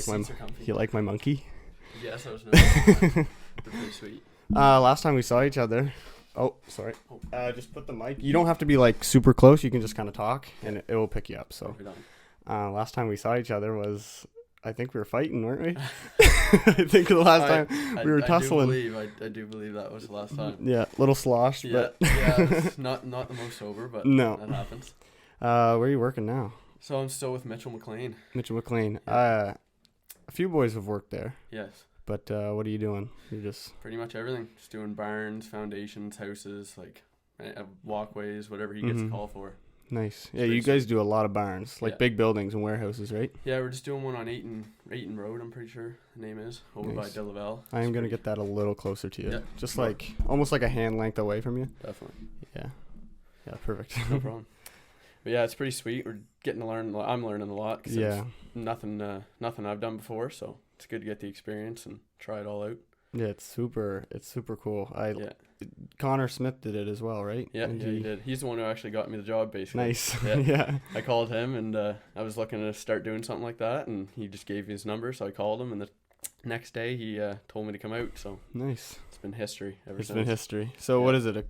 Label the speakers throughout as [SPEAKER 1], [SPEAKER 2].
[SPEAKER 1] Seats are comfy. You like my monkey?
[SPEAKER 2] Yes, I was noticing that. They're pretty sweet.
[SPEAKER 1] Last time we saw each other. Oh, sorry. Just put the mic. You don't have to be like super close. You can just kind of talk, and it will pick you up. So, last time we saw each other was, I think we were fighting, weren't we? I think the last time we were tussling.
[SPEAKER 2] I do believe that was the last time.
[SPEAKER 1] Yeah, little slosh, but
[SPEAKER 2] it's not the most sober, but
[SPEAKER 1] no,
[SPEAKER 2] that happens.
[SPEAKER 1] Where are you working now?
[SPEAKER 2] So I'm still with Mitchell McLean.
[SPEAKER 1] Mitchell McLean.
[SPEAKER 2] Yeah.
[SPEAKER 1] A few boys have worked there.
[SPEAKER 2] Yes.
[SPEAKER 1] But what are you doing? You're just
[SPEAKER 2] pretty much everything. Just doing barns, foundations, houses, like walkways, whatever he gets a call for.
[SPEAKER 1] Nice. Yeah, you guys do a lot of barns, like big buildings and warehouses, right?
[SPEAKER 2] Yeah, we're just doing one on Ayton Road, I'm pretty sure the name is, over by De La Velle.
[SPEAKER 1] I am going to get that a little closer to you.
[SPEAKER 2] Yeah.
[SPEAKER 1] Just like, almost like a hand length away from you.
[SPEAKER 2] Definitely.
[SPEAKER 1] Yeah. Yeah, perfect.
[SPEAKER 2] No problem. But yeah, it's pretty sweet. We're getting to learn. I'm learning a lot. Cause it's nothing I've done before, so it's good to get the experience and try it all out.
[SPEAKER 1] Yeah, it's super cool. Connor Smith did it as well, right?
[SPEAKER 2] Yeah, he did. He's the one who actually got me the job, basically.
[SPEAKER 1] Nice.
[SPEAKER 2] Yeah. I called him, and I was looking to start doing something like that, and he just gave me his number, so I called him, and the next day he told me to come out. So
[SPEAKER 1] nice.
[SPEAKER 2] It's been history ever since.
[SPEAKER 1] It's been history. So what is it?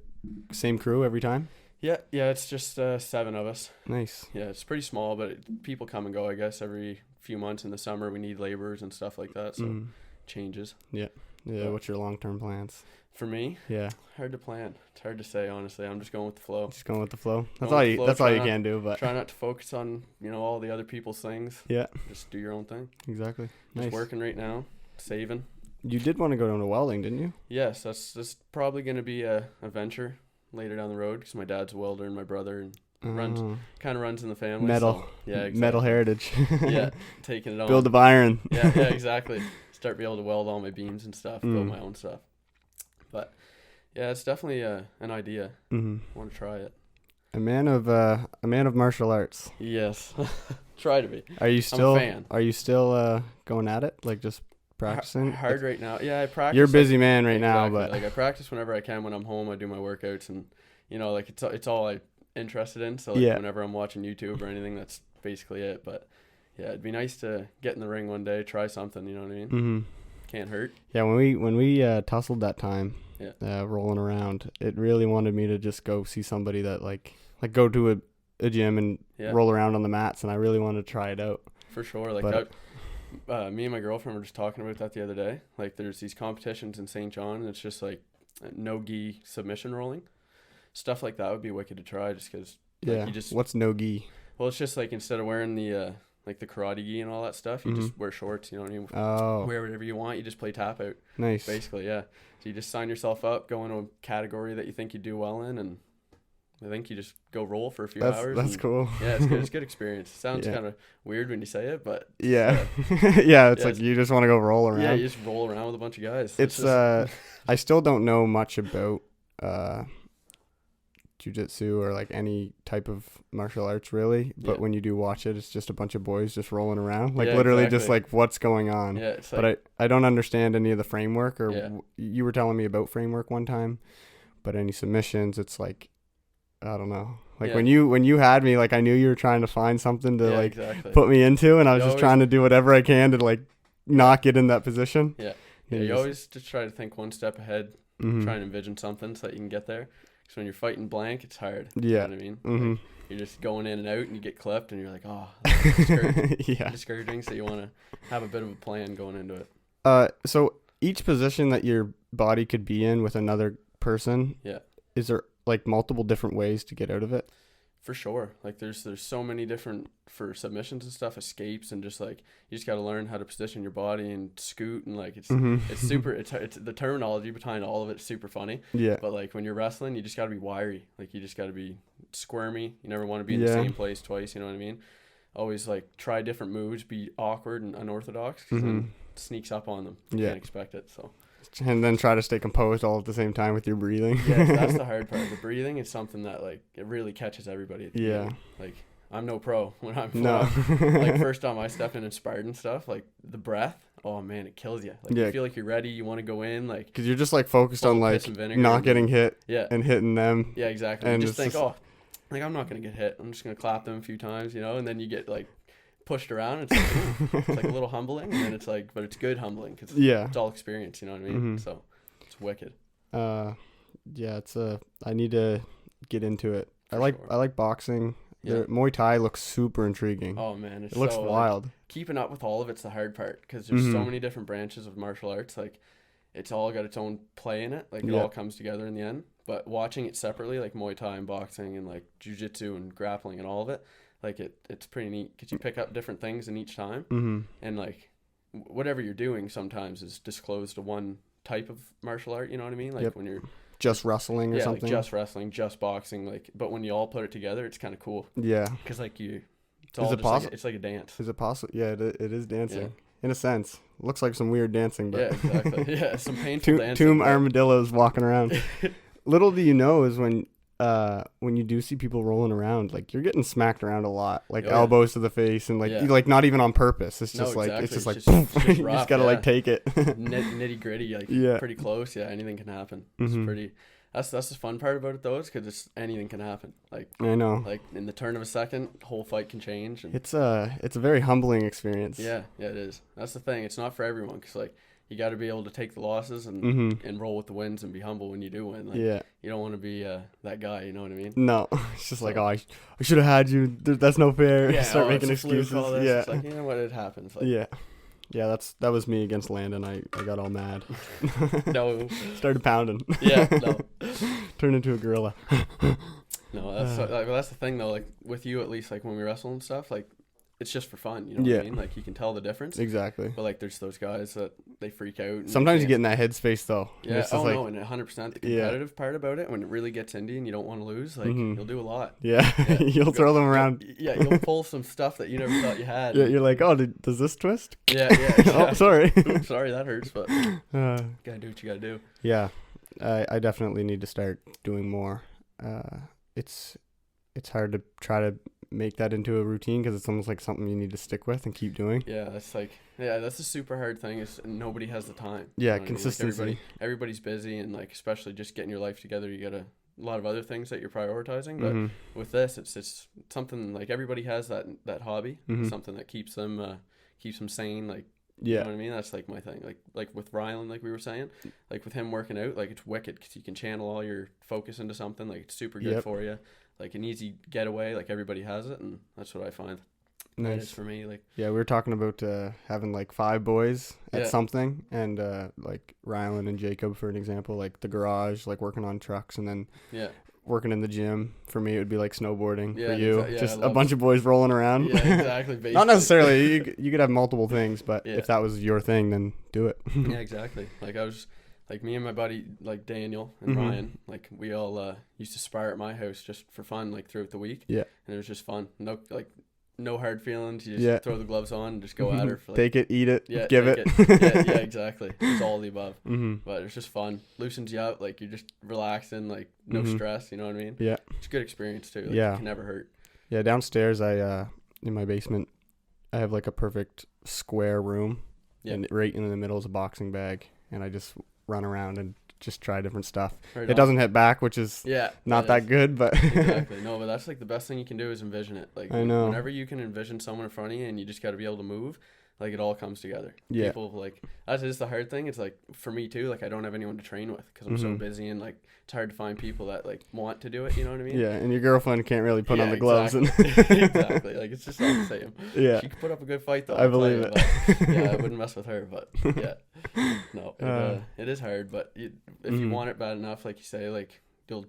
[SPEAKER 1] Same crew every time?
[SPEAKER 2] Yeah. It's just 7 of us.
[SPEAKER 1] Nice.
[SPEAKER 2] Yeah, it's pretty small, but people come and go. I guess every few months in the summer we need laborers and stuff like that. So changes.
[SPEAKER 1] Yeah. Yeah. What's your long-term plans?
[SPEAKER 2] For me?
[SPEAKER 1] Yeah.
[SPEAKER 2] Hard to plan. It's hard to say, honestly. I'm just going with the flow.
[SPEAKER 1] Just going with the flow. That's all you can do. But
[SPEAKER 2] try not to focus on all the other people's things.
[SPEAKER 1] Yeah.
[SPEAKER 2] Just do your own thing.
[SPEAKER 1] Exactly.
[SPEAKER 2] Just working right now, saving.
[SPEAKER 1] You did want to go down to welding, didn't you?
[SPEAKER 2] Yes, that's probably going to be a venture later down the road because my dad's a welder and my brother runs in the family.
[SPEAKER 1] Metal.
[SPEAKER 2] So, yeah, exactly.
[SPEAKER 1] Metal heritage.
[SPEAKER 2] Yeah, taking it on.
[SPEAKER 1] Build of iron.
[SPEAKER 2] Yeah, exactly. Start being able to weld all my beams and stuff, build my own stuff. But yeah, it's definitely an idea. I want to try it.
[SPEAKER 1] A man of martial arts.
[SPEAKER 2] Yes, try to be.
[SPEAKER 1] Are you still?
[SPEAKER 2] I'm a fan.
[SPEAKER 1] Are you still going at it? Like just practicing?
[SPEAKER 2] Hard right now. Yeah, I practice.
[SPEAKER 1] You're a busy man right now, but
[SPEAKER 2] like I practice whenever I can. When I'm home, I do my workouts, and like it's all I'm interested in. So whenever I'm watching YouTube or anything, that's basically it. But yeah, it'd be nice to get in the ring one day, try something. You know what I mean? Can't hurt.
[SPEAKER 1] Yeah, when we tussled that time, rolling around, it really wanted me to just go see somebody that like go to a gym and roll around on the mats, and I really wanted to try it out.
[SPEAKER 2] For sure, me and my girlfriend were just talking about that the other day. Like, there's these competitions in St. John, and it's just like no-gi submission rolling. Stuff like that would be wicked to try, just because.
[SPEAKER 1] What's no-gi?
[SPEAKER 2] Well, it's just like instead of wearing the like the karate gi and all that stuff, you just wear shorts. You know what I mean? Wear whatever you want. You just play tap out.
[SPEAKER 1] Nice.
[SPEAKER 2] Basically, yeah. So you just sign yourself up, go into a category that you think you do well in, and I think you just go roll for a few hours.
[SPEAKER 1] That's cool.
[SPEAKER 2] Yeah, it's good. It's a good experience. It sounds kind of weird when you say it, but
[SPEAKER 1] it's like you just want to go roll around.
[SPEAKER 2] Yeah, you just roll around with a bunch of guys.
[SPEAKER 1] It's I still don't know much about jiu-jitsu or like any type of martial arts really, but when you do watch it, it's just a bunch of boys just rolling around, like literally just like what's going on.
[SPEAKER 2] Yeah, it's
[SPEAKER 1] but I don't understand any of the framework, or you were telling me about framework one time, but any submissions, it's like I don't know. Like when you had me, like I knew you were trying to find something to put me into, and I was just trying to do whatever I can to like not get in that position.
[SPEAKER 2] Yeah, you always just try to think one step ahead, try and envision something so that you can get there. Because when you're fighting blank, it's hard.
[SPEAKER 1] Yeah.
[SPEAKER 2] You know what I mean? Like, you're just going in and out, and you get clipped, and you're like, oh, that's discouraging. Discouraging, so you want to have a bit of a plan going into it.
[SPEAKER 1] So each position that your body could be in with another person, is there like multiple different ways to get out of it?
[SPEAKER 2] For sure. Like there's so many different for submissions and stuff, escapes, and just like you just got to learn how to position your body and scoot, and like it's super. It's the terminology behind all of it's super funny. Yeah. But like when you're wrestling, you just got to be wiry. Like you just got to be squirmy. You never want to be in the same place twice. You know what I mean? Always like try different moves, be awkward and unorthodox, because then it sneaks up on them. You can't expect it. So.
[SPEAKER 1] And then try to stay composed all at the same time with your breathing.
[SPEAKER 2] Yeah, that's the hard part. The breathing is something that like it really catches everybody. At the beginning. Like I'm no pro when I'm like first time I step in and sparred and stuff. Like the breath, oh man, it kills you. Like you feel like you're ready. You want to go in, like
[SPEAKER 1] because you're just like focused on like not getting hit. And hitting them.
[SPEAKER 2] Yeah, exactly. And you just think, like I'm not gonna get hit. I'm just gonna clap them a few times, and then you get like pushed around. It's like, it's like a little humbling, and then it's like, but it's good humbling because it's all experience. You know what I mean? So it's wicked.
[SPEAKER 1] Yeah, I need to get into it. I like boxing. Yeah. Muay Thai looks super intriguing.
[SPEAKER 2] Oh man,
[SPEAKER 1] it looks wild.
[SPEAKER 2] Like, keeping up with all of it's the hard part because there's so many different branches of martial arts. Like, it's all got its own play in it. Like, it all comes together in the end. But watching it separately, like Muay Thai and boxing and like jiu-jitsu and grappling and all of it, like it's pretty neat because you pick up different things in each time, and like whatever you're doing sometimes is disclosed to one type of martial art. You know what I mean? Like when you're
[SPEAKER 1] just wrestling or something.
[SPEAKER 2] Like just wrestling, just boxing. Like, but when you all put it together, it's kind of cool.
[SPEAKER 1] Yeah.
[SPEAKER 2] Because like it's like a dance.
[SPEAKER 1] Is it possible? Yeah, it is dancing. Yeah. In a sense, looks like some weird dancing, but
[SPEAKER 2] yeah, exactly. Yeah, some painful dancing.
[SPEAKER 1] Tomb armadillos walking around. Little do you know is when you do see people rolling around, like you're getting smacked around a lot, like elbows to the face, and like you, like not even on purpose. It's just it's just like boom. You rough, just gotta like take it.
[SPEAKER 2] Nitty gritty, like pretty close. Yeah, anything can happen. It's pretty. That's the fun part about it though, is because anything can happen. Like
[SPEAKER 1] I know,
[SPEAKER 2] like in the turn of a second, whole fight can change. And
[SPEAKER 1] it's a very humbling experience.
[SPEAKER 2] Yeah, it is. That's the thing. It's not for everyone because like you got to be able to take the losses and roll with the wins and be humble when you do win. Like, you don't want to be that guy. You know what I mean?
[SPEAKER 1] No, it's just like, I should have had you. That's no fair.
[SPEAKER 2] Yeah,
[SPEAKER 1] start making excuses.
[SPEAKER 2] Yeah, it's like, you know what? It happens. Like,
[SPEAKER 1] yeah. That was me against Landen. I got all mad.
[SPEAKER 2] No.
[SPEAKER 1] Started pounding.
[SPEAKER 2] Yeah. No.
[SPEAKER 1] Turned into a gorilla.
[SPEAKER 2] No, that's the thing though. Like with you, at least, like when we wrestle and stuff, like. It's just for fun, you know what I mean? Like, you can tell the difference.
[SPEAKER 1] Exactly.
[SPEAKER 2] But, like, there's those guys that they freak out. And
[SPEAKER 1] sometimes you get in that headspace, though.
[SPEAKER 2] Yeah, no, and 100% the competitive part about it, when it really gets into you and you don't want to lose, like, you'll do a lot.
[SPEAKER 1] Yeah, you'll throw them around.
[SPEAKER 2] You'll pull some stuff that you never thought you had.
[SPEAKER 1] Yeah, you're like, oh, does this twist?
[SPEAKER 2] Yeah.
[SPEAKER 1] Oh, sorry.
[SPEAKER 2] Oops, sorry, that hurts, but gotta do what you gotta do.
[SPEAKER 1] Yeah, I definitely need to start doing more. It's hard to try to make that into a routine because it's almost like something you need to stick with and keep doing.
[SPEAKER 2] Yeah, that's a super hard thing is nobody has the time.
[SPEAKER 1] Yeah,
[SPEAKER 2] you know
[SPEAKER 1] consistency.
[SPEAKER 2] I mean? Like everybody's busy and like especially just getting your life together, you got a lot of other things that you're prioritizing. But with this, it's something like everybody has that hobby, something that keeps them sane. Like you know what I mean? That's like my thing. Like with Rylan, like we were saying, like with him working out, like it's wicked because you can channel all your focus into something. Like it's super good for you. Like an easy getaway, like everybody has it, and that's what I find. Nice. That is for me. Like
[SPEAKER 1] we were talking about having like 5 boys at something, and like Rylan and Jacob, for an example, like the garage, like working on trucks, and then working in the gym. For me, it would be like snowboarding. For you, just a bunch of boys rolling around.
[SPEAKER 2] Yeah, exactly. Basically.
[SPEAKER 1] Not necessarily. You could have multiple things, but if that was your thing, then do it.
[SPEAKER 2] Yeah, exactly. Like I was. Like me and my buddy, like Daniel and Ryan, like we all used to spar at my house just for fun, like throughout the week. Yeah, and it was just fun. No hard feelings. You just throw the gloves on and just go at her. For, like,
[SPEAKER 1] take it, eat it, give it.
[SPEAKER 2] Yeah, exactly. It's all the above. But it's just fun. Loosens you out. Like you're just relaxing. Like no stress. You know what I mean? Yeah. It's a good experience too. Like, it can never hurt.
[SPEAKER 1] Yeah. Downstairs, I in my basement, I have like a perfect square room, and right in the middle is a boxing bag, and I just run around and just try different stuff. It doesn't hit back, which is not that good, but
[SPEAKER 2] exactly. No, but that's like the best thing you can do is envision it. Like I know. Whenever you can envision someone in front of you and you just got to be able to move, like it all comes together. Yeah. People like that is the hard thing. It's like for me too. Like I don't have anyone to train with because I'm so busy and like it's hard to find people that like want to do it. You know what I mean?
[SPEAKER 1] Yeah, and your girlfrild can't really put on the gloves.
[SPEAKER 2] Exactly. And exactly. Like it's just all the same. Yeah. She could put up a good fight though.
[SPEAKER 1] I believe it.
[SPEAKER 2] Yeah, I wouldn't mess with her, but yeah. No, it is hard, but if you want it bad enough, like you say, like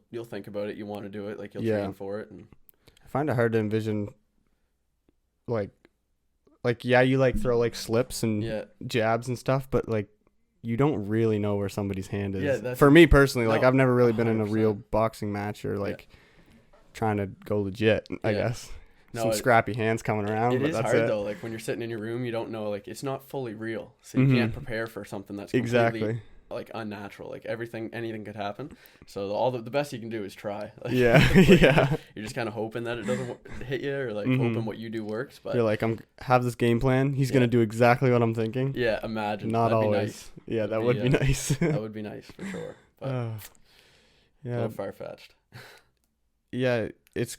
[SPEAKER 2] you'll think about it. You want to do it, like you'll train for it. And
[SPEAKER 1] I find it hard to envision, like you like throw like slips and jabs and stuff, but like you don't really know where somebody's hand is. Yeah, for me personally, like I've never really been in a real boxing match or like trying to go legit. I guess. Some scrappy hands coming around.
[SPEAKER 2] It is hard though. Like when you're sitting in your room, you don't know. Like it's not fully real, so you can't prepare for something that's completely like unnatural. Like anything could happen. So the best you can do is try. Like, you're just kind of hoping that it doesn't hit you, or like hoping what you do works. But
[SPEAKER 1] you're like, have this game plan. He's gonna do exactly what I'm thinking.
[SPEAKER 2] Yeah, imagine.
[SPEAKER 1] Not
[SPEAKER 2] That'd
[SPEAKER 1] always.
[SPEAKER 2] Be nice.
[SPEAKER 1] Yeah, that would be nice.
[SPEAKER 2] That would be nice for sure. But a little far fetched.
[SPEAKER 1] Yeah, it's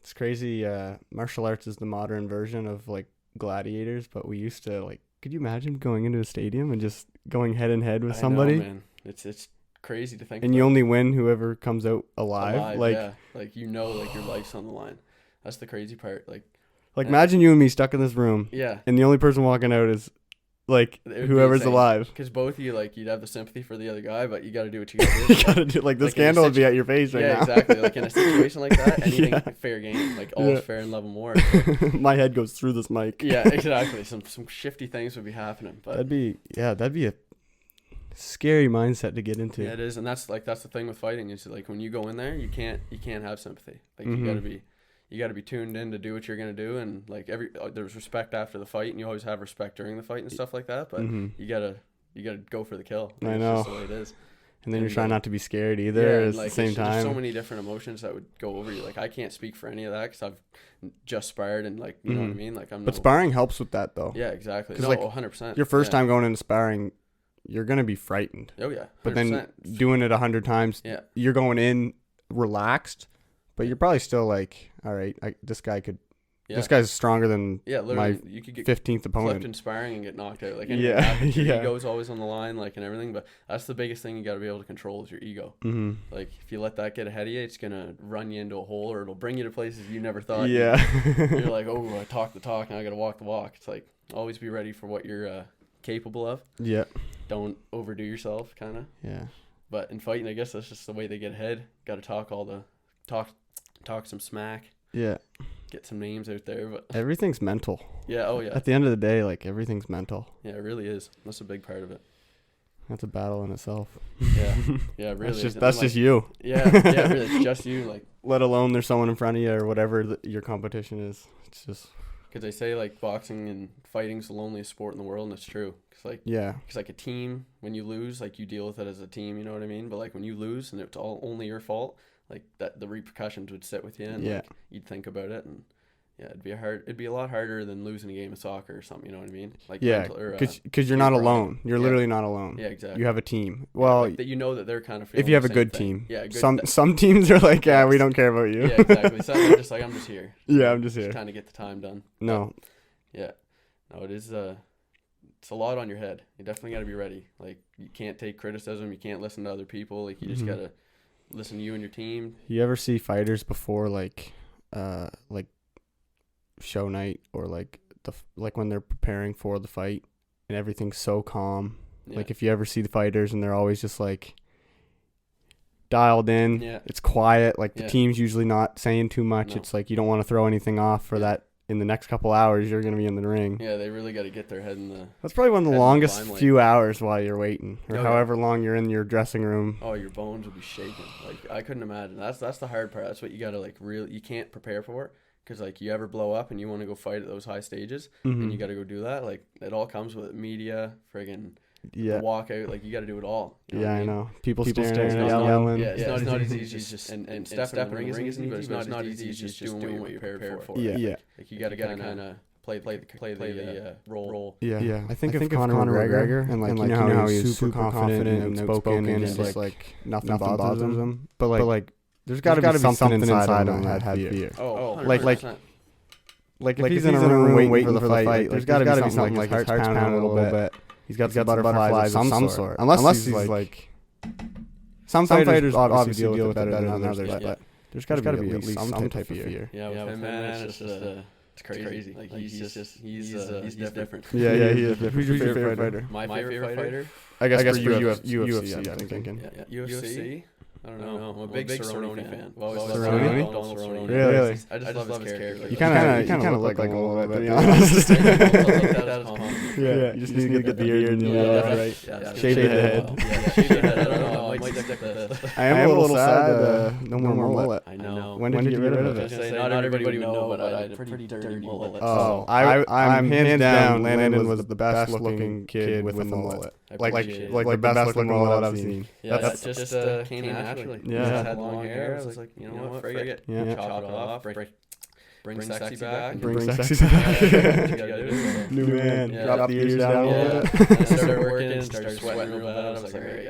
[SPEAKER 1] It's crazy. Martial arts is the modern version of like gladiators, but we used to like. Could you imagine going into a stadium and just going head and head with somebody?
[SPEAKER 2] I know, man. It's crazy to think.
[SPEAKER 1] And you only win whoever comes out alive. Like,
[SPEAKER 2] yeah. Like, you know, like your life's on the line. That's the crazy part. Like
[SPEAKER 1] imagine you and me stuck in this room.
[SPEAKER 2] Yeah.
[SPEAKER 1] And the only person walking out is like whoever's alive.
[SPEAKER 2] Because both of you, like, you'd have the sympathy for the other guy, but you got to do what you got to do.
[SPEAKER 1] You got to do, like, the scandal would be at your face right now.
[SPEAKER 2] Yeah, exactly. Like, in a situation like that, anything fair game. Like, all's fair in love and war.
[SPEAKER 1] My head goes through this mic.
[SPEAKER 2] Yeah, exactly. Some shifty things would be happening. But
[SPEAKER 1] that'd be a scary mindset to get into.
[SPEAKER 2] Yeah, it is. And that's the thing with fighting is, like, when you go in there, you can't have sympathy. Like, you got to be tuned in to do what you're going to do. And like there's respect after the fight, and you always have respect during the fight and stuff like that. But you got to go for the kill. Like,
[SPEAKER 1] I know.
[SPEAKER 2] It's just the way it is.
[SPEAKER 1] And then you're trying not to be scared either at the same time.
[SPEAKER 2] There's so many different emotions that would go over you. Like, I can't speak for any of that because I've just sparred and, like, you know what I mean? Like,
[SPEAKER 1] But sparring helps with that, though.
[SPEAKER 2] Yeah, exactly.
[SPEAKER 1] No, like,
[SPEAKER 2] 100%.
[SPEAKER 1] Your first time going into sparring, you're going to be frightened.
[SPEAKER 2] Oh, yeah. 100%.
[SPEAKER 1] But then doing it 100 times, you're going in relaxed, but you're probably still like, all right, this guy's stronger than my
[SPEAKER 2] you could get
[SPEAKER 1] 15th opponent.
[SPEAKER 2] Flipped in sparring and get knocked out. Like, your ego's always on the line, like, and everything. But that's the biggest thing you got to be able to control is your ego. Like, if you let that get ahead of you, it's gonna run you into a hole, or it'll bring you to places you never thought.
[SPEAKER 1] Yeah,
[SPEAKER 2] you're like, oh, I talk the talk, and I got to walk the walk. It's like, always be ready for what you're capable of.
[SPEAKER 1] Yeah.
[SPEAKER 2] Don't overdo yourself, kind of.
[SPEAKER 1] Yeah.
[SPEAKER 2] But in fighting, I guess that's just the way they get ahead. Got to talk some smack.
[SPEAKER 1] Yeah.
[SPEAKER 2] Get some names out there, but
[SPEAKER 1] everything's mental.
[SPEAKER 2] Yeah. Oh yeah.
[SPEAKER 1] At the end of the day, like, everything's mental.
[SPEAKER 2] Yeah, it really is. That's a big part of it.
[SPEAKER 1] That's a battle in itself.
[SPEAKER 2] Yeah. Yeah. Really.
[SPEAKER 1] That's just you.
[SPEAKER 2] Yeah. Yeah. Really, it's just you. Like,
[SPEAKER 1] let alone there's someone in front of you or whatever your competition is. It's just.
[SPEAKER 2] Because they say, like, boxing and fighting's the loneliest sport in the world, and it's true. Because like a team, when you lose, like, you deal with it as a team, you know what I mean? But, like, when you lose and it's all only your fault, like, that the repercussions would sit with you, and like, you'd think about it, and it'd be a lot harder than losing a game of soccer or something, you know what I mean? Like,
[SPEAKER 1] because you're not alone. You're literally not alone.
[SPEAKER 2] Yeah, exactly.
[SPEAKER 1] You have a team. Well,
[SPEAKER 2] like, that, you know that they're kind of feeling
[SPEAKER 1] if you have
[SPEAKER 2] the
[SPEAKER 1] a good
[SPEAKER 2] thing.
[SPEAKER 1] team.
[SPEAKER 2] Yeah,
[SPEAKER 1] some teams are like, we don't care about you.
[SPEAKER 2] Yeah, exactly. Some are just like, I'm just here.
[SPEAKER 1] Yeah, I'm just here.
[SPEAKER 2] Trying to get the time done.
[SPEAKER 1] No.
[SPEAKER 2] But, yeah. No, it is it's a lot on your head. You definitely got to be ready. Like, you can't take criticism. You can't listen to other people. Like, you just got to listen to you and your team.
[SPEAKER 1] You ever see fighters before, like show night, or like when they're preparing for the fight and everything's so calm? Like, if you ever see the fighters and they're always just like dialed in, it's quiet. Like, the team's usually not saying too much. No. It's like you don't want to throw anything off for that. In the next couple hours, you're going to be in the ring.
[SPEAKER 2] Yeah, they really got to get their head in the...
[SPEAKER 1] That's probably one of the longest few hours while you're waiting, or however long you're in your dressing room.
[SPEAKER 2] Oh, your bones will be shaking. Like, I couldn't imagine. That's the hard part. That's what you got to, like, really... You can't prepare for it, because, like, you ever blow up and you want to go fight at those high stages, and you got to go do that. Like, it all comes with media, friggin'... Yeah. Walk out, like, you got to do it all. You know
[SPEAKER 1] I know. People staring, yelling.
[SPEAKER 2] Yeah, it's not as easy as just and stepping in the ring isn't easy, but it's not as easy as just doing what you're prepared for.
[SPEAKER 1] Yeah.
[SPEAKER 2] Like, you got to kind of play the role.
[SPEAKER 1] Yeah. I think of Conor McGregor, and like, you know how he's super confident and outspoken, and just like nothing bothers him. But like there's got to be something inside him that had fear.
[SPEAKER 2] Oh,
[SPEAKER 1] like if he's in a room waiting for the fight, there's got to be something like his heart's pounding a little bit. He's got some butterflies of some sort. Unless he's like... Some fighters obviously deal with it better than others, but there's got to be at least some type of fear.
[SPEAKER 2] Yeah, with him, man, it's just... It's crazy. Like, he's different.
[SPEAKER 1] Yeah, he is different. Who's your favorite fighter?
[SPEAKER 2] My favorite fighter?
[SPEAKER 1] I guess for UFC, I'm thinking.
[SPEAKER 2] UFC? I don't know. I'm a big Cerrone fan. I've always
[SPEAKER 1] Cerrone?
[SPEAKER 2] Donald Cerrone.
[SPEAKER 1] Really?
[SPEAKER 2] I just love his character.
[SPEAKER 1] You kind of look like him a little bit, to be honest. Yeah, you just need to get the beard and shave the head.
[SPEAKER 2] Shave the head. I don't know.
[SPEAKER 1] I am a little sad. No more mullet.
[SPEAKER 2] I know.
[SPEAKER 1] When did you get rid of it?
[SPEAKER 2] Not everybody would know, but I had a pretty dirty mullet.
[SPEAKER 1] Oh, I'm hands down. Landen was the best looking kid with the mullet. Like the best looking mullet I've seen.
[SPEAKER 2] Yeah, that just came naturally. Yeah, had long hair. I was like, you know what, forget it. Chop it off, bring sexy back.
[SPEAKER 1] Bring sexy back. New man. Drop the ears down a little bit.
[SPEAKER 2] I started working and started sweating real bad. I was like, all right,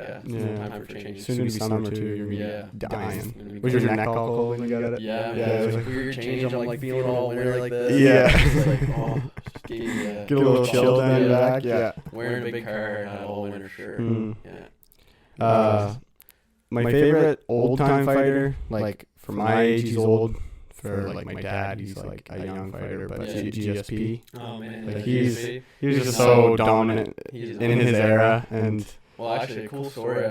[SPEAKER 2] time for change.
[SPEAKER 1] Soon to be summer too. You're gonna be dying. Was your neck all cold when you got it?
[SPEAKER 2] Yeah. It was like weird change. I'm like feeling all winter like this.
[SPEAKER 1] Yeah.
[SPEAKER 2] Like, oh, get
[SPEAKER 1] a little chill down your back. Yeah.
[SPEAKER 2] Wearing a big car, had all winter shirt.
[SPEAKER 1] Yeah. My favorite old time fighter, like for my age, he's old. For like my dad, he's like a young fighter, but GSP.
[SPEAKER 2] Oh man,
[SPEAKER 1] like he was just so dominant in his era. And
[SPEAKER 2] well, actually, a cool story.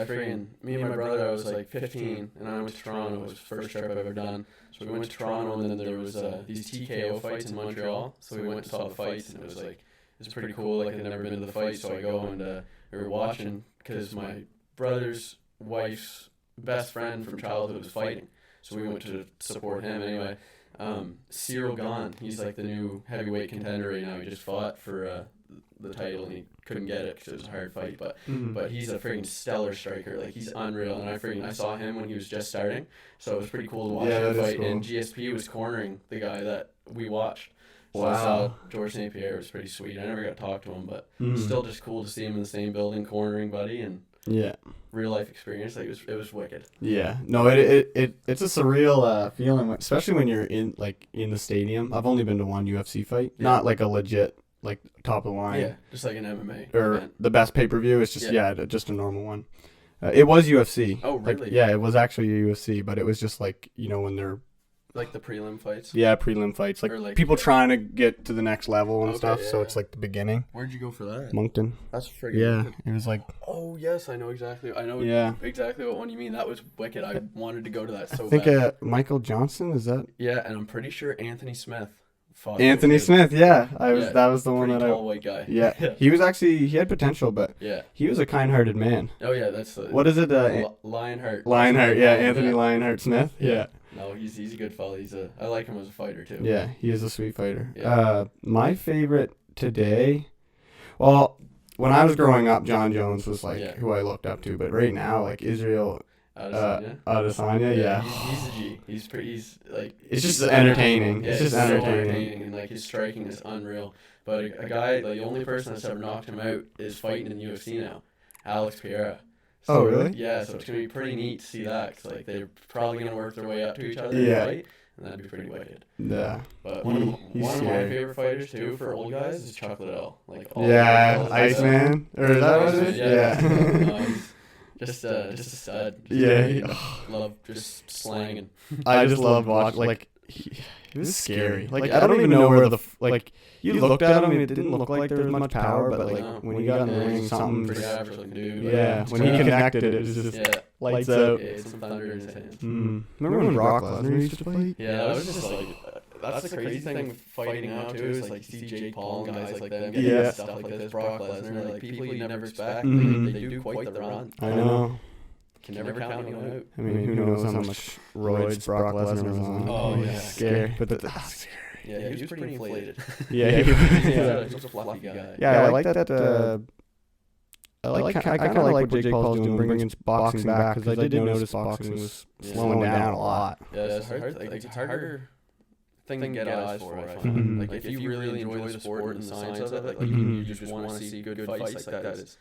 [SPEAKER 2] Me and my brother, I was like 15, and I went to Toronto. It was the first trip I've ever done. So we went to Toronto, and then there was these TKO fights in Montreal. So we went and saw the fights, and it was pretty cool. Like I'd never been to the fight, so I go and we were watching because my brother's wife's best friend from childhood was fighting. So we went to support him anyway. Cyril Gane, he's like the new heavyweight contender right now. He just fought for the title and he couldn't get it because it was a hard fight. But he's a freaking stellar striker. Like he's unreal. And I saw him when he was just starting. So it was pretty cool to watch him fight. Cool. And GSP was cornering the guy that we watched. So I saw George St. Pierre. It was pretty sweet. I never got to talk to him, but still just cool to see him in the same building cornering buddy and real life experience. Like it was wicked.
[SPEAKER 1] Yeah, no, it's a surreal feeling, especially when you're in the stadium. I've only been to one UFC fight, not like a legit like top of the line.
[SPEAKER 2] Yeah, just like an MMA
[SPEAKER 1] or
[SPEAKER 2] event.
[SPEAKER 1] The best pay per view. It's just just a normal one. It was UFC.
[SPEAKER 2] Oh really?
[SPEAKER 1] It was actually UFC, but it was just like when they're
[SPEAKER 2] like the prelim fights.
[SPEAKER 1] Yeah, prelim fights. Like people trying to get to the next level and stuff. Yeah. So it's like the beginning.
[SPEAKER 2] Where'd you go for that?
[SPEAKER 1] Moncton.
[SPEAKER 2] That's freaking
[SPEAKER 1] wicked. It was like.
[SPEAKER 2] Oh yes, I know exactly. Exactly what one you mean. That was wicked. I wanted to go to that so bad.
[SPEAKER 1] I think Michael Johnson, is that?
[SPEAKER 2] Yeah, and I'm pretty sure Anthony Smith fought.
[SPEAKER 1] Anthony Smith, yeah. That was the one that
[SPEAKER 2] tall white guy.
[SPEAKER 1] Yeah. He had potential, but he was a kind-hearted man.
[SPEAKER 2] Oh yeah, that's
[SPEAKER 1] what is it?
[SPEAKER 2] Lionheart.
[SPEAKER 1] Lionheart, yeah, Anthony Lionheart Smith. Yeah.
[SPEAKER 2] No, he's a good fella. I like him as a fighter too.
[SPEAKER 1] Yeah, he is a sweet fighter. Yeah. My favorite today, well, when I was growing up, John Jones was who I looked up to, but right now, like Israel Adesanya, yeah.
[SPEAKER 2] He's a G. He's like
[SPEAKER 1] it's just entertaining. It's just entertaining,
[SPEAKER 2] and like his striking is unreal. But a guy, the only person that's ever knocked him out is fighting in the UFC now, Alex Pereira. So,
[SPEAKER 1] oh really?
[SPEAKER 2] Yeah, so it's gonna be pretty neat to see that. Cause like they're probably gonna work their way up to each other in the fight, and that'd be pretty wicked.
[SPEAKER 1] Yeah.
[SPEAKER 2] But one of my favorite fighters too for old guys is Chuck Liddell. Like
[SPEAKER 1] Iceman, or is that what it is?
[SPEAKER 2] Yeah. Just a stud. Love just slanging.
[SPEAKER 1] I just love watching. He was scary. Like I don't even know where you looked at him, it didn't look like there was much power, but when he got in the ring, something.
[SPEAKER 2] Pretty average looking dude.
[SPEAKER 1] Yeah, when he connected, it was just lights out.
[SPEAKER 2] Yeah, some thunder in his hands.
[SPEAKER 1] Remember when Brock Lesnar used to fight?
[SPEAKER 2] Yeah, that was just that's the crazy thing with fighting now too. Is like you see Jake Paul and guys like them getting stuff like this. Brock Lesnar, like people you never expect. They do quite the run.
[SPEAKER 1] I know.
[SPEAKER 2] Can never count him out.
[SPEAKER 1] I mean, who knows how much roids Brock Lesnar was on?
[SPEAKER 2] Oh yeah,
[SPEAKER 1] scary. But that's scary.
[SPEAKER 2] Yeah, he was pretty inflated.
[SPEAKER 1] He was
[SPEAKER 2] a fluffy guy.
[SPEAKER 1] Yeah, I like that. I kind of like what Jake Paul's doing, bringing boxing back, because I did notice boxing was slowing down a lot.
[SPEAKER 2] Yeah, it's a harder thing to get eyes for, I find. Like, if you really enjoy the sport and the science of it, like, you just want to see good fights like that,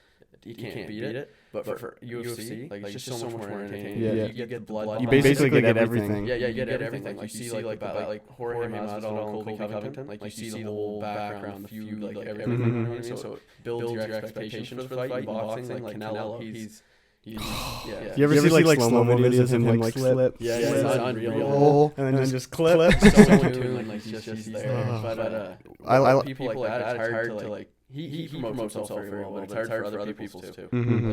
[SPEAKER 2] you can't beat it. But for UFC, like, it's just so much more entertaining. Yeah. You get the blood.
[SPEAKER 1] You basically get everything.
[SPEAKER 2] Yeah, you get everything. Like, you see, like Jorge Masvidal and Colby Covington. Like, you see the whole background, the feud, like, everything. You know what I mean? So it builds your expectations for the fight. In boxing, like, Canelo, he's you
[SPEAKER 1] ever see like slow-mo videos of him like slip?
[SPEAKER 2] Yeah, it's unreal.
[SPEAKER 1] And then just clip.
[SPEAKER 2] So in tune, like he's there. But I people like that. It's hard to like. He promotes himself very well, but it's hard for other people too.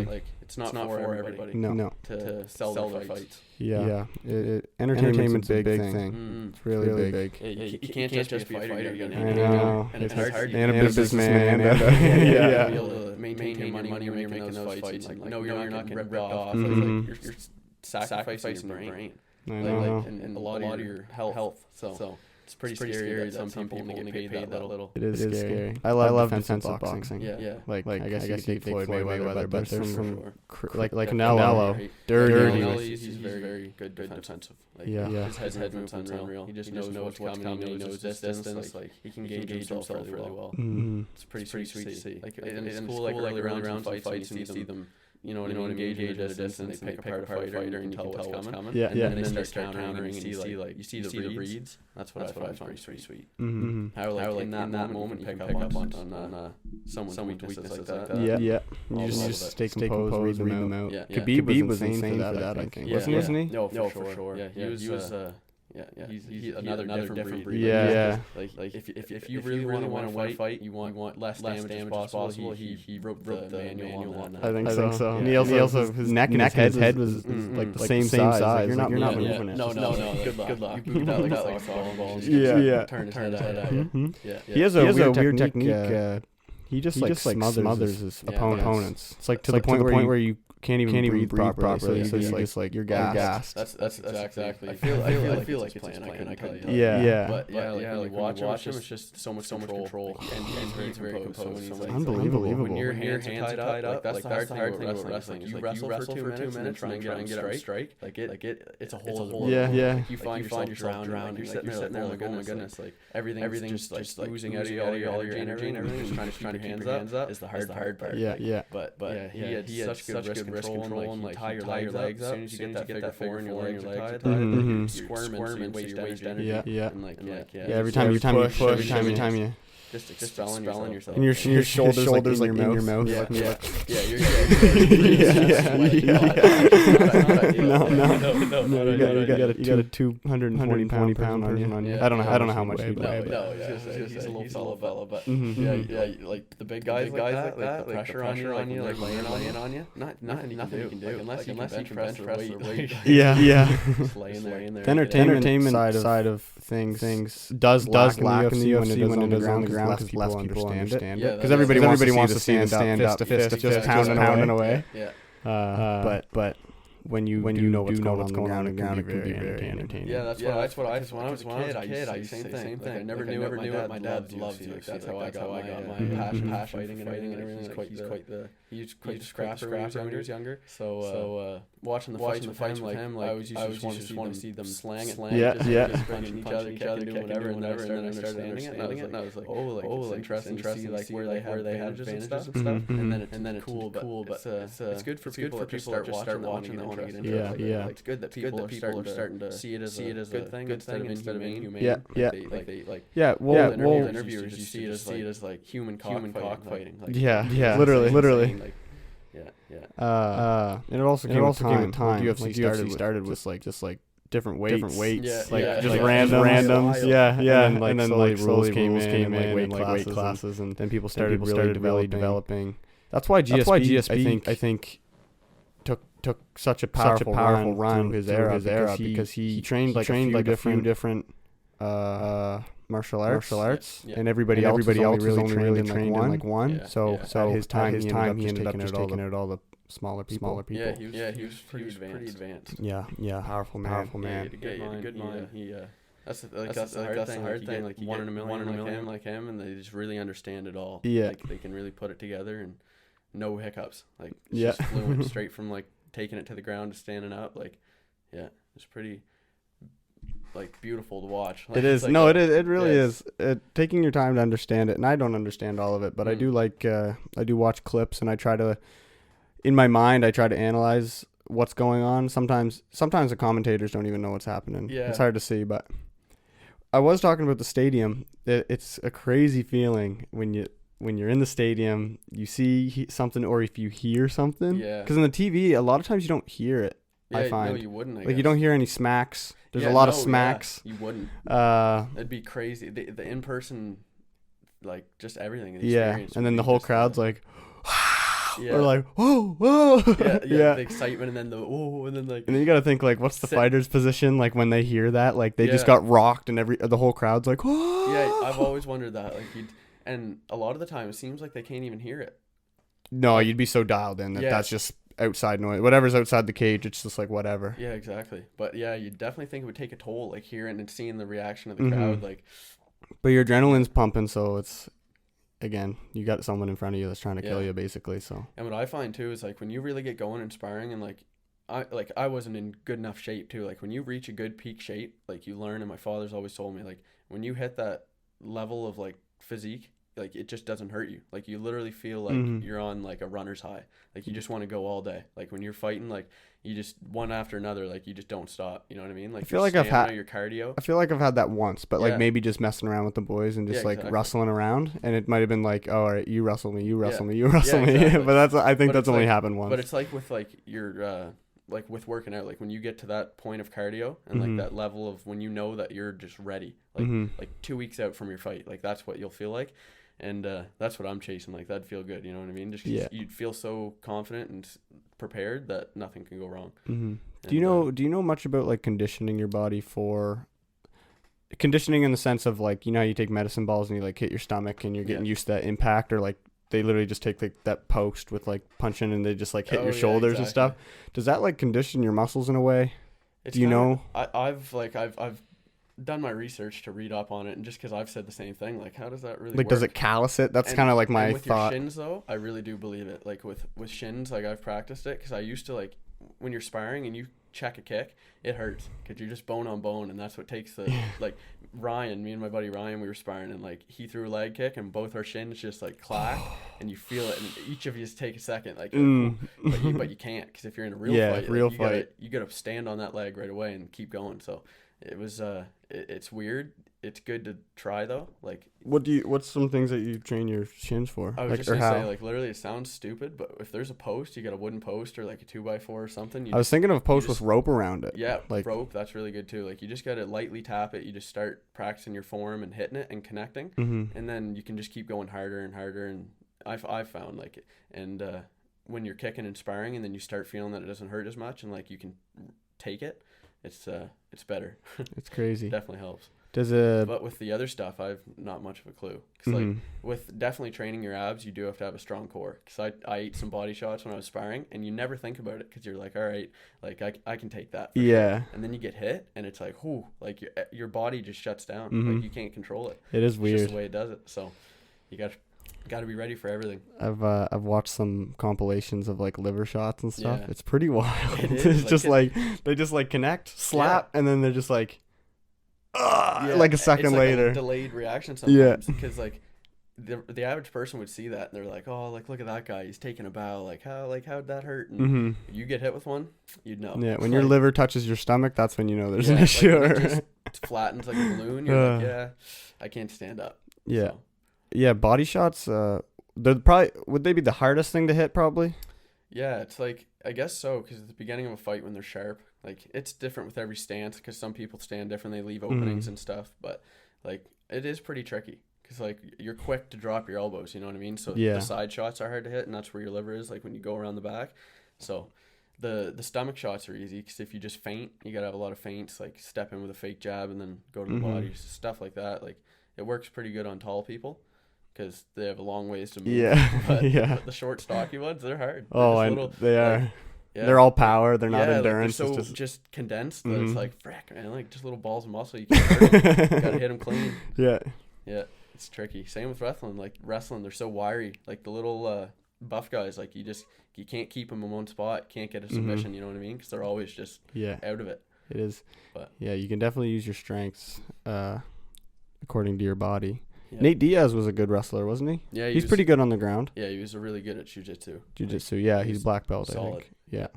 [SPEAKER 2] Like it's not for everybody.
[SPEAKER 1] No.
[SPEAKER 2] To sell their fights.
[SPEAKER 1] Yeah. Entertainment's a big thing. It's really big.
[SPEAKER 2] You can't just be a fighter. You
[SPEAKER 1] I know.
[SPEAKER 2] And it's hard.
[SPEAKER 1] And a businessman.
[SPEAKER 2] Yeah. Be able to maintain your money when you're making those fights. Like, no, you're not getting ripped off. Like, you're sacrificing your brain.
[SPEAKER 1] I know.
[SPEAKER 2] And a lot of your health. So It's pretty scary that some people only get paid that little.
[SPEAKER 1] It is scary. I love defensive boxing.
[SPEAKER 2] Yeah.
[SPEAKER 1] Like I guess you could take Floyd Mayweather, but there's some like
[SPEAKER 2] Canelo,
[SPEAKER 1] dirty.
[SPEAKER 2] He's very good defensive. Like,
[SPEAKER 1] yeah.
[SPEAKER 2] His head movement's unreal. He just knows what's coming. He knows distance. Like he can gauge himself really well.
[SPEAKER 1] Mm-hmm.
[SPEAKER 2] It's pretty sweet to see. Like and it's cool like early rounds and fights and you see them. You know what I mean? Engage at a distance, they pick apart a fighter, and you tell what's coming.
[SPEAKER 1] Yeah,
[SPEAKER 2] and then they start countering, and you see the breeds. That's what I find pretty sweet.
[SPEAKER 1] Mm-hmm.
[SPEAKER 2] How like in that moment, pick up on someone's weaknesses like that.
[SPEAKER 1] Yeah. You just stay composed, read them out.
[SPEAKER 2] Yeah.
[SPEAKER 1] Khabib was insane for that, I think. Wasn't he?
[SPEAKER 2] No, for sure. Yeah, he was. He's another different breed.
[SPEAKER 1] Yeah.
[SPEAKER 2] Like if you really want to win a fight, you want less damage as possible. He wrote the manual on that.
[SPEAKER 1] I think so. And he also his neck and his head was like the same size. Like, you're not moving it.
[SPEAKER 2] No. Good luck. You boot that like softball.
[SPEAKER 1] Yeah.
[SPEAKER 2] Turn his head out. Yeah.
[SPEAKER 1] He has a weird technique. He just like smothers his opponents. It's like to the point where you can't even breathe properly. So it's just like you're gassed.
[SPEAKER 2] That's exactly. I feel like it's playing. I couldn't tell.
[SPEAKER 1] Yeah.
[SPEAKER 2] But like when you watch him, it's just so much control. And he's very composed.
[SPEAKER 1] Unbelievable.
[SPEAKER 2] When your hands are tied up, that's the hard thing about wrestling. You wrestle for 2 minutes and try and get on strike. Like it's a whole.
[SPEAKER 1] Yeah.
[SPEAKER 2] You find yourself drowning. You're sitting there like, oh my goodness, like everything's just like oozing out of you, all your energy and everything. Just trying to keep your hands up is the hard part.
[SPEAKER 1] Yeah.
[SPEAKER 2] But he had such good wrist control and like tie your legs up. As soon as you get that figure four and your legs are tied, you squirm and waste energy.
[SPEAKER 1] Yeah.
[SPEAKER 2] And like
[SPEAKER 1] every time you push, every time you
[SPEAKER 2] just expelling yourself.
[SPEAKER 1] And your shoulders like in your mouth.
[SPEAKER 2] Yeah.
[SPEAKER 1] No. You got a 220 pound person on you. I don't know how much he weighs.
[SPEAKER 2] No, he's a little fella, but yeah, like the big guys like that, like the pressure on you, like laying on you. Nothing you can do unless you can press the weight.
[SPEAKER 1] Yeah.
[SPEAKER 2] Just laying there.
[SPEAKER 1] The entertainment side of things does lack in the UFC when it is on the ground because less people understand it. Because everybody wants to stand up, fist to fist, pounding away.
[SPEAKER 2] Yeah.
[SPEAKER 1] But when you know what's going on the ground, it can be very entertaining.
[SPEAKER 2] Yeah, that's what I when I was a kid, I used to say the same thing. I never knew it. My dad loved UFC. That's how I got my passion for fighting and everything. He's quite the scrapper when he was younger. So watching the fights with him, like I always just want to see them slang it. Just punching each other, doing whatever, and then I started understanding it, and I was like, oh, it's interesting to see like where they had advantages and stuff. And then it's cool, but it's good for people to start watching that want to get into it.
[SPEAKER 1] Yeah.
[SPEAKER 2] It's good that people are starting to see it as a good thing instead of inhumane.
[SPEAKER 1] Yeah. Well,
[SPEAKER 2] interviewers you see it as like human cockfighting.
[SPEAKER 1] Yeah. Literally.
[SPEAKER 2] Yeah.
[SPEAKER 1] And it also came with time. UFC started with just like different weights, just randoms. Yeah. And then slowly rules came in, and weight classes, and then people started really developing. That's why GSP I think took such a powerful run through his era because he trained like a few different martial arts, and everybody else was only really trained in like one. So at his time he ended up just taking out all the smaller people.
[SPEAKER 2] Yeah, he was pretty advanced.
[SPEAKER 1] Yeah, powerful man.
[SPEAKER 2] He had a good mind. That's the hard thing. Like one in a million like him, and they just really understand it all.
[SPEAKER 1] Yeah,
[SPEAKER 2] like they can really put it together and no hiccups. Like it's just fluent straight from like taking it to the ground to standing up. Like it's pretty like beautiful to watch. Like,
[SPEAKER 1] it is.
[SPEAKER 2] Like
[SPEAKER 1] it really is. Taking your time to understand it, and I don't understand all of it, but I do I do watch clips, and I try to, in my mind, I try to analyze what's going on. Sometimes the commentators don't even know what's happening. Yeah. It's hard to see, but I was talking about the stadium. It's a crazy feeling when you're in the stadium, you see something, or if you hear something. Yeah. Because in the TV, a lot of times you don't hear it.
[SPEAKER 2] Yeah,
[SPEAKER 1] I find.
[SPEAKER 2] No, you wouldn't. I
[SPEAKER 1] guess.
[SPEAKER 2] Like
[SPEAKER 1] you don't hear any smacks. There's a lot of smacks.
[SPEAKER 2] Yeah, you wouldn't. It'd be crazy. The in person, like just everything.
[SPEAKER 1] And then the whole crowd's like, or like whoa.
[SPEAKER 2] Yeah. The excitement, and then and then like.
[SPEAKER 1] And then you gotta think like, what's the fighter's position? Like when they hear that, like they just got rocked, and the whole crowd's like, whoa.
[SPEAKER 2] Yeah, I've always wondered that. Like and a lot of the time, it seems like they can't even hear it.
[SPEAKER 1] No, you'd be so dialed in that's just outside noise, whatever's outside the cage. It's just like whatever.
[SPEAKER 2] Yeah, exactly. But yeah, you definitely think it would take a toll, like hearing and seeing the reaction of the crowd, like.
[SPEAKER 1] But your adrenaline's pumping, so it's, again, you got someone in front of you that's trying to kill you, basically. So.
[SPEAKER 2] And what I find too is like when you really get going and sparring, and I wasn't in good enough shape too. Like when you reach a good peak shape, like you learn, and my father's always told me, like when you hit that level of like physique, like it just doesn't hurt you. Like you literally feel like you're on like a runner's high. Like you just want to go all day. Like when you're fighting, like you just one after another, like you just don't stop. You know what I mean? Like
[SPEAKER 1] I feel like I've had
[SPEAKER 2] your cardio.
[SPEAKER 1] I feel like I've had that once, but like maybe just messing around with the boys and just like wrestling around, and it might have been like, oh, all right, you wrestle me, you wrestle me, you wrestle me. But I think that's only happened once.
[SPEAKER 2] But it's like with like your like with working out, like when you get to that point of cardio and like that level of when you know that you're just ready, like 2 weeks out from your fight, like that's what you'll feel like. And that's what I'm chasing. Like that'd feel good. You know what I mean? Just you'd feel so confident and prepared that nothing can go wrong.
[SPEAKER 1] Do you know much about like conditioning your body for conditioning in the sense of like, you know how you take medicine balls and you like hit your stomach and you're getting used to that impact, or like they literally just take like that post with like punching and they just like hit your shoulders and stuff. Does that like condition your muscles in a way? Do you know?
[SPEAKER 2] I've done my research to read up on it, and just because I've said the same thing, like how does that really
[SPEAKER 1] like
[SPEAKER 2] work?
[SPEAKER 1] Does it callous it? That's kind of like my
[SPEAKER 2] with
[SPEAKER 1] thought.
[SPEAKER 2] Your shins though, I really do believe it. Like with shins, like I've practiced it because I used to, like when you're sparring and you check a kick, it hurts because you're just bone on bone, and that's what takes the like Ryan, me and my buddy Ryan, we were sparring, and like he threw a leg kick and both our shins just like clack and you feel it, and each of you just take a second, like but you can't, because if you're in a real fight, you gotta stand on that leg right away and keep going. So it was it's weird. It's good to try though. Like
[SPEAKER 1] what's some things that you train your shins for?
[SPEAKER 2] I was just gonna say, like literally it sounds stupid, but if there's a post, you got a wooden post or like a 2x4 or something.
[SPEAKER 1] I was thinking of a post with rope around it.
[SPEAKER 2] Yeah,
[SPEAKER 1] like
[SPEAKER 2] rope, that's really good too. Like you just gotta lightly tap it. You just start practicing your form and hitting it and connecting, and then you can just keep going harder and harder. And I've found like, and when you're kicking and sparring, and then you start feeling that it doesn't hurt as much, and like you can take it, it's better. It's
[SPEAKER 1] crazy.
[SPEAKER 2] Definitely helps.
[SPEAKER 1] But
[SPEAKER 2] with the other stuff, I've not much of a clue. Cause like with definitely training your abs, you do have to have a strong core. Cause I ate some body shots when I was sparring, and you never think about it, cause you're like, all right, like I can take that.
[SPEAKER 1] Yeah.
[SPEAKER 2] Sure. And then you get hit, and it's like, whoo, like your body just shuts down. Like you can't control it.
[SPEAKER 1] It is weird.
[SPEAKER 2] It's just the way it does it. So you got to be ready for everything.
[SPEAKER 1] I've watched some compilations of like liver shots and stuff. It's pretty wild.
[SPEAKER 2] It's
[SPEAKER 1] just like they just like connect, slap, and then they're just like. Like a second later,
[SPEAKER 2] a delayed reaction sometimes, because like the average person would see that and they're like, oh, like look at that guy, he's taking a bow, like how'd that hurt? And you get hit with one, you'd know.
[SPEAKER 1] Yeah, when your liver touches your stomach, that's when you know there's an issue.
[SPEAKER 2] Like it just flattens like a balloon. You're like, yeah, I can't stand up.
[SPEAKER 1] Yeah, yeah. Body shots, would they be the hardest thing to hit? Probably.
[SPEAKER 2] Yeah, it's like, I guess so, because at the beginning of a fight when they're sharp, like it's different with every stance, because some people stand different, they leave openings and stuff, but like it is pretty tricky, because like you're quick to drop your elbows, you know what I mean? So the side shots are hard to hit, and that's where your liver is, like when you go around the back. So the stomach shots are easy, because if you just feint, you gotta have a lot of feints, like step in with a fake jab and then go to the body, stuff like that. Like it works pretty good on tall people, because they have a long ways to move.
[SPEAKER 1] Yeah.
[SPEAKER 2] But the short, stocky ones, they're hard.
[SPEAKER 1] They are. Yeah. They're all power. They're not endurance.
[SPEAKER 2] Like they're just condensed that it's like, frick, man, like just little balls of muscle. You can't hurt them. You gotta hit them clean. Yeah. Yeah, it's tricky. Same with wrestling. Like wrestling, they're so wiry. Like the little buff guys, like you can't keep them in one spot. Can't get a submission. You know what I mean? Because they're always just out of it.
[SPEAKER 1] It is. But yeah, you can definitely use your strengths according to your body. Yeah. Nate Diaz was a good wrestler, wasn't he?
[SPEAKER 2] Yeah,
[SPEAKER 1] he's pretty good on the ground.
[SPEAKER 2] Yeah, he was really good at jiu-jitsu.
[SPEAKER 1] Yeah, he's black belt, solid. I think. Yeah.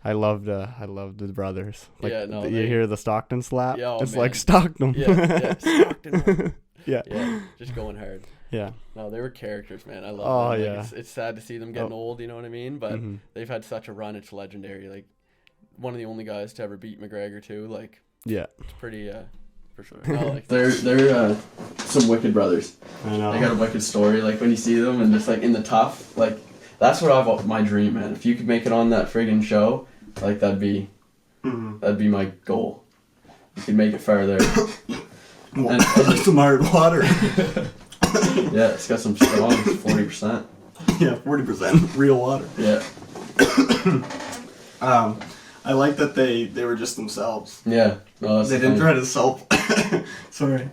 [SPEAKER 1] I loved the brothers. Like, you hear the Stockton slap? Yeah, it's like Stockton.
[SPEAKER 2] Yeah, Stockton. Yeah, just going hard.
[SPEAKER 1] Yeah.
[SPEAKER 2] No, they were characters, man. I love them.
[SPEAKER 1] Like,
[SPEAKER 2] it's sad to see them getting old, you know what I mean? But they've had such a run, it's legendary. Like one of the only guys to ever beat McGregor too. Like it's pretty for sure. No, like they're some wicked brothers. I know. They got a wicked story. Like when you see them and just like in the tough, like that's what my dream, man. If you could make it on that friggin' show, like that'd be my goal. You could make it far there. And
[SPEAKER 1] some hard water.
[SPEAKER 2] Yeah, it's got some strong 40%.
[SPEAKER 1] Yeah, 40% real water.
[SPEAKER 2] Yeah.
[SPEAKER 1] I like that they were just themselves.
[SPEAKER 2] Yeah. No,
[SPEAKER 1] they didn't try to sell. Sorry.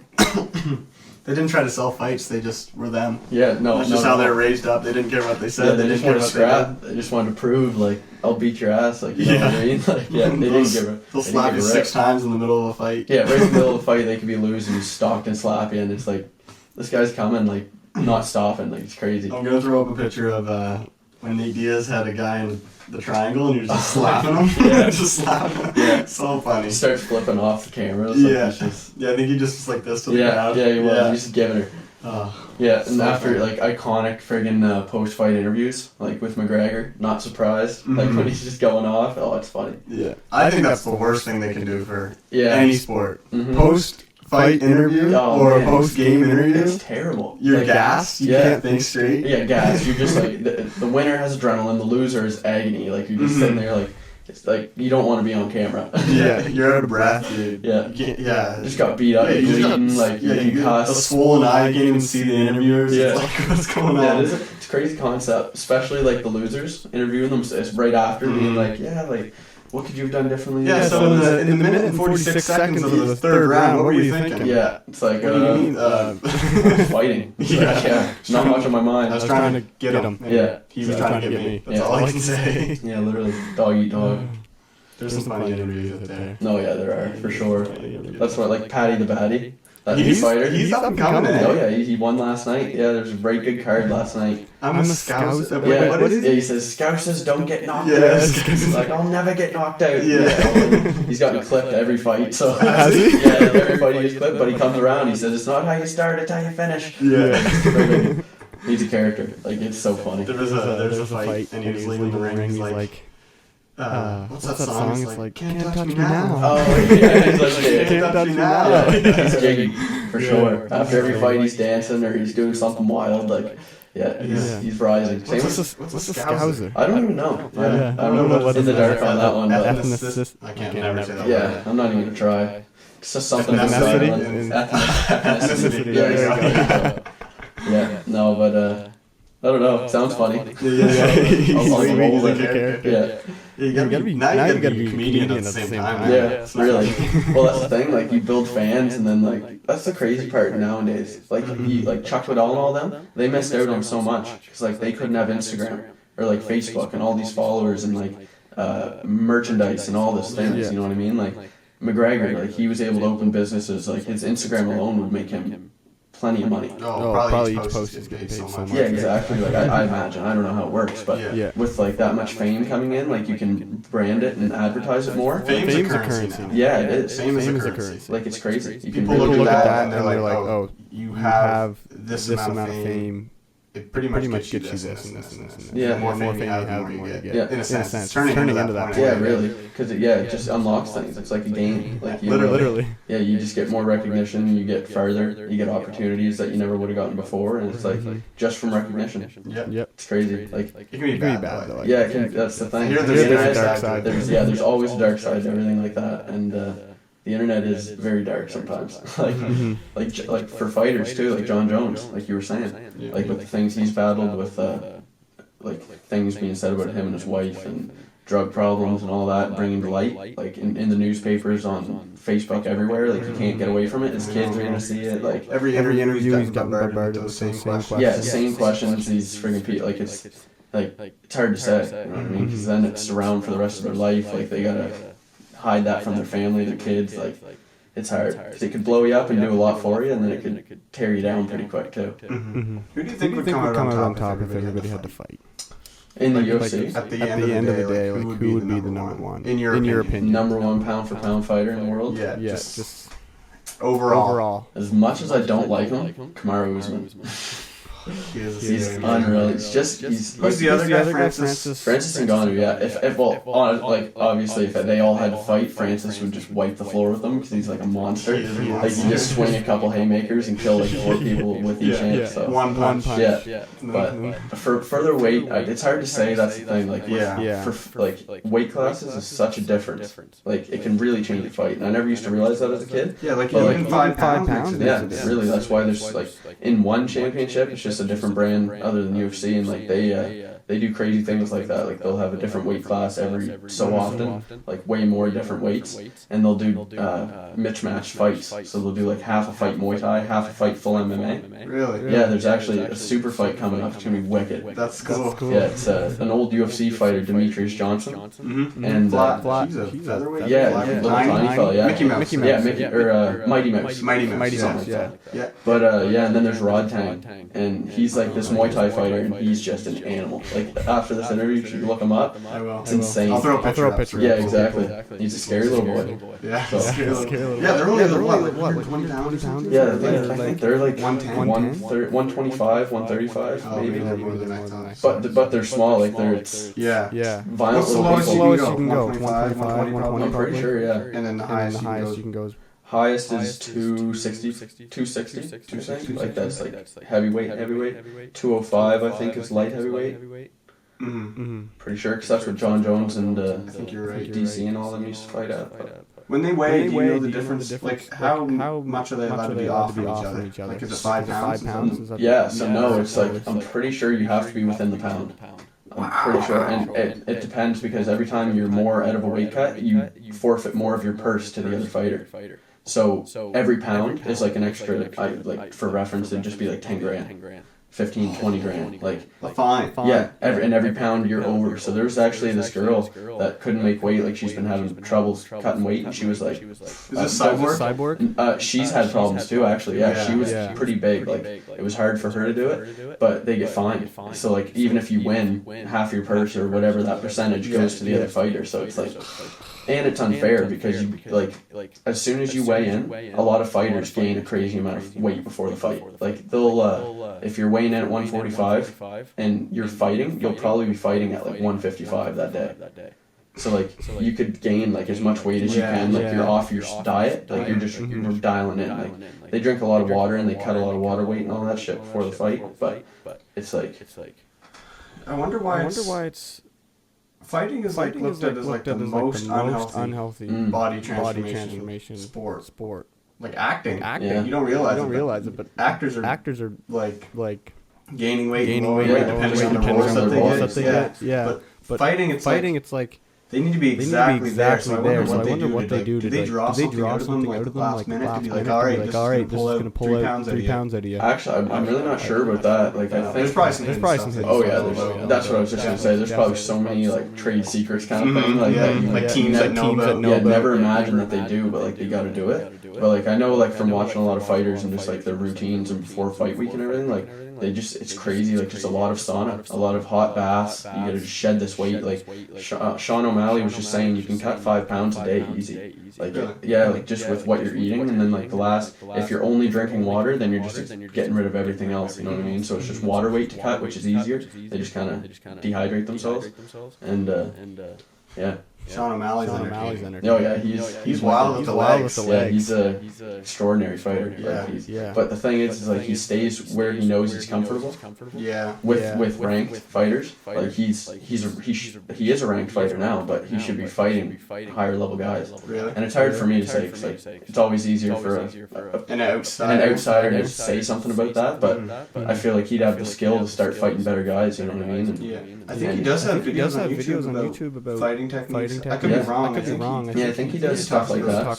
[SPEAKER 1] They didn't try to sell fights. They just were them.
[SPEAKER 2] Yeah, no.
[SPEAKER 1] That's just how they were raised up. They didn't care what they said.
[SPEAKER 2] Yeah,
[SPEAKER 1] they
[SPEAKER 2] just wanted to scrap. They just wanted to prove, like, I'll beat your ass. Like, you know what I mean? Like, yeah, they didn't give a.
[SPEAKER 1] They'll slap you 6 times in the middle of a fight.
[SPEAKER 2] Yeah, right in the middle of a fight, they could be losing, stalk and slap you, and it's like, this guy's coming, like, not stopping. Like, it's crazy.
[SPEAKER 1] I'm gonna throw up a picture of when Nate Diaz had a guy in the triangle and he was just slapping him.
[SPEAKER 2] Yeah.
[SPEAKER 1] Just slapping him.
[SPEAKER 2] Yeah.
[SPEAKER 1] So funny.
[SPEAKER 2] He starts flipping off the camera. Like,
[SPEAKER 1] Yeah.
[SPEAKER 2] just...
[SPEAKER 1] Yeah, I think he just was like this to the crowd.
[SPEAKER 2] Yeah, he was. He's just giving her. Yeah, and
[SPEAKER 1] so
[SPEAKER 2] after
[SPEAKER 1] funny.
[SPEAKER 2] like iconic friggin' post-fight interviews, like with McGregor, not surprised, like when he's just going off. Oh, it's funny.
[SPEAKER 1] Yeah, I think that's the worst thing they can do for
[SPEAKER 2] Yeah.
[SPEAKER 1] any sport.
[SPEAKER 2] Mhm.
[SPEAKER 1] Post-fight interview or a post-game interview.
[SPEAKER 2] It's terrible.
[SPEAKER 1] You're
[SPEAKER 2] like,
[SPEAKER 1] gassed. You can't think straight.
[SPEAKER 2] Yeah, gassed. You're just like the winner has adrenaline, the loser is agony. Like you're just sitting there like. It's like you don't want to be on camera.
[SPEAKER 1] Yeah, you're out of breath, dude.
[SPEAKER 2] Yeah,
[SPEAKER 1] yeah.
[SPEAKER 2] Just got beat up,
[SPEAKER 1] Yeah, you
[SPEAKER 2] bleeding, like
[SPEAKER 1] yeah,
[SPEAKER 2] you
[SPEAKER 1] a
[SPEAKER 2] cuss.
[SPEAKER 1] swollen eye. You can't even see the interviewers.
[SPEAKER 2] Yeah.
[SPEAKER 1] It's like, what's going on?
[SPEAKER 2] Yeah, it's a crazy concept, especially like the losers interviewing them. It's right after being like, yeah, like what could you have done differently?
[SPEAKER 1] Yeah, so in the minute and 46 seconds of the third round, what were you thinking?
[SPEAKER 2] Yeah, it's like
[SPEAKER 1] what do you mean?
[SPEAKER 2] fighting. It's
[SPEAKER 1] Yeah.
[SPEAKER 2] like, yeah, not much on my mind.
[SPEAKER 1] I was trying to get him.
[SPEAKER 2] Yeah,
[SPEAKER 1] he was trying to get me. That's
[SPEAKER 2] Yeah.
[SPEAKER 1] all I can say.
[SPEAKER 2] Yeah, literally, dog eat dog.
[SPEAKER 1] There's some funny interviews out there.
[SPEAKER 2] No, yeah, there are for sure. That's what like Paddy the Baddie, that new
[SPEAKER 1] He's
[SPEAKER 2] fighter.
[SPEAKER 1] He's up and coming.
[SPEAKER 2] Oh yeah, he won last night. Yeah, there's a very good card last night.
[SPEAKER 1] I'm a scout.
[SPEAKER 2] Yeah,
[SPEAKER 1] What is
[SPEAKER 2] yeah, he says Scousers don't get knocked
[SPEAKER 1] Yeah,
[SPEAKER 2] out.
[SPEAKER 1] Scousers.
[SPEAKER 2] Like I'll never get knocked out.
[SPEAKER 1] Yeah.
[SPEAKER 2] He's gotten clipped every fight. So
[SPEAKER 1] Has he?
[SPEAKER 2] yeah, every fight he gets clipped, but he comes around. He says it's not how you start, it's how you finish.
[SPEAKER 1] Yeah.
[SPEAKER 2] He's a character. Like it's so funny.
[SPEAKER 1] There was a fight, and he was leaving the ring. He's like, what's that song? It's like, can't touch me now.
[SPEAKER 2] Oh yeah, he's like,
[SPEAKER 1] Can't touch me now.
[SPEAKER 2] yeah, he's jiggy for sure. After every fight, he's dancing or he's doing something wild. Like, yeah, he's rising.
[SPEAKER 1] What's a scouser?
[SPEAKER 2] I don't even know.
[SPEAKER 1] Yeah.
[SPEAKER 2] I don't know what's in the dark on that one. But
[SPEAKER 1] Ethnicist. I can't never say that.
[SPEAKER 2] yeah, I'm not even gonna try. It's just something.
[SPEAKER 1] Ethnicity?
[SPEAKER 2] Ethnicity. Yeah, there you go. Yeah. No, but I don't know. Sounds funny.
[SPEAKER 1] Yeah. He's
[SPEAKER 2] I'll roll
[SPEAKER 1] like
[SPEAKER 2] with
[SPEAKER 1] a
[SPEAKER 2] it.
[SPEAKER 1] character.
[SPEAKER 2] Yeah.
[SPEAKER 1] You gotta be a comedian at the same time.
[SPEAKER 2] Yeah, really. Well, that's the thing. Like, you build fans, and then like that's the crazy part nowadays. Like, you like Chuck Liddell and all them, they missed out on so much because like they couldn't have Instagram or like Facebook and all these followers and like merchandise and all this things. You know what I mean? Like McGregor, like he was able to open businesses. Like his Instagram alone would make him plenty of money.
[SPEAKER 1] Oh, probably each post is getting paid so much.
[SPEAKER 2] Yeah, exactly. Like I imagine. I don't know how it works, but
[SPEAKER 1] Yeah.
[SPEAKER 2] with like that much fame coming in, like you can brand it and advertise it more.
[SPEAKER 1] Fame's a currency now.
[SPEAKER 2] Yeah, it is.
[SPEAKER 1] Fame is a currency.
[SPEAKER 2] Like it's crazy. You can
[SPEAKER 1] People
[SPEAKER 2] really
[SPEAKER 1] look
[SPEAKER 2] do
[SPEAKER 1] at
[SPEAKER 2] that.
[SPEAKER 1] that and they're like, oh, you have this amount of fame. It pretty much gets you this and this and this and this.
[SPEAKER 2] Yeah.
[SPEAKER 1] The more fame you have, the more you get.
[SPEAKER 2] Yeah.
[SPEAKER 1] In a sense, it's turning into that.
[SPEAKER 2] Yeah, really. Because it just unlocks things. It's like a game. Like you
[SPEAKER 1] Literally.
[SPEAKER 2] Yeah, you just get more recognition. You get farther. You get opportunities that you never would have gotten before, and it's like just from recognition.
[SPEAKER 1] Yep.
[SPEAKER 2] It's crazy. Like
[SPEAKER 1] It can be bad though.
[SPEAKER 2] yeah, that's the thing.
[SPEAKER 1] Here's
[SPEAKER 2] The
[SPEAKER 1] the
[SPEAKER 2] internet-
[SPEAKER 1] dark side.
[SPEAKER 2] There's always a dark side to everything like that, and the internet is very dark sometimes. like for fighters too, like John Jones, like you were saying, like with the things he's battled with, like things being said about him and his wife and drug problems and all that, bringing to light, like in the newspapers, on Facebook, everywhere. Like you can't get away from it. His kids are gonna see it. Like
[SPEAKER 1] Every interview he's gotten bombarded with the same questions.
[SPEAKER 2] yeah, the same questions. These friggin' people. Like it's hard to say. You know what I mean? Because then it's around for the rest of their life. Like they gotta hide that from their family, their kids. Like it's hard. 'Cause it could blow you up and do a lot for you, and then it could tear you down pretty quick too.
[SPEAKER 1] Who do you think would come out on top if everybody had to fight?
[SPEAKER 2] In the UFC,
[SPEAKER 1] At the end of the day, like who would be the number one in your opinion?
[SPEAKER 2] number one pound for pound fighter in the world.
[SPEAKER 1] Yeah,
[SPEAKER 2] Yeah.
[SPEAKER 1] just overall.
[SPEAKER 2] As much as I don't like him, Kamaru Usman. He's unreal. It's just he's
[SPEAKER 1] Who's the other guy? Francis
[SPEAKER 2] Ngannou. Yeah. If obviously if they all had to fight, Francis would just wipe the floor with them because he's like a monster. Like he just swing a couple haymakers and kill like 4 people with each hand. So
[SPEAKER 1] one punch.
[SPEAKER 2] Yeah. But for further weight, it's hard to say. That's the thing. Like for like weight classes is such a difference. Like it can really change the fight. And I never used to realize that as a kid.
[SPEAKER 1] Yeah, like
[SPEAKER 2] But,
[SPEAKER 1] even 5 pounds.
[SPEAKER 2] Yeah, really. That's why there's like in one championship, it's just a different brand other than UFC, and like they they do crazy things like that. Like they'll have a different weight class every so often, like way more different weights, and they'll do mismatched fights. So they'll do like half a fight Muay Thai, half a fight full MMA.
[SPEAKER 1] Really?
[SPEAKER 2] Yeah, there's actually a super fight coming up. It's gonna be wicked.
[SPEAKER 1] That's cool.
[SPEAKER 2] Yeah, it's an old UFC fighter, Demetrius Johnson, and
[SPEAKER 1] he's a featherweight.
[SPEAKER 2] Yeah, little tiny fella. Yeah,
[SPEAKER 1] Mickey Mouse.
[SPEAKER 2] Yeah, Mickey or Mighty Mouse.
[SPEAKER 1] Mighty Mouse. Yeah.
[SPEAKER 2] But and then there's Rod Tang, and he's like this Muay Thai fighter, and he's just an animal. Like after this interview, you should look him up.
[SPEAKER 1] I will.
[SPEAKER 2] It's insane.
[SPEAKER 1] I'll throw a picture.
[SPEAKER 2] Yeah, exactly. He's a scary little boy.
[SPEAKER 1] Yeah.
[SPEAKER 2] So,
[SPEAKER 1] yeah, they're only like 120 pounds.
[SPEAKER 2] Yeah, I think they're like
[SPEAKER 1] 110,
[SPEAKER 2] 125, 135, maybe.
[SPEAKER 1] Nice.
[SPEAKER 2] But they're small. Like they're violent
[SPEAKER 1] What's the
[SPEAKER 2] little
[SPEAKER 1] lowest
[SPEAKER 2] people.
[SPEAKER 1] you can go? 125, 120.
[SPEAKER 2] I'm pretty sure. Yeah.
[SPEAKER 1] And then the highest you can go is.
[SPEAKER 2] Highest is 260, 260, like that's like heavyweight. 205, I think, is light heavyweight. Pretty sure, because that's what John Jones and
[SPEAKER 1] I think you're right.
[SPEAKER 2] DC and all them used to fight at.
[SPEAKER 1] When they weigh, do you know the difference? Like, how much are they allowed to be off from each other? Like, is it 5 pounds?
[SPEAKER 2] Yeah, so no, it's like, I'm pretty sure you have to be within the pound. I'm pretty sure, and it depends, because every time you're more out of a weight cut, you forfeit more of your purse to the other fighter. So every pound is like an extra, like for reference, it'd just be like 10 grand. 15, 20 grand, like
[SPEAKER 1] fine.
[SPEAKER 2] Yeah, every pound you're over. So there was actually this girl that couldn't make weight, like she's been having troubles cutting weight, and she was like,
[SPEAKER 1] is this Cyborg?
[SPEAKER 2] She's had problems too, actually. Yeah, she was pretty big. Like it was hard for her to do it, but they get fined. So like even if you win, half your purse or whatever that percentage goes to the other fighter. So it's like, and it's unfair because you like as soon as you weigh in, a lot of fighters gain a crazy amount of weight before the fight. Like they'll if you're weighing in at 145 and you're fighting, you'll probably be fighting at like 155 that day. So like you could gain like as much weight as you can. Like you're off your diet, like you're dialing in. Like they drink a lot of water and they cut a lot of water weight and all that shit before the fight. But it's like
[SPEAKER 1] I wonder why it's. Fighting is like looked at as like the most unhealthy body transformation sport. Like acting.
[SPEAKER 2] Yeah.
[SPEAKER 1] You don't realize it, but actors are like gaining weight, depending on the roles that they get. Yeah. But fighting, it's like they need to be exactly there. So I wonder what they do. Do they draw something out of them like last minute to be like, all right, this is gonna pull out 3 pounds out of you?
[SPEAKER 2] Actually, I'm really not sure about that. Like I think
[SPEAKER 1] there's probably some.
[SPEAKER 2] Oh yeah, that's what I was just gonna say. There's probably so many like trade secrets kind of thing.
[SPEAKER 1] Like teams that know about.
[SPEAKER 2] Yeah, never imagine that they do, but like they got to do it. But like I know like from watching a lot of fighters and just like their routines and before fight week and everything, like it's crazy. Like just a lot of sauna, a lot of hot baths. You gotta just shed this weight. Like Sean O'Malley was just saying, you can cut 5 pounds a day easy. Like like just with what you're eating, and then like if you're only drinking water, then you're just getting rid of everything else. You know what I mean? So it's just water weight to cut, which is easier. They just kind of dehydrate themselves, and yeah.
[SPEAKER 1] Sean O'Malley's entertaining.
[SPEAKER 2] Oh yeah, he's wild with the legs. Yeah, he's a extraordinary fighter. But the thing is like he stays where he knows he's comfortable.
[SPEAKER 1] Yeah.
[SPEAKER 2] With ranked fighters, like he is a ranked fighter now, but he should be fighting higher level guys.
[SPEAKER 1] Really?
[SPEAKER 2] And it's hard for me to say, cause like it's always easier for
[SPEAKER 1] an outsider
[SPEAKER 2] to say something about that. But I feel like he'd have the skill to start fighting better guys. You know what I mean?
[SPEAKER 1] I think he does have videos on YouTube about fighting techniques. I could be wrong.
[SPEAKER 2] I think he does stuff like that.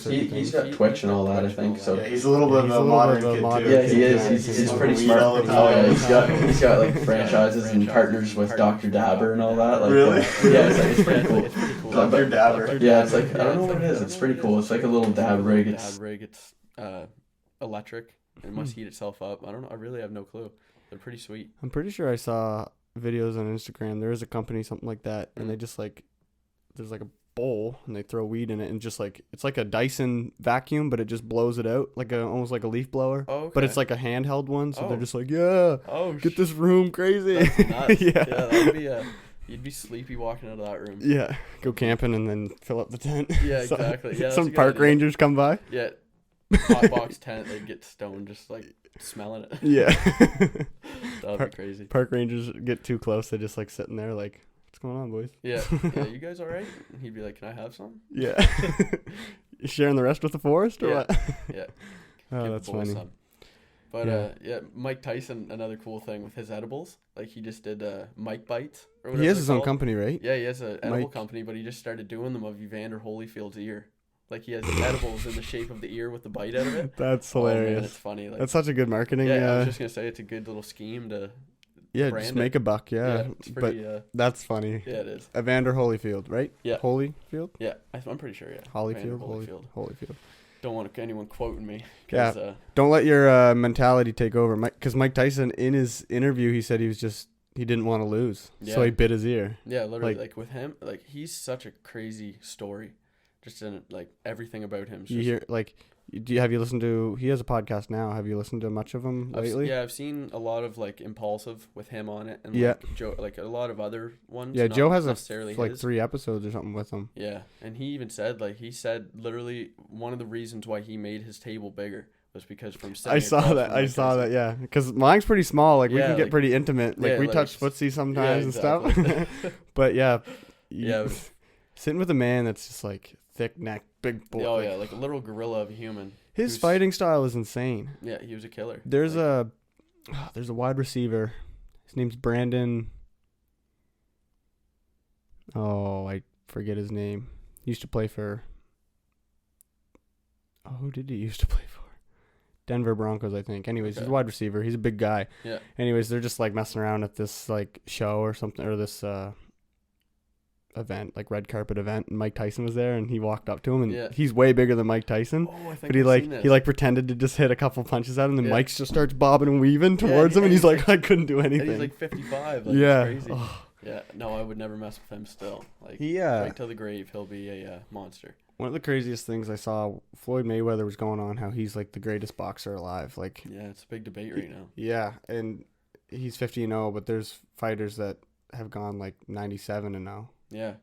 [SPEAKER 2] He's got Twitch and all that, I think. So
[SPEAKER 1] yeah, he's a little bit of a modern kid too.
[SPEAKER 2] Yeah, he is. He's pretty smart. Oh yeah, he's got like franchises and partners with Dr. Dabber and all that. Like,
[SPEAKER 1] really?
[SPEAKER 2] Yeah, it's pretty cool.
[SPEAKER 1] Dr. Dabber.
[SPEAKER 2] Yeah, it's like I don't know what it is. It's pretty cool. It's like a little dab rig. It's electric. It must heat itself up. I don't know. I really have no clue. They're pretty sweet.
[SPEAKER 1] I'm pretty sure I saw videos on Instagram. There is a company something like that, and they just like. There's like a bowl and they throw weed in it and just like it's like a Dyson vacuum, but it just blows it out like almost like a leaf blower.
[SPEAKER 2] Oh, okay.
[SPEAKER 1] But it's like a handheld one, so they're just like, get this room crazy.
[SPEAKER 2] That's nuts. Yeah, that would be you'd be sleepy walking out of that room.
[SPEAKER 1] Yeah, go camping and then fill up the tent.
[SPEAKER 2] Yeah, exactly. Yeah,
[SPEAKER 1] some park rangers come by.
[SPEAKER 2] Yeah, hot box tent. They'd get stoned just like smelling it.
[SPEAKER 1] Yeah,
[SPEAKER 2] that'd be crazy.
[SPEAKER 1] Park rangers get too close. They're just like sitting there like. What's going on, boys?
[SPEAKER 2] Yeah, you guys all right? And he'd be like, can I have some?
[SPEAKER 1] Yeah. You sharing the rest with the forest or what?
[SPEAKER 2] Yeah.
[SPEAKER 1] Oh, that's funny.
[SPEAKER 2] But Mike Tyson, another cool thing with his edibles, like he just did Mike Bites or whatever.
[SPEAKER 1] He has his own company, right?
[SPEAKER 2] Yeah, he has an edible company, but he just started doing them of Evander Holyfield's ear. Like he has edibles in the shape of the ear with the bite out of it.
[SPEAKER 1] That's hilarious.
[SPEAKER 2] Man, it's funny. Like,
[SPEAKER 1] that's such a good marketing.
[SPEAKER 2] Yeah, I was just gonna say it's a good little scheme to.
[SPEAKER 1] Yeah, just make a buck. Yeah,
[SPEAKER 2] it's pretty,
[SPEAKER 1] but that's funny.
[SPEAKER 2] Yeah, it is.
[SPEAKER 1] Evander Holyfield, right?
[SPEAKER 2] Yeah.
[SPEAKER 1] Holyfield?
[SPEAKER 2] Yeah, I'm pretty sure. Yeah.
[SPEAKER 1] Holyfield.
[SPEAKER 2] Don't want anyone quoting me.
[SPEAKER 1] Yeah. Don't let your mentality take over. Because Mike Tyson, in his interview, he said he didn't want to lose, so he bit his ear.
[SPEAKER 2] Yeah, literally. Like with him, like he's such a crazy story. Just in like everything about him.
[SPEAKER 1] You hear like. Have you listened to? He has a podcast now. Have you listened to much of him lately?
[SPEAKER 2] I've seen a lot of like Impulsive with him on it, and like Joe, like a lot of other ones.
[SPEAKER 1] Yeah, Joe has like 3 episodes or something with him.
[SPEAKER 2] Yeah, and he even said literally one of the reasons why he made his table bigger was because from
[SPEAKER 1] I saw that. Yeah, because mine's pretty small. Like we can get pretty intimate. Like we touch footsie sometimes and stuff. But sitting with a man that's just like thick neck, big boy.
[SPEAKER 2] Oh yeah, like a literal gorilla of a human.
[SPEAKER 1] His fighting style is insane.
[SPEAKER 2] Yeah, he was a killer.
[SPEAKER 1] There's a wide receiver. His name's Brandon. Oh, I forget his name. He used to play for. Oh, who did he used to play for? Denver Broncos, I think. Anyways, he's a wide receiver. He's a big guy.
[SPEAKER 2] Yeah.
[SPEAKER 1] Anyways, they're just like messing around at this like show or something, or this event, like red carpet event, and Mike Tyson was there, and he walked up to him, and he's way bigger than Mike Tyson.
[SPEAKER 2] Oh, I think
[SPEAKER 1] but he pretended to just hit a couple punches at him, and Mike just starts bobbing and weaving towards him, and he's like, I couldn't do anything.
[SPEAKER 2] And he's like 55. Like,
[SPEAKER 1] yeah.
[SPEAKER 2] It's crazy. Oh. Yeah. No, I would never mess with him still. Like, right till the grave, he'll be a monster.
[SPEAKER 1] One of the craziest things I saw, Floyd Mayweather was going on how he's like the greatest boxer alive. Like,
[SPEAKER 2] yeah, it's a big debate right now.
[SPEAKER 1] Yeah, and he's 50-0, but there's fighters that have gone like 97-0.
[SPEAKER 2] Yeah.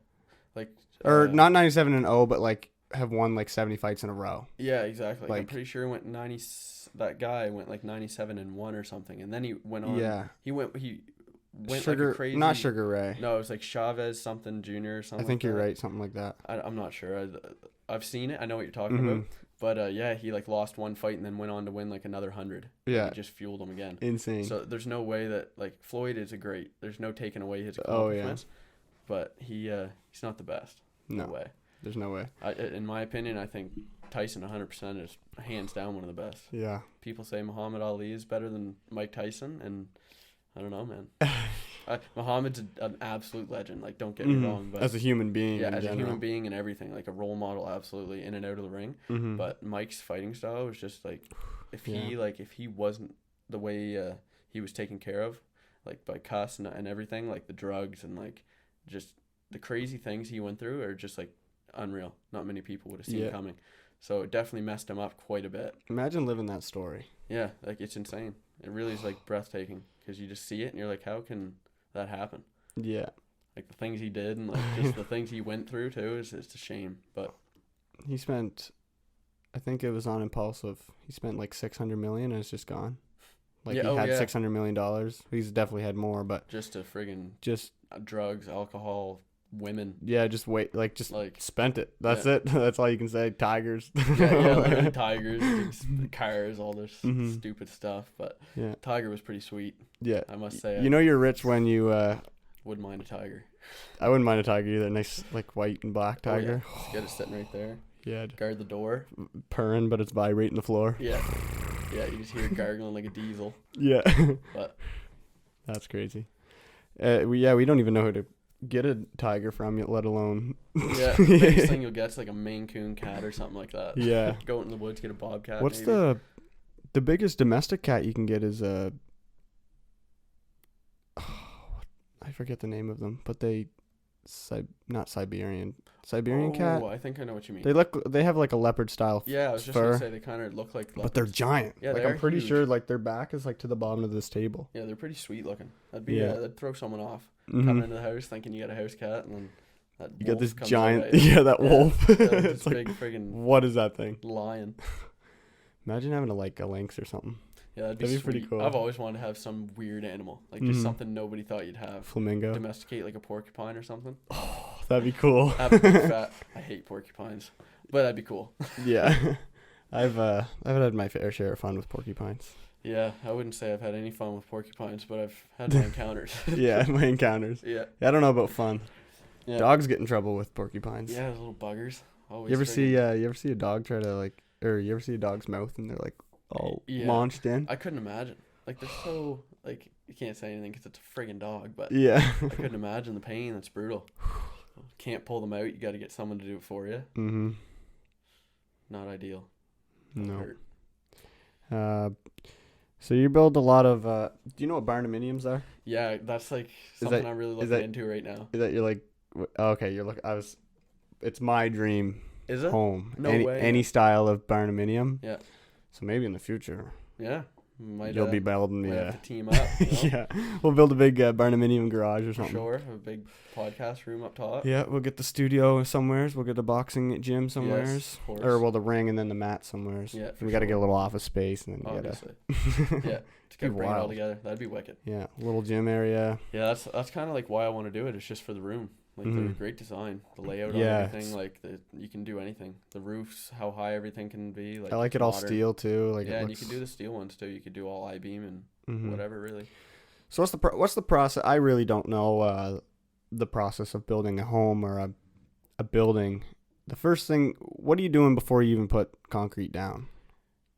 [SPEAKER 2] Like,
[SPEAKER 1] or not 97-0, but like have won like 70 fights in a row.
[SPEAKER 2] Yeah, exactly. Like, I'm pretty sure he went 90. That guy went like 97-1 or something, and then he went on. Yeah. He went like a crazy.
[SPEAKER 1] Not Sugar Ray.
[SPEAKER 2] No, it was like Chavez something Jr. or something.
[SPEAKER 1] I think you're right, something like that.
[SPEAKER 2] I'm not sure. I've seen it. I know what you're talking about. But he like lost one fight and then went on to win like another 100. Yeah. And just fueled him again.
[SPEAKER 1] Insane.
[SPEAKER 2] So there's no way that like Floyd is there's no taking away his accomplishments. Oh, yeah. But he's not the best. No way.
[SPEAKER 1] There's no way.
[SPEAKER 2] In my opinion, I think Tyson 100% is hands down one of the best.
[SPEAKER 1] Yeah.
[SPEAKER 2] People say Muhammad Ali is better than Mike Tyson, and I don't know, man. Muhammad's an absolute legend. Like, don't get me wrong, but
[SPEAKER 1] as a human being,
[SPEAKER 2] a human being and everything, like a role model, absolutely in and out of the ring. But Mike's fighting style was just like, if he wasn't the way he was taken care of, like by cuss and everything, like the drugs and like just the crazy things he went through are just like unreal. Not many people would have seen coming. So it definitely messed him up quite a bit.
[SPEAKER 1] Imagine living that story.
[SPEAKER 2] Yeah, like it's insane. It really is like breathtaking because you just see it and you're like, how can that happen?
[SPEAKER 1] Yeah.
[SPEAKER 2] Like the things he did and like just the things he went through too is it's a shame. But
[SPEAKER 1] he spent, I think it was on Impulsive. He spent like $600 million and it's just gone. Like he had $600 million. He's definitely had more, but
[SPEAKER 2] just to friggin' drugs, alcohol, women.
[SPEAKER 1] Yeah, just spent it. That's it. That's all you can say. Tigers.
[SPEAKER 2] Like tigers, cars, all this stupid stuff. But Tiger was pretty sweet. Yeah, I must say.
[SPEAKER 1] You know you're rich when you
[SPEAKER 2] wouldn't mind a tiger.
[SPEAKER 1] I wouldn't mind a tiger either. Nice like white and black tiger.
[SPEAKER 2] Oh, yeah. Just get it sitting right there.
[SPEAKER 1] Yeah.
[SPEAKER 2] Guard the door.
[SPEAKER 1] Purring, but it's vibrating the floor.
[SPEAKER 2] Yeah. Yeah, you just hear it gargling like a diesel.
[SPEAKER 1] Yeah.
[SPEAKER 2] But
[SPEAKER 1] that's crazy. We don't even know who to get a tiger from yet, let alone.
[SPEAKER 2] Yeah, the biggest thing you'll get is like a Maine Coon cat or something like that.
[SPEAKER 1] Yeah.
[SPEAKER 2] Go out in the woods, get a bobcat.
[SPEAKER 1] What's the biggest domestic cat you can get is I forget the name of them, but not Siberian cat.
[SPEAKER 2] Oh, I think I know what you mean.
[SPEAKER 1] They have like a leopard style
[SPEAKER 2] Yeah, I was just
[SPEAKER 1] fur,
[SPEAKER 2] gonna say they kind of look like leopards.
[SPEAKER 1] But they're giant.
[SPEAKER 2] Yeah,
[SPEAKER 1] like I'm pretty sure like their back is like to the bottom of this table.
[SPEAKER 2] Yeah, they're pretty sweet looking. That'd throw someone off coming into the house thinking you got a house cat and then that
[SPEAKER 1] you got this giant wolf.
[SPEAKER 2] It's like big friggin'
[SPEAKER 1] what is that thing?
[SPEAKER 2] Lion.
[SPEAKER 1] Imagine having a lynx or something.
[SPEAKER 2] Yeah, that'd be pretty cool. I've always wanted to have some weird animal, like just something nobody thought you'd have.
[SPEAKER 1] Flamingo.
[SPEAKER 2] Domesticate like a porcupine or something.
[SPEAKER 1] Oh, that'd be cool.
[SPEAKER 2] I hate porcupines, but that'd be cool.
[SPEAKER 1] Yeah, I've had my fair share of fun with porcupines.
[SPEAKER 2] Yeah, I wouldn't say I've had any fun with porcupines, but I've had my encounters.
[SPEAKER 1] Yeah, my encounters.
[SPEAKER 2] Yeah.
[SPEAKER 1] I don't know about fun.
[SPEAKER 2] Yeah.
[SPEAKER 1] Dogs get in trouble with porcupines.
[SPEAKER 2] Yeah, those little buggers. Always
[SPEAKER 1] You ever see a dog try to like, or you ever see a dog's mouth and they're like all launched in?
[SPEAKER 2] I couldn't imagine. Like they're so like you can't say anything because it's a friggin' dog, but
[SPEAKER 1] yeah,
[SPEAKER 2] I couldn't imagine the pain. That's brutal. Can't pull them out. You got to get someone to do it for you.
[SPEAKER 1] Mm-hmm.
[SPEAKER 2] Not ideal.
[SPEAKER 1] No. So you build a lot of. Do you know what barnuminiums are?
[SPEAKER 2] Yeah, that's like something I'm really looking into right now.
[SPEAKER 1] Is that you're like, okay, you're looking. It's my dream.
[SPEAKER 2] Is it?
[SPEAKER 1] Home.
[SPEAKER 2] No way.
[SPEAKER 1] Any style of barnuminium.
[SPEAKER 2] Yeah.
[SPEAKER 1] So maybe in the future.
[SPEAKER 2] Yeah.
[SPEAKER 1] You'll be building
[SPEAKER 2] me.
[SPEAKER 1] Yeah.
[SPEAKER 2] Have to team up. You know?
[SPEAKER 1] Yeah. We'll build a big barnuminium garage or something.
[SPEAKER 2] Sure. A big podcast room up top.
[SPEAKER 1] Yeah. We'll get the studio somewheres. We'll get a boxing gym somewheres.
[SPEAKER 2] Yes, of course.
[SPEAKER 1] Or the ring and then the mat somewheres.
[SPEAKER 2] Yeah.
[SPEAKER 1] We got to get a little office space and then
[SPEAKER 2] obviously.
[SPEAKER 1] Yeah.
[SPEAKER 2] To kind of bring it all together. That'd be wicked.
[SPEAKER 1] Yeah. Little gym area.
[SPEAKER 2] Yeah. That's kind of like why I want to do it. It's just for the room. Like they're great design, the layout on everything. Like you can do anything. The roofs, how high everything can be. Like
[SPEAKER 1] I like it all steel too. Like
[SPEAKER 2] and you can do the steel ones too. You could do all I-beam and whatever really.
[SPEAKER 1] So what's the process? I really don't know the process of building a home or a building. The first thing, what are you doing before you even put concrete down?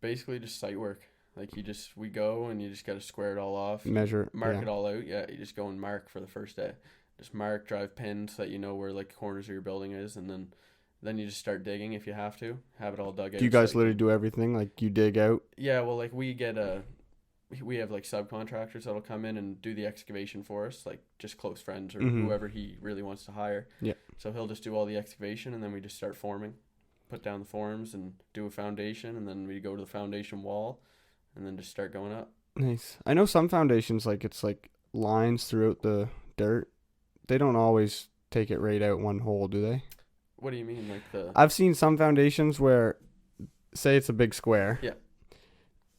[SPEAKER 2] Basically, just site work. Like we go and you just got to square it all off,
[SPEAKER 1] mark
[SPEAKER 2] it all out. Yeah, you just go and mark for the first day. Just mark, drive pins so that you know where like corners of your building is, and then you just start digging if you have to. Have it all dug out.
[SPEAKER 1] Do you guys literally do everything? Like you dig out?
[SPEAKER 2] Yeah, well, like we have like subcontractors that'll come in and do the excavation for us, like just close friends or whoever he really wants to hire.
[SPEAKER 1] Yeah.
[SPEAKER 2] So he'll just do all the excavation, and then we just start forming, put down the forms, and do a foundation, and then we go to the foundation wall, and then just start going up.
[SPEAKER 1] Nice. I know some foundations it's like lines throughout the dirt. They don't always take it right out one hole, do they?
[SPEAKER 2] What do you mean, like
[SPEAKER 1] I've seen some foundations where, say it's a big square.
[SPEAKER 2] Yeah.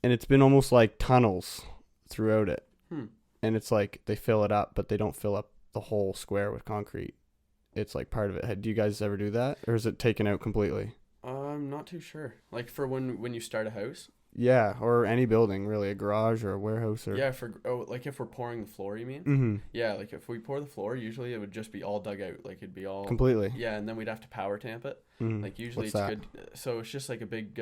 [SPEAKER 1] And it's been almost like tunnels throughout it.
[SPEAKER 2] And
[SPEAKER 1] it's like they fill it up, but they don't fill up the whole square with concrete. It's like part of it. Do you guys ever do that, or is it taken out completely?
[SPEAKER 2] I'm not too sure. Like for when you start a house.
[SPEAKER 1] Yeah, or any building, really, a garage or a warehouse or.
[SPEAKER 2] Yeah, like if we're pouring the floor, you mean?
[SPEAKER 1] Mm-hmm.
[SPEAKER 2] Yeah, like if we pour the floor, usually it would just be all dug out, like it'd be all
[SPEAKER 1] completely.
[SPEAKER 2] Yeah, and then we'd have to power tamp it.
[SPEAKER 1] Mm-hmm.
[SPEAKER 2] Like usually
[SPEAKER 1] What's
[SPEAKER 2] it's
[SPEAKER 1] that?
[SPEAKER 2] good. So it's just like a big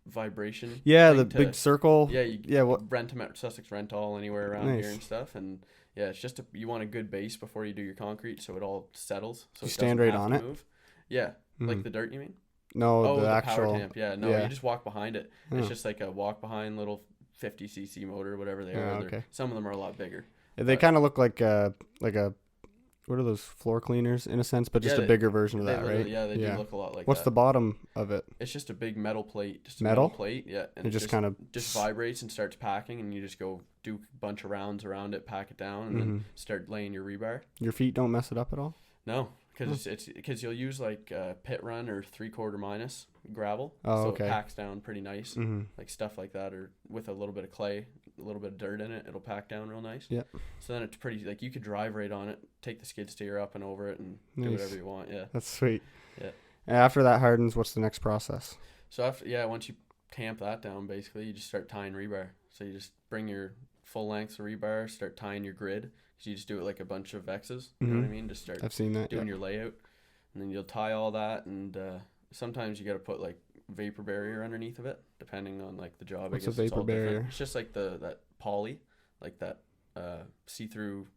[SPEAKER 2] vibration.
[SPEAKER 1] Yeah, the big circle.
[SPEAKER 2] Yeah, what rent them at Sussex Rental anywhere around
[SPEAKER 1] Nice.
[SPEAKER 2] here and stuff, and yeah, it's just you want a good base before you do your concrete, so it all settles. So
[SPEAKER 1] you
[SPEAKER 2] it
[SPEAKER 1] stand right on it.
[SPEAKER 2] Move. Yeah, like the dirt, you mean?
[SPEAKER 1] No, the
[SPEAKER 2] actual
[SPEAKER 1] power
[SPEAKER 2] tamp. Yeah, no, you just walk behind it. It's just like a walk behind little 50cc motor, whatever they are.
[SPEAKER 1] Okay.
[SPEAKER 2] Some of them are a lot bigger.
[SPEAKER 1] They kind of look like a what are those, floor cleaners in a sense, but just a bigger version of that, right?
[SPEAKER 2] Yeah, they do look a lot like
[SPEAKER 1] What's the bottom of it?
[SPEAKER 2] It's just a big metal plate. Just a
[SPEAKER 1] metal
[SPEAKER 2] plate, yeah. And
[SPEAKER 1] it just kind of
[SPEAKER 2] just vibrates and starts packing, and you just go do a bunch of rounds around it, pack it down, and then start laying your rebar.
[SPEAKER 1] Your feet don't mess it up at all?
[SPEAKER 2] No, because you'll use like pit run or 3/4 minus gravel.
[SPEAKER 1] Oh,
[SPEAKER 2] so
[SPEAKER 1] okay.
[SPEAKER 2] It packs down pretty nice, like stuff like that, or with a little bit of clay, a little bit of dirt in it, it'll pack down real nice.
[SPEAKER 1] Yeah.
[SPEAKER 2] So then it's pretty, like you could drive right on it, take the skid steer up and over it, and do whatever you want. Yeah.
[SPEAKER 1] That's sweet.
[SPEAKER 2] Yeah.
[SPEAKER 1] And after that hardens, what's the next process?
[SPEAKER 2] So once you tamp that down, basically you just start tying rebar. So you just bring your full length of rebar, start tying your grid. So you just do it like a bunch of X's. You know what I mean? Just start.
[SPEAKER 1] I've seen that.
[SPEAKER 2] Doing your layout, and then you'll tie all that, and sometimes you got to put like vapor barrier underneath of it, depending on like the job.
[SPEAKER 1] What's
[SPEAKER 2] I guess
[SPEAKER 1] a vapor barrier?
[SPEAKER 2] Different. It's just like that poly, like that see-through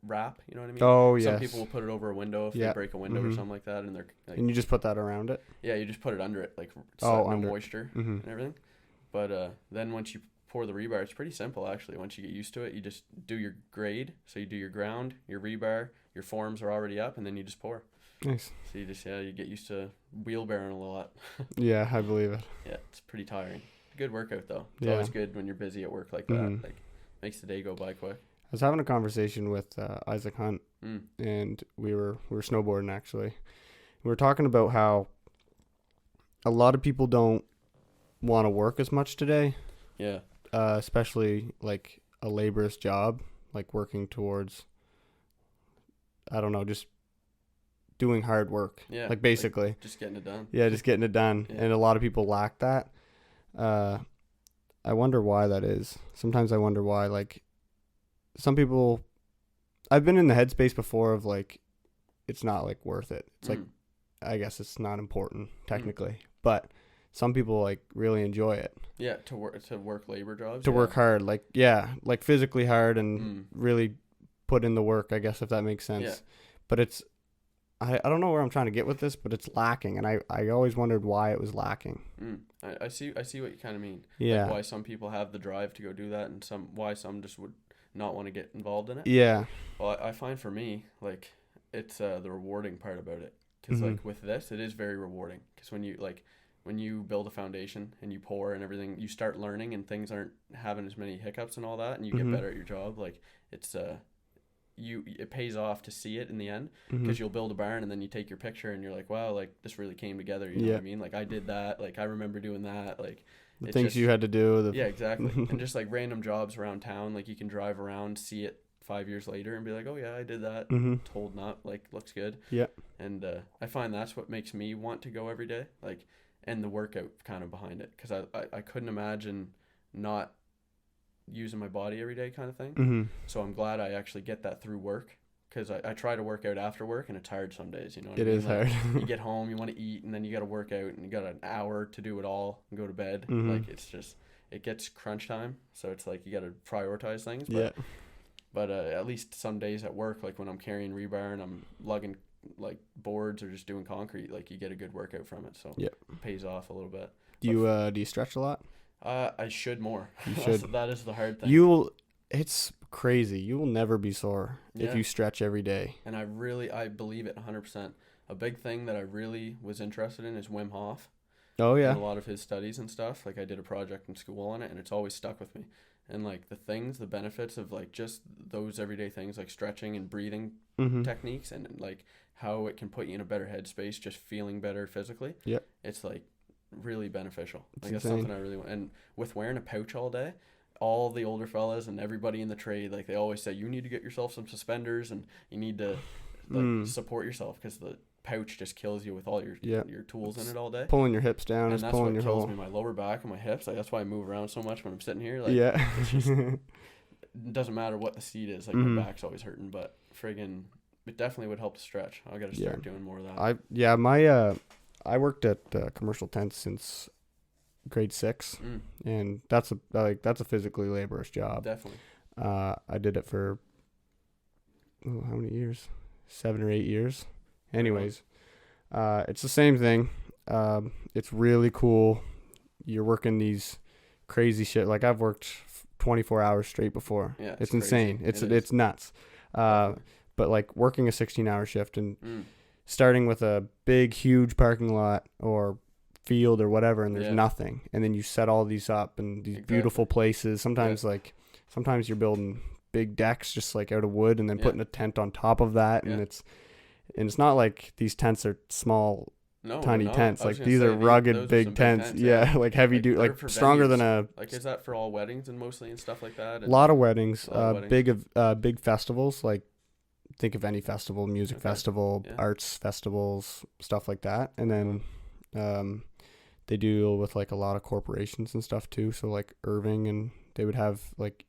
[SPEAKER 2] wrap. You know what I mean?
[SPEAKER 1] Oh yeah.
[SPEAKER 2] Some people will put it over a window if they break a window or something like that, and they're like.
[SPEAKER 1] And you just put that around it?
[SPEAKER 2] Yeah, you just put it under it, like no moisture and everything. But then once you pour the rebar, it's pretty simple actually. Once you get used to it, you just do your grade. So you do your ground, your rebar, your forms are already up, and then you just pour.
[SPEAKER 1] Nice.
[SPEAKER 2] So you just you get used to wheelbarrowing a lot.
[SPEAKER 1] Yeah, I believe it.
[SPEAKER 2] Yeah, it's pretty tiring. Good workout though. It's always good when you're busy at work like that. Like makes the day go by quick.
[SPEAKER 1] I was having a conversation with Isaac Hunt, and we were snowboarding actually. We were talking about how a lot of people don't want to work as much today.
[SPEAKER 2] Yeah.
[SPEAKER 1] Especially like a laborious job, like working towards, I don't know, just doing hard work.
[SPEAKER 2] Yeah.
[SPEAKER 1] Like basically.
[SPEAKER 2] Just getting it done.
[SPEAKER 1] Yeah, just getting it done. Yeah. And a lot of people lack that. I wonder why that is. Sometimes I wonder why, like, some people, I've been in the headspace before of like, it's not like worth it. It's like, I guess it's not important technically, but some people like really enjoy it.
[SPEAKER 2] Yeah, to work labor jobs.
[SPEAKER 1] To work hard, like like physically hard and really put in the work, I guess, if that makes sense. Yeah. But it's, I don't know where I'm trying to get with this, but it's lacking, and I always wondered why it was lacking.
[SPEAKER 2] I see what you kind of mean.
[SPEAKER 1] Yeah.
[SPEAKER 2] Like why some people have the drive to go do that, and why some just would not want to get involved in it.
[SPEAKER 1] Yeah.
[SPEAKER 2] Well, I find for me, like, it's the rewarding part about it. Because, like, with this, it is very rewarding. Because when you build a foundation and you pour and everything, you start learning and things aren't having as many hiccups and all that, and you get better at your job. Like, it's it pays off to see it in the end, because you'll build a barn and then you take your picture and you're like, wow, like, this really came together. You know what I mean? Like, I did that. Like, I remember doing that. Like,
[SPEAKER 1] the things you had to do.
[SPEAKER 2] Yeah, exactly. And just like random jobs around town, like you can drive around, see it 5 years later and be like, oh yeah, I did that. Told not, like, looks good. Yeah. And I find that's what makes me want to go every day, like, and the workout kind of behind it, because I couldn't imagine not using my body every day kind of thing. So I'm glad I actually get that through work, because I try to work out after work and it's hard some days, you know what I mean? It is hard. You get home, you want to eat, and then you got to work out, and you got an hour to do it all and go to bed. Like, it's just, it gets crunch time, so it's like you got to prioritize things. But at least some days at work, like when I'm carrying rebar and I'm lugging like boards or just doing concrete, like, you get a good workout from it, so it pays off a little bit.
[SPEAKER 1] Do you stretch a lot?
[SPEAKER 2] I should more.
[SPEAKER 1] You should.
[SPEAKER 2] That is the hard thing.
[SPEAKER 1] It's crazy. You will never be sore if you stretch every day.
[SPEAKER 2] And I believe it 100%. A big thing that I really was interested in is Wim Hof.
[SPEAKER 1] Oh yeah.
[SPEAKER 2] And a lot of his studies and stuff. Like, I did a project in school on it, and it's always stuck with me. And like the benefits of like just those everyday things like stretching and breathing techniques, and like how it can put you in a better headspace, just feeling better physically. Yeah. It's like really beneficial. Like, that's something I really want. And with wearing a pouch all day, all the older fellas and everybody in the trade, like, they always say, you need to get yourself some suspenders and you need to like support yourself, because the pouch just kills you with all your tools in it all day.
[SPEAKER 1] Pulling your hips down, and that's pulling
[SPEAKER 2] what
[SPEAKER 1] your
[SPEAKER 2] kills me, my lower back and my hips. Like, that's why I move around so much when I'm sitting here. Like, it's just, it doesn't matter what the seat is. Like, my back's always hurting, but friggin', it definitely would help to stretch. I got to start doing more of that.
[SPEAKER 1] I worked at commercial tents since grade 6, and that's a physically laborious job. Definitely. I did it for how many years? 7 or 8 years. Anyways, it's the same thing. It's really cool. You're working these crazy shit. Like, I've worked 24 hours straight before. Yeah, it's insane. It's nuts. But like working a 16-hour shift and starting with a big, huge parking lot or field or whatever, and there's nothing, and then you set all these up in these beautiful places. Sometimes sometimes you're building big decks just like out of wood, and then putting a tent on top of that, and it's not like these tents are small, tiny tents. Like, these are rugged big tents. Yeah, like heavy duty, like stronger than a.
[SPEAKER 2] Like, is that for all weddings and mostly and stuff like that?
[SPEAKER 1] A lot of weddings, big festivals. Like, think of any festival, music festival, arts festivals, stuff like that. And then they deal with like a lot of corporations and stuff too. So like Irving, and they would have like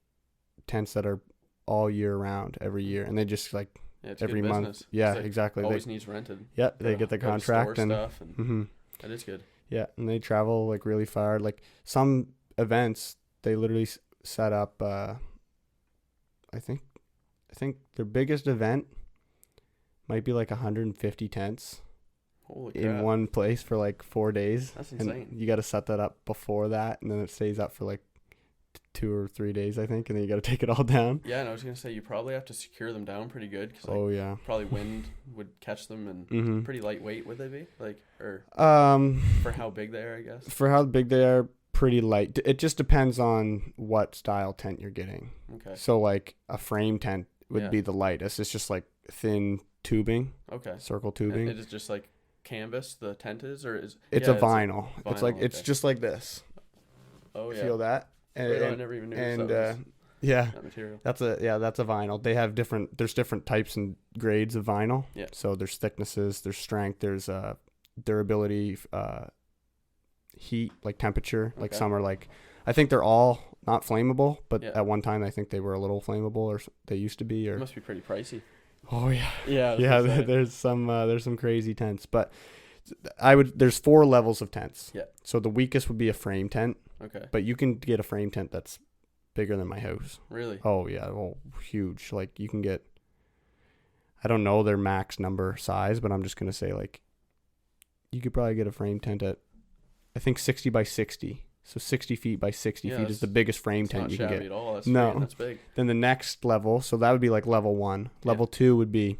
[SPEAKER 1] tents that are all year round, every year, and they just like every month. Yeah, exactly.
[SPEAKER 2] Always needs rented.
[SPEAKER 1] Yeah, they get the contract and
[SPEAKER 2] stuff, and that is good.
[SPEAKER 1] Yeah, and they travel like really far. Like, some events, they literally set up. I think their biggest event might be like 150 tents.
[SPEAKER 2] Holy crap.
[SPEAKER 1] In one place for like 4 days.
[SPEAKER 2] That's insane.
[SPEAKER 1] And you got to set that up before that, and then it stays up for like 2 or 3 days, I think, and then you got to take it all down.
[SPEAKER 2] Yeah, and I was gonna say, you probably have to secure them down pretty good, because probably wind would catch them, and pretty lightweight would they be, like, or for how big they are, I guess.
[SPEAKER 1] For how big they are, pretty light. It just depends on what style tent you're getting. Okay. So like a frame tent would be the lightest. It's just like thin tubing. Okay. Circle tubing.
[SPEAKER 2] And it is just like canvas, the tent is, or is
[SPEAKER 1] it's a vinyl. It's like it's just like this.
[SPEAKER 2] Oh yeah.
[SPEAKER 1] Feel that? And,
[SPEAKER 2] I never even knew
[SPEAKER 1] that
[SPEAKER 2] material.
[SPEAKER 1] That's a vinyl. They have there's different types and grades of vinyl. Yeah. So there's thicknesses, there's strength, there's durability, heat, like temperature. Like, some are like I think they're all not flammable, but at one time I think they were a little flammable, or they used to be. Or
[SPEAKER 2] it must be pretty pricey.
[SPEAKER 1] Oh yeah,
[SPEAKER 2] yeah.
[SPEAKER 1] There's some crazy tents, but there's 4 levels of tents.
[SPEAKER 2] Yeah.
[SPEAKER 1] So the weakest would be a frame tent.
[SPEAKER 2] Okay.
[SPEAKER 1] But you can get a frame tent that's bigger than my house.
[SPEAKER 2] Really?
[SPEAKER 1] Oh yeah, huge. Like you can get, I don't know their max number size, but I'm just gonna say like, you could probably get a frame tent at, I think 60 by 60. So 60 feet by 60 feet is the biggest frame tent you can get.
[SPEAKER 2] Not shabby at all. That's big.
[SPEAKER 1] Then the next level, so that would be like level 1. Level 2 would be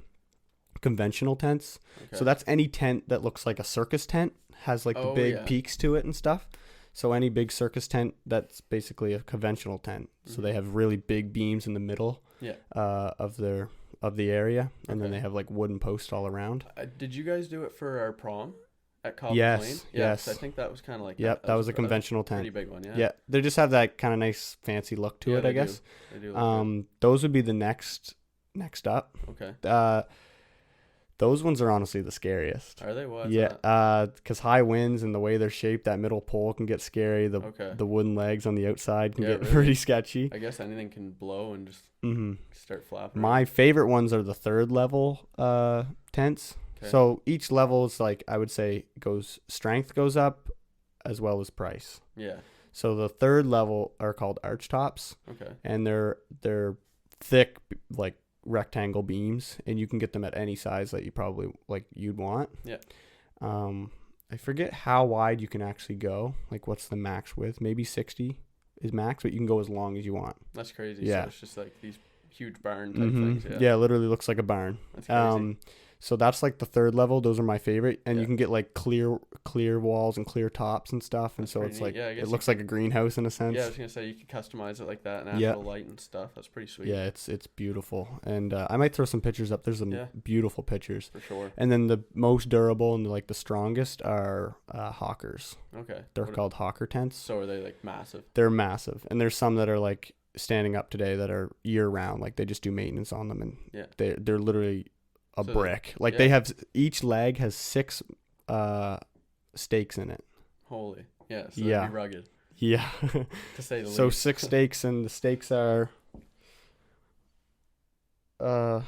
[SPEAKER 1] conventional tents. Okay. So that's any tent that looks like a circus tent, has like the big peaks to it and stuff. So any big circus tent, that's basically a conventional tent. Mm-hmm. So they have really big beams in the middle of the area, and then they have like wooden posts all around.
[SPEAKER 2] Did you guys do it for our prom? At Cobble Plain?
[SPEAKER 1] Yes.
[SPEAKER 2] I think that was kind of like
[SPEAKER 1] that was a conventional tent.
[SPEAKER 2] Pretty big one, yeah.
[SPEAKER 1] Yeah, they just have that kind of nice fancy look to it, I guess.
[SPEAKER 2] They do.
[SPEAKER 1] Those would be the next up.
[SPEAKER 2] Okay.
[SPEAKER 1] Those ones are honestly the scariest.
[SPEAKER 2] Are they? What?
[SPEAKER 1] Yeah, because high winds and the way they're shaped, that middle pole can get scary. The wooden legs on the outside can get pretty sketchy.
[SPEAKER 2] I guess anything can blow and just start flapping.
[SPEAKER 1] My favorite ones are the 3rd level tents. Okay. So each level is like, I would say, strength goes up as well as price.
[SPEAKER 2] Yeah.
[SPEAKER 1] So the 3rd level are called arch tops.
[SPEAKER 2] Okay.
[SPEAKER 1] And they're thick, like rectangle beams, and you can get them at any size that you probably you'd want.
[SPEAKER 2] Yeah.
[SPEAKER 1] I forget how wide you can actually go. Like what's the max width? Maybe 60 is max, but you can go as long as you want.
[SPEAKER 2] That's crazy.
[SPEAKER 1] Yeah.
[SPEAKER 2] So it's just like these huge barn type things. Yeah.
[SPEAKER 1] Yeah, it literally looks like a barn.
[SPEAKER 2] That's crazy.
[SPEAKER 1] So that's like the 3rd level. Those are my favorite, and you can get like clear walls and clear tops and stuff, and so it's like it looks like a greenhouse in a sense.
[SPEAKER 2] Yeah, I was gonna say you can customize it like that, natural light and stuff. That's pretty sweet.
[SPEAKER 1] Yeah, it's beautiful, and I might throw some pictures up. There's some beautiful pictures
[SPEAKER 2] for sure.
[SPEAKER 1] And then the most durable and like the strongest are hawkers.
[SPEAKER 2] Okay,
[SPEAKER 1] they're called hawker tents.
[SPEAKER 2] So are they like massive?
[SPEAKER 1] They're massive, and there's some that are like standing up today that are year round. Like they just do maintenance on them, and they're literally a brick. They have, each leg has 6 stakes in it.
[SPEAKER 2] Holy. Yeah. So they'd be rugged.
[SPEAKER 1] Yeah.
[SPEAKER 2] To say the least.
[SPEAKER 1] So 6 stakes, and the stakes are how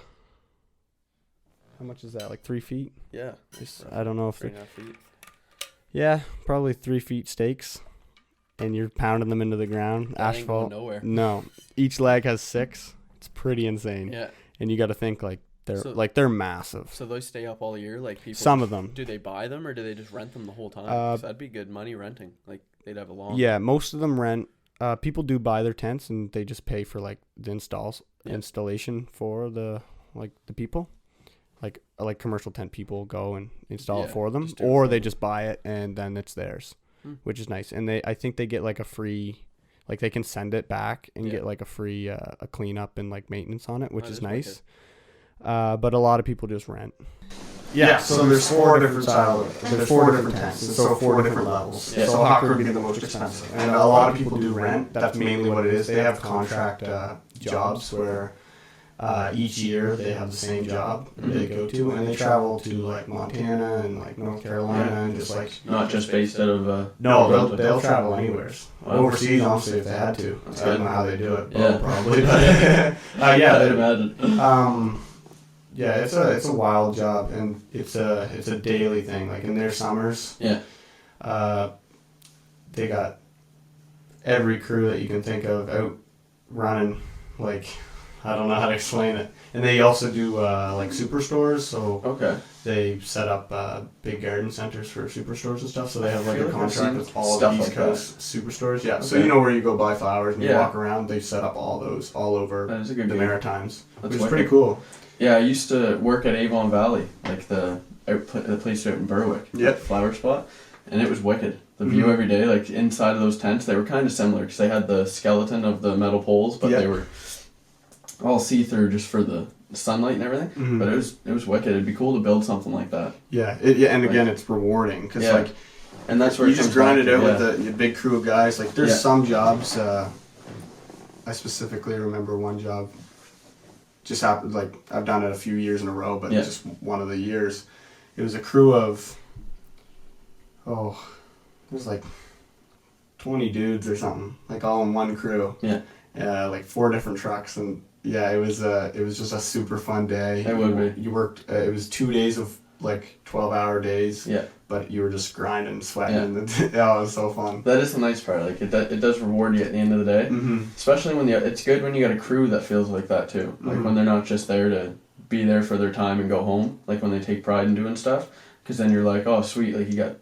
[SPEAKER 1] much is that? Like 3 feet?
[SPEAKER 2] Yeah.
[SPEAKER 1] I don't know if
[SPEAKER 2] 3.5 feet.
[SPEAKER 1] Yeah, probably 3 feet stakes. And you're pounding them into the ground.
[SPEAKER 2] That
[SPEAKER 1] asphalt.
[SPEAKER 2] Ain't going nowhere.
[SPEAKER 1] No. Each leg has 6. It's pretty insane.
[SPEAKER 2] Yeah.
[SPEAKER 1] And you got to think they're massive.
[SPEAKER 2] So those stay up all year, like people.
[SPEAKER 1] Some of them.
[SPEAKER 2] Do they buy them or do they just rent them the whole time? 'Cause that'd be good money renting. Like they'd have a long.
[SPEAKER 1] Yeah, most of them rent. People do buy their tents and they just pay for like the installation for the people, like commercial tent people go and install it for them, or they just buy it and then it's theirs, which is nice. And I think they get like a free. Like they can send it back and get like a free a cleanup and like maintenance on it, which is nice. But a lot of people just rent. Yeah, so there's 4 different styles. There's 4 different tents, so 4 different levels. Yeah. So hawker would be the most expensive, and a lot of people do rent. That's mainly what it is. They have contract jobs where each year they have the same job they go to, and they travel to like Montana and like North Carolina and just like
[SPEAKER 3] not just based out of
[SPEAKER 1] no, they'll travel anywhere. Overseas, honestly, if they had to. I don't know how they do it. Yeah, probably. But yeah,
[SPEAKER 3] I'd imagine.
[SPEAKER 1] Yeah, it's a wild job, and it's a daily thing. Like in their summers, they got every crew that you can think of out running. Like I don't know how to explain it. And they also do like superstores. So they set up big garden centers for superstores and stuff. So they have like a contract with all of the East Coast superstores. Yeah. Okay. So you know where you go buy flowers and you walk around. They set up all those all over the Maritimes, which is pretty cool.
[SPEAKER 3] Yeah, I used to work at Avon Valley, like the place out in Berwick, flower spot, and it was wicked. The view every day, like inside of those tents, they were kind of similar because they had the skeleton of the metal poles, but they were all see-through just for the sunlight and everything. Mm-hmm. But it was wicked. It'd be cool to build something like that.
[SPEAKER 1] Yeah, and again, it's rewarding because
[SPEAKER 3] and that's where
[SPEAKER 1] you just grind it out with the big crew of guys. Like there's some jobs. I specifically remember one job. Just happened, like, I've done it a few years in a row, but just one of the years. It was a crew of, it was like 20 dudes or something, like all in one crew.
[SPEAKER 3] Yeah.
[SPEAKER 1] Like 4 different trucks, and yeah, it was just a super fun day.
[SPEAKER 3] It would be.
[SPEAKER 1] You worked. It was 2 days of like 12-hour days.
[SPEAKER 3] Yeah.
[SPEAKER 1] But you were just grinding, sweating. Yeah, it was so fun.
[SPEAKER 3] That is the nice part. Like it does reward you at the end of the day.
[SPEAKER 1] Mm-hmm.
[SPEAKER 3] Especially when it's good when you got a crew that feels like that too. Like when they're not just there to be there for their time and go home. Like when they take pride in doing stuff, because then you're like, oh sweet, like you got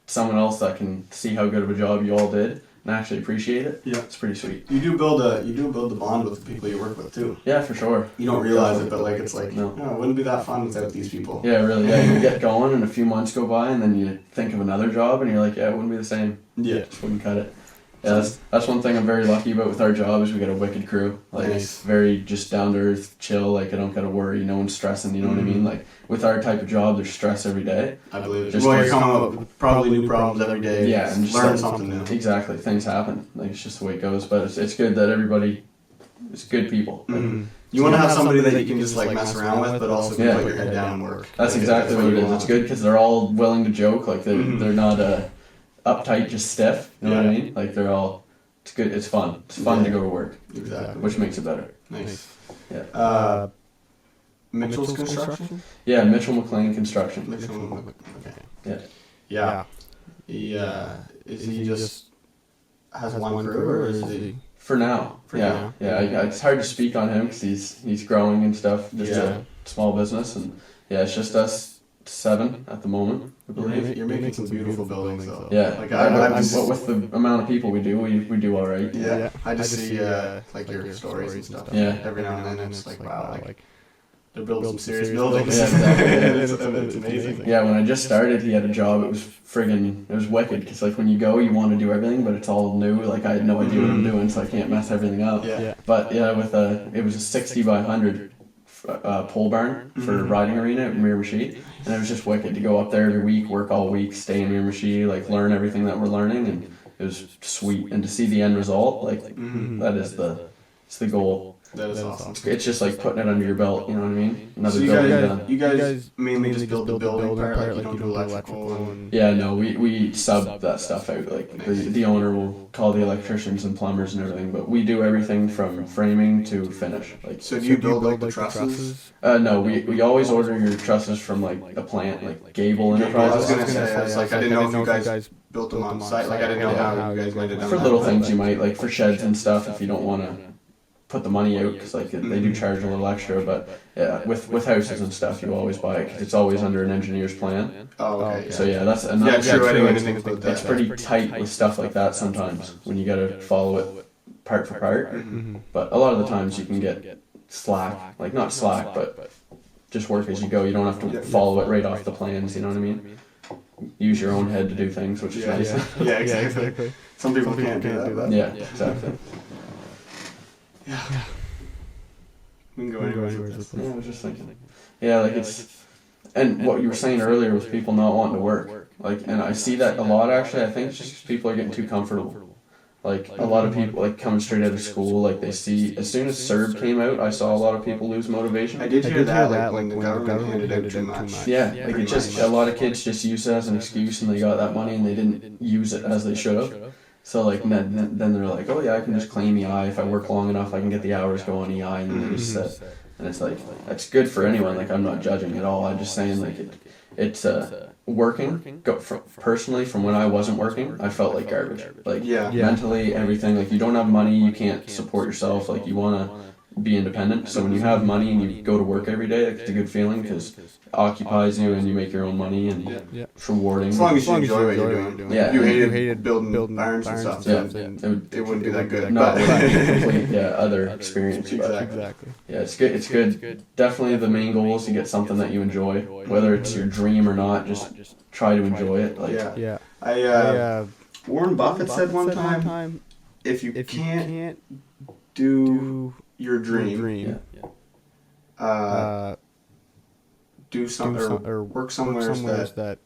[SPEAKER 3] someone else that can see how good of a job you all did and actually appreciate it.
[SPEAKER 1] Yeah,
[SPEAKER 3] it's pretty sweet.
[SPEAKER 1] You do build the bond with the people you work with too.
[SPEAKER 3] Yeah, for sure.
[SPEAKER 1] You don't realize it, but like it's like,
[SPEAKER 3] no,
[SPEAKER 1] it wouldn't be that fun without these people.
[SPEAKER 3] Yeah, really. Yeah, you get going and a few months go by and then you think of another job and you're like, yeah, it wouldn't be the same.
[SPEAKER 1] Yeah,
[SPEAKER 3] just wouldn't cut it. Yeah, that's one thing I'm very lucky about with our job is we got a wicked crew. Like
[SPEAKER 1] nice.
[SPEAKER 3] Very just down to earth, chill. Like I don't gotta worry. No one's stressing. You know what I mean? Like with our type of job, there's stress every day.
[SPEAKER 1] I believe.
[SPEAKER 3] Just
[SPEAKER 1] you're coming up with probably new problems every day.
[SPEAKER 3] Yeah, and just
[SPEAKER 1] learn something new.
[SPEAKER 3] Exactly, things happen. Like it's just the way it goes. But it's good that everybody is good people.
[SPEAKER 1] Mm-hmm. You want to have somebody that you can just like mess around with, but also can put your head down and work.
[SPEAKER 3] That's exactly what it is. It's good because they're all willing to joke. Like they're not uptight, just stiff. You know what I mean? Like they're all. It's good. It's fun. It's fun to go to work.
[SPEAKER 1] Exactly.
[SPEAKER 3] Which makes it better.
[SPEAKER 1] Nice.
[SPEAKER 3] Yeah.
[SPEAKER 1] Mitchell's Construction?
[SPEAKER 3] Yeah, Mitchell McLean Construction.
[SPEAKER 1] Okay. Yeah. Is he just has one crew or is he?
[SPEAKER 3] For now. Yeah. It's hard to speak on him because he's growing and stuff. Just a small business and it's just us 7 at the moment. I believe.
[SPEAKER 1] You're making some beautiful buildings though.
[SPEAKER 3] Yeah. Like with the amount of people we do, we do all right.
[SPEAKER 1] Yeah. I just see like your stories and stuff.
[SPEAKER 3] Yeah.
[SPEAKER 1] Every now and then it's like wow, like they're building some serious buildings.
[SPEAKER 3] Yeah, exactly.
[SPEAKER 1] It's amazing.
[SPEAKER 3] Yeah, when I just started, he had a job. It was wicked. Because like when you go, you want to do everything, but it's all new. Like I had no idea what I'm doing, so I can't mess everything up.
[SPEAKER 1] Yeah.
[SPEAKER 3] But it was a 60 by 100 pole barn for riding arena at Miramichi, and it was just wicked to go up there every week, work all week, stay in Miramichi, like learn everything that we're learning, and it was sweet. And to see the end result, like that is it's the goal.
[SPEAKER 1] That is awesome.
[SPEAKER 3] It's just like putting it under your belt, you know what I mean?
[SPEAKER 1] Another building done. You guys mainly just build the building part, like you don't do electrical and...
[SPEAKER 3] Yeah, no, we sub that stuff out. Like the owner will call the electricians and plumbers and everything, but we do everything from framing to finish. Like,
[SPEAKER 1] so do you build like the trusses?
[SPEAKER 3] No, we always order your trusses from like a plant, like Gable Enterprises.
[SPEAKER 1] I was gonna say, I was like, I didn't know if you guys built them on site. Like I didn't know how you guys laid it down.
[SPEAKER 3] For little things you might, like for sheds and stuff, if you don't want to put the money out, because like they do charge a little extra, but yeah, with houses and stuff you always buy it because it's always under an engineer's plan.
[SPEAKER 1] Oh, okay.
[SPEAKER 3] So yeah, that's another.
[SPEAKER 1] Yeah, true.
[SPEAKER 3] It's pretty tight with stuff like that sometimes when you gotta follow it part for part. But a lot of the times you can get slack, like not slack, but just work as you go. You don't have to follow it right off the plans. You know what I mean? Use your own head to do things, which is nice.
[SPEAKER 1] Yeah, exactly. Some people can't do that.
[SPEAKER 3] Yeah, exactly.
[SPEAKER 1] Yeah. We can go anywhere with this.
[SPEAKER 3] Yeah, I was just thinking. Yeah, like it's, and what you were saying earlier with people not wanting to work, like, and I see that a lot actually. I think it's just 'cause people are getting too comfortable. Like a lot of people, like coming straight out of school, like they see as soon as CERB came out, I saw a lot of people lose motivation.
[SPEAKER 1] I did hear that, like when the government handed out too much.
[SPEAKER 3] Yeah, like it just a lot of kids just used it as an excuse, and they got that money and they didn't use it as they should have. So like then they're like, oh yeah, I can just claim EI if I work long enough. I can get the hours go on EI, and then they just sit. And it's like that's good for anyone. Like I'm not judging at all. I'm just saying like it's working. Personally, from when I wasn't working, I felt like garbage. Like mentally, everything. Like you don't have money, you can't support yourself. Like you wanna be independent. So when you have money and you go to work every day, like, it's a good feeling because it occupies you and you make your own money and it's rewarding.
[SPEAKER 1] As long as you enjoy what you're doing.
[SPEAKER 3] Yeah.
[SPEAKER 1] You hated building barns and stuff.
[SPEAKER 3] Yeah.
[SPEAKER 1] It wouldn't be that good.
[SPEAKER 3] No, it would be a complete other experience.
[SPEAKER 1] Exactly.
[SPEAKER 3] Yeah, it's good. It's good. Definitely the main goal is to get something that you enjoy, whether it's your dream or not. Just try to enjoy it. Like
[SPEAKER 1] Warren Buffett said one time, if you can't do your dream, do something or work somewhere that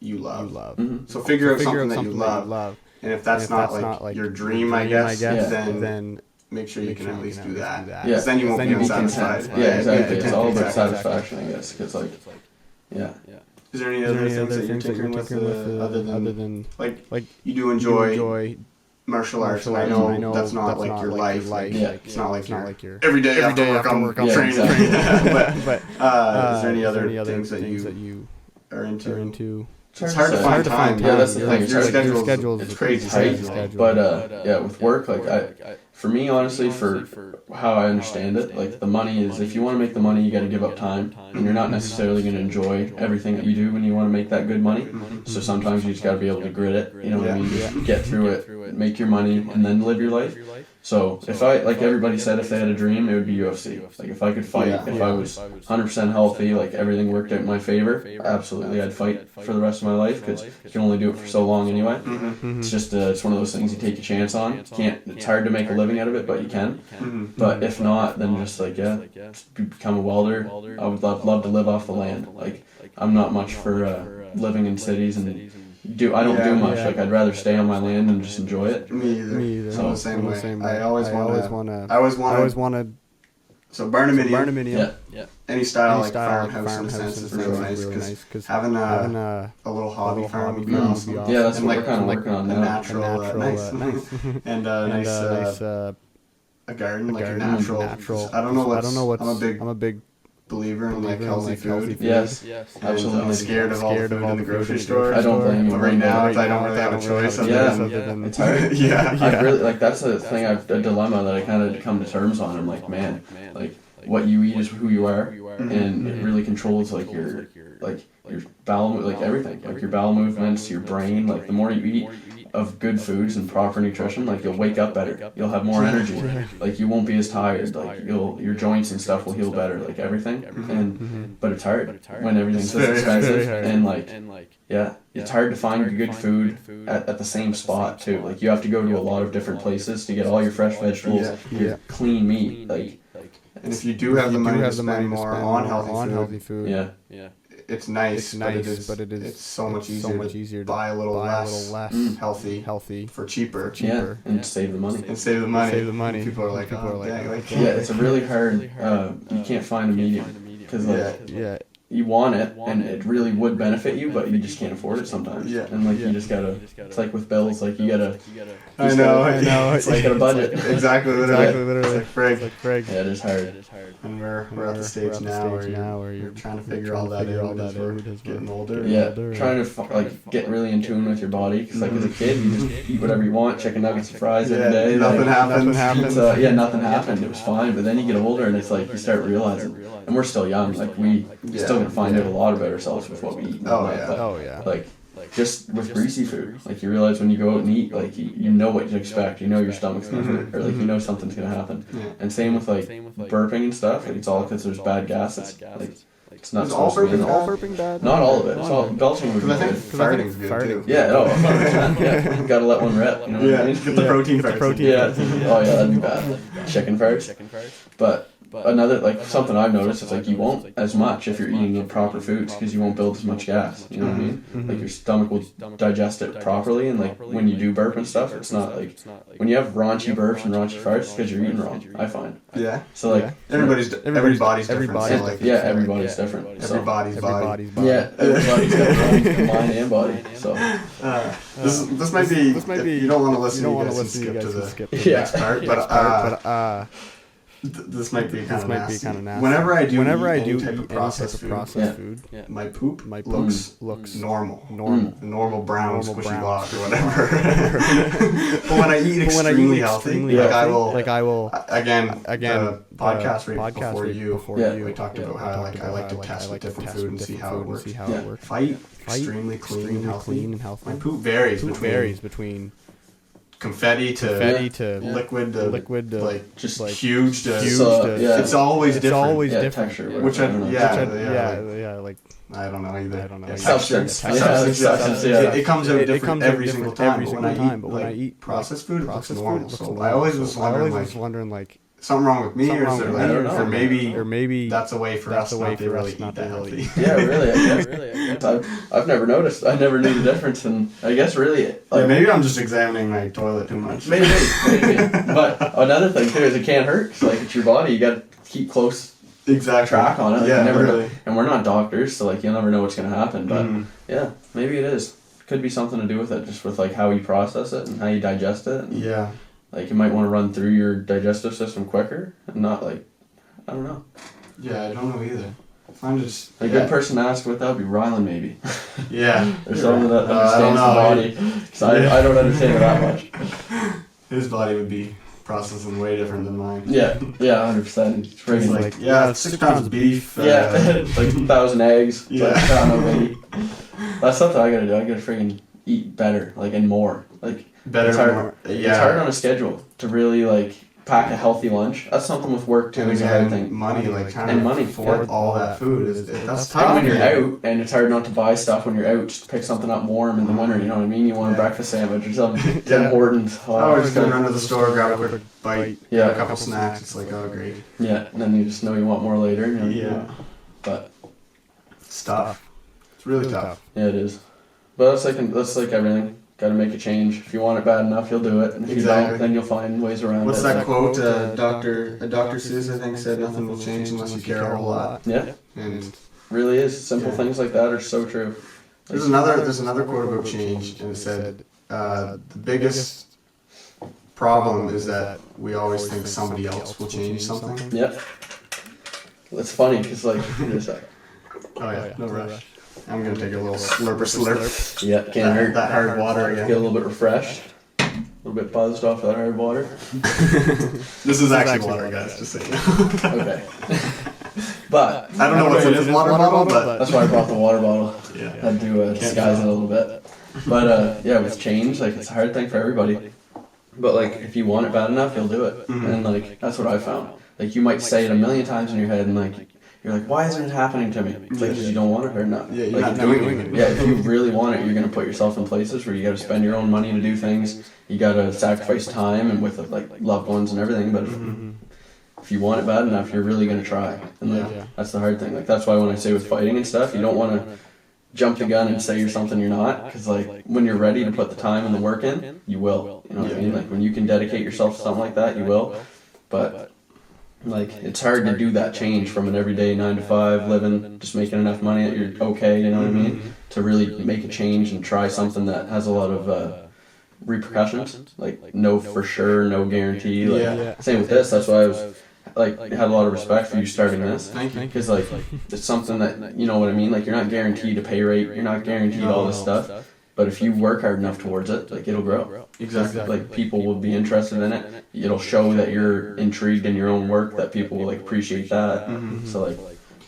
[SPEAKER 1] you love.
[SPEAKER 3] Mm-hmm.
[SPEAKER 1] So figure out something that you love. And if that's not like your dream, I guess, then make sure you can at least do that.
[SPEAKER 3] Yeah.
[SPEAKER 1] Because then you won't be unsatisfied.
[SPEAKER 3] Yeah, exactly. It's all about satisfaction, I guess. Because
[SPEAKER 1] is there any other things that you're tinkering with other than like you do enjoy
[SPEAKER 4] martial arts, and I know that's not like your life. It's not like your every day after work I'm training. But is there any other things that you are into? It's hard to find time.
[SPEAKER 3] Yeah, that's the thing.
[SPEAKER 4] Your schedule
[SPEAKER 3] it's crazy tight. But with work, like for me, honestly, for how I understand it, like the money is, if you want to make the money, you got to give up time, and you're not necessarily going to enjoy everything that you do when you want to make that good money. So sometimes you just got to be able to grit it. You know what I mean? Just get through it, make your money, and then live your life. So if I, like everybody said, if they had a dream, it would be UFC. Like if I could fight, if I was 100% healthy, like everything worked out in my favor, absolutely I'd fight for the rest of my life, because you can only do it for so long anyway. It's just it's one of those things you take a chance on. It's hard to make a living out of it, but you can. But if not, then just become a welder. I would love to live off the land. Like I'm not much for living in cities and I don't do much. Like I'd rather stay on my land and just enjoy it.
[SPEAKER 4] Me either. So the same way. I always want
[SPEAKER 1] to.
[SPEAKER 4] So barnuminium.
[SPEAKER 2] Yeah.
[SPEAKER 4] Any style like farmhouse in a sense is really nice, because having a little hobby farm would be awesome.
[SPEAKER 3] Yeah, that's what we're kind of working on now.
[SPEAKER 4] Nice. And a garden, like a natural. I don't know what. I'm a big believer in like healthy food.
[SPEAKER 3] Yes, absolutely.
[SPEAKER 4] I'm scared of all the food in the grocery store.
[SPEAKER 3] I don't blame you.
[SPEAKER 4] Right now, I don't really have a choice.
[SPEAKER 3] It's hard. I really like that's the thing. I've a dilemma that I kind of come to terms on. I'm like, man, like what you eat is who you are, and it really controls like your bowel, like everything, like your bowel movements, your brain. Like the more you eat of good foods and proper nutrition, like you'll wake up better, you'll have more energy, like you won't be as tired, like your joints and stuff will heal better, like everything. And but it's hard when everything's so expensive, and it's hard to find good food at the same spot too. Like you have to go to a lot of different places to get all your fresh vegetables, your clean meat, like.
[SPEAKER 4] And if you do have the money to spend more on healthy food, it's nice, but it's so much easier to buy a little less healthy for cheaper.
[SPEAKER 3] And save the money.
[SPEAKER 4] People are like,
[SPEAKER 3] it's a really hard. You can't find a medium, because you want it, and it really would benefit you, but you just can't afford it sometimes. And like you just gotta. It's like with bills, like you gotta.
[SPEAKER 4] I know.
[SPEAKER 3] It's like a budget.
[SPEAKER 4] Exactly. It's like Frig.
[SPEAKER 3] Yeah, it is hard.
[SPEAKER 4] And we're at the stage now where you're trying to figure all that out as we're getting older.
[SPEAKER 3] Trying to get really in tune with your body, because like as a kid you just eat whatever you want, chicken nuggets and fries every day.
[SPEAKER 4] Nothing happened.
[SPEAKER 3] Nothing happened. It was fine, but then you get older and it's like you start realizing, and we're still young, like we still gonna find out a lot about ourselves with what we eat. Like just with greasy food, like you realize when you go out and eat, like you know what to expect, you know your stomach's gonna hurt, or like you know something's gonna happen. And same with like burping and stuff, like it's all because there's bad gases. Like it's not
[SPEAKER 4] all
[SPEAKER 3] burping bad? Not all of it. It's all belching would be good.
[SPEAKER 4] Farting's good too.
[SPEAKER 3] Yeah, 100%. Gotta let one rip. You know what I mean?
[SPEAKER 4] Get the protein farts.
[SPEAKER 3] Yeah. Oh yeah, that'd be bad. Chicken farts. But another, like something I've noticed, is like you won't as much if you're eating the proper foods, because you won't build as much gas. You know what I mean? Like your stomach will digest it properly, and like when you do burp and stuff, it's not like when you have raunchy burps and raunchy farts, because you're eating wrong, I find.
[SPEAKER 4] Yeah.
[SPEAKER 3] So like
[SPEAKER 4] everybody's different.
[SPEAKER 3] Everybody's different.
[SPEAKER 4] Everybody's body.
[SPEAKER 3] Yeah, everybody's different, mind and body. So
[SPEAKER 4] this might be. You don't want to listen. You guys can skip to the next part, but. This might be kind of nasty. Whenever I do any type of processed food, my poop looks normal. Normal brown squishy block or whatever. But when I eat extremely healthy, like I will again the podcast right before you, we talked about how I like to test with different food and see how it works. If I eat extremely clean and healthy, my poop varies between confetti to liquid to like just like huge to it's always different.
[SPEAKER 3] Texture,
[SPEAKER 4] which I don't know either. Substance. It comes out different every single time. But when I eat processed food, it looks normal. So I always was wondering like something wrong with me, or is there or maybe that's a way for us not to really eat that healthy.
[SPEAKER 3] Yeah, really. I've never noticed. I never knew the difference, and I guess really, like,
[SPEAKER 4] maybe I'm just examining my toilet too much.
[SPEAKER 3] Maybe. But another thing too is it can't hurt. 'Cause, like it's your body, you got to keep close track on it. Like,
[SPEAKER 4] really.
[SPEAKER 3] And we're not doctors, so like you'll never know what's gonna happen. But maybe it is. could be something to do with it, just with like how you process it and how you digest it. And,
[SPEAKER 4] yeah.
[SPEAKER 3] Like you might want to run through your digestive system quicker and not like, I don't know.
[SPEAKER 4] Yeah, I don't know either. I'm just
[SPEAKER 3] a good person to ask with that would be Rylan maybe.
[SPEAKER 4] Yeah.
[SPEAKER 3] There's someone that understands the body. So I don't understand it that much.
[SPEAKER 4] His body would be processing way different than mine.
[SPEAKER 3] Yeah, 100%. It's
[SPEAKER 4] crazy. Like, 6 pounds of beef.
[SPEAKER 3] Like 1,000 eggs.
[SPEAKER 4] Yeah.
[SPEAKER 3] Like, I don't know, maybe. That's something I gotta do. I gotta freaking eat better, like, and more. Like,
[SPEAKER 4] better
[SPEAKER 3] it's hard,
[SPEAKER 4] more. Yeah.
[SPEAKER 3] It's hard on a schedule to really, like, pack a healthy lunch. That's something with work, too, is a hard thing.
[SPEAKER 4] Money, like, trying
[SPEAKER 3] and
[SPEAKER 4] to
[SPEAKER 3] money
[SPEAKER 4] afford all that food. That's tough.
[SPEAKER 3] And when you're out, and it's hard not to buy stuff when you're out, just pick something up warm in the winter, you know what I mean? You want a breakfast sandwich or something. Tim Hortons.
[SPEAKER 4] I always go run to the store, grab a quick bite,
[SPEAKER 3] a
[SPEAKER 4] couple snacks. It's like, oh, great.
[SPEAKER 3] Yeah, and then you just know you want more later. And you're like, But
[SPEAKER 4] it's tough. It's really tough.
[SPEAKER 3] Yeah, it is. But that's like everything. Got to make a change. If you want it bad enough, you'll do it. And if you don't, then you'll find ways around it.
[SPEAKER 4] What's that quote? Dr. Seuss, I think, said, "Nothing will change unless you care a whole lot."
[SPEAKER 3] Yeah.
[SPEAKER 4] And
[SPEAKER 3] really is. Simple things like that are so true.
[SPEAKER 4] There's another quote about change, and it said, "The biggest problem is that we always think somebody else will change something."
[SPEAKER 3] Yep. It's funny because like,
[SPEAKER 4] oh yeah, no rush. I'm gonna take a little slurp.
[SPEAKER 3] Yeah, can't hurt.
[SPEAKER 4] That hard water again.
[SPEAKER 3] Get a little bit refreshed, a little bit buzzed off that hard water.
[SPEAKER 4] This is actually water, guys. Just so you know.
[SPEAKER 3] Okay. But
[SPEAKER 4] I don't know what's in this water bottle, but
[SPEAKER 3] that's why I brought the water bottle.
[SPEAKER 4] Yeah.
[SPEAKER 3] Had to disguise it a little bit. But yeah, with change, like it's a hard thing for everybody. But like, if you want it bad enough, you'll do it. Mm-hmm. And like, that's what I found. Like, you might say it a million times in your head, and like, you're like, why isn't it happening to me? It's like, because you don't want it or not.
[SPEAKER 4] Yeah, you're
[SPEAKER 3] like,
[SPEAKER 4] not doing it.
[SPEAKER 3] Yeah, if you really want it, you're going to put yourself in places where you got to spend your own money to do things. You got to sacrifice time and with like loved ones and everything. But if you want it bad enough, you're really going to try. And like, that's the hard thing. Like, that's why when I say with fighting and stuff, you don't want to jump the gun and say you're something you're not. Because like, when you're ready to put the time and the work in, you will. You know what I mean? Like, when you can dedicate yourself to something like that, you will. But like, it's hard to do that change from an everyday 9 to 5 living, just making enough money that you're okay, you know what I mean? To really make a change and try something that has a lot of repercussions. Like, no for sure, no guarantee. Like, same with this. That's why I was like, had a lot of respect for you starting this.
[SPEAKER 4] Thank you.
[SPEAKER 3] Because like, it's something that, you know what I mean? Like, you're not guaranteed a pay rate. You're not guaranteed all this stuff. But if you work hard enough towards it, like, it'll grow.
[SPEAKER 4] Exactly.
[SPEAKER 3] Like, people will be interested in it. It'll show that you're intrigued in your own work, that people will like appreciate that. So like,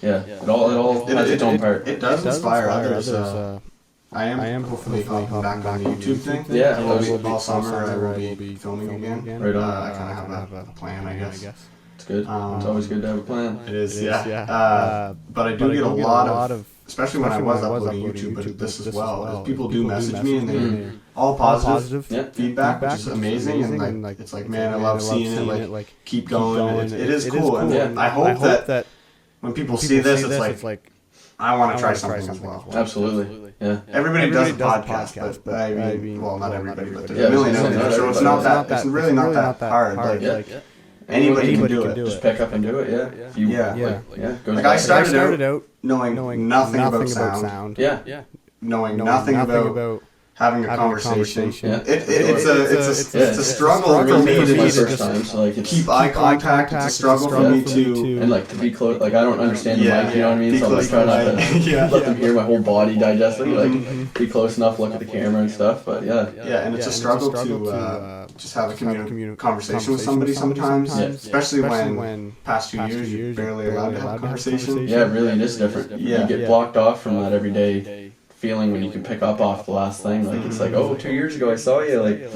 [SPEAKER 3] yeah, it all has its own part.
[SPEAKER 4] It does inspire others. I am hopefully hopping back on the YouTube thing.
[SPEAKER 3] Yeah,
[SPEAKER 4] all summer I will be filming again.
[SPEAKER 3] Right on.
[SPEAKER 4] I kind of have a plan, I guess.
[SPEAKER 3] It's good. It's always good to have a plan.
[SPEAKER 4] It is, yeah. But I do get a lot of, especially when I was uploading YouTube, but this as well, people do message me and they're all positive feedback, which is amazing. And like, it's like, man, I love seeing it. Like, keep going. It is cool. And I hope that when people see this, it's like, I want to try something as well.
[SPEAKER 3] Absolutely. Yeah.
[SPEAKER 4] Everybody does a podcast, but I mean, well, not everybody, but there's a million out there. So it's not that. It's really not that hard. Like, anybody can do it.
[SPEAKER 3] Just pick up and do it. Yeah.
[SPEAKER 4] Like, I started out knowing nothing about sound.
[SPEAKER 3] Yeah.
[SPEAKER 4] Knowing nothing about having a conversation. Yeah. It's a struggle for me to just keep eye contact. It's a struggle for me to,
[SPEAKER 3] and like, to be close. Like, I don't understand the mic, you know what I mean? So I'm like trying not to let them hear my whole body digesting. Like, be close enough, look at the camera and stuff. But yeah,
[SPEAKER 4] and it's a struggle to just have a conversation with somebody sometimes, especially when past 2 years you're barely allowed to have a conversation.
[SPEAKER 3] Yeah, really, it is different. You get blocked off from that everyday feeling when you can pick up off the last thing. Like, it's like, oh, 2 years ago I saw you. Like,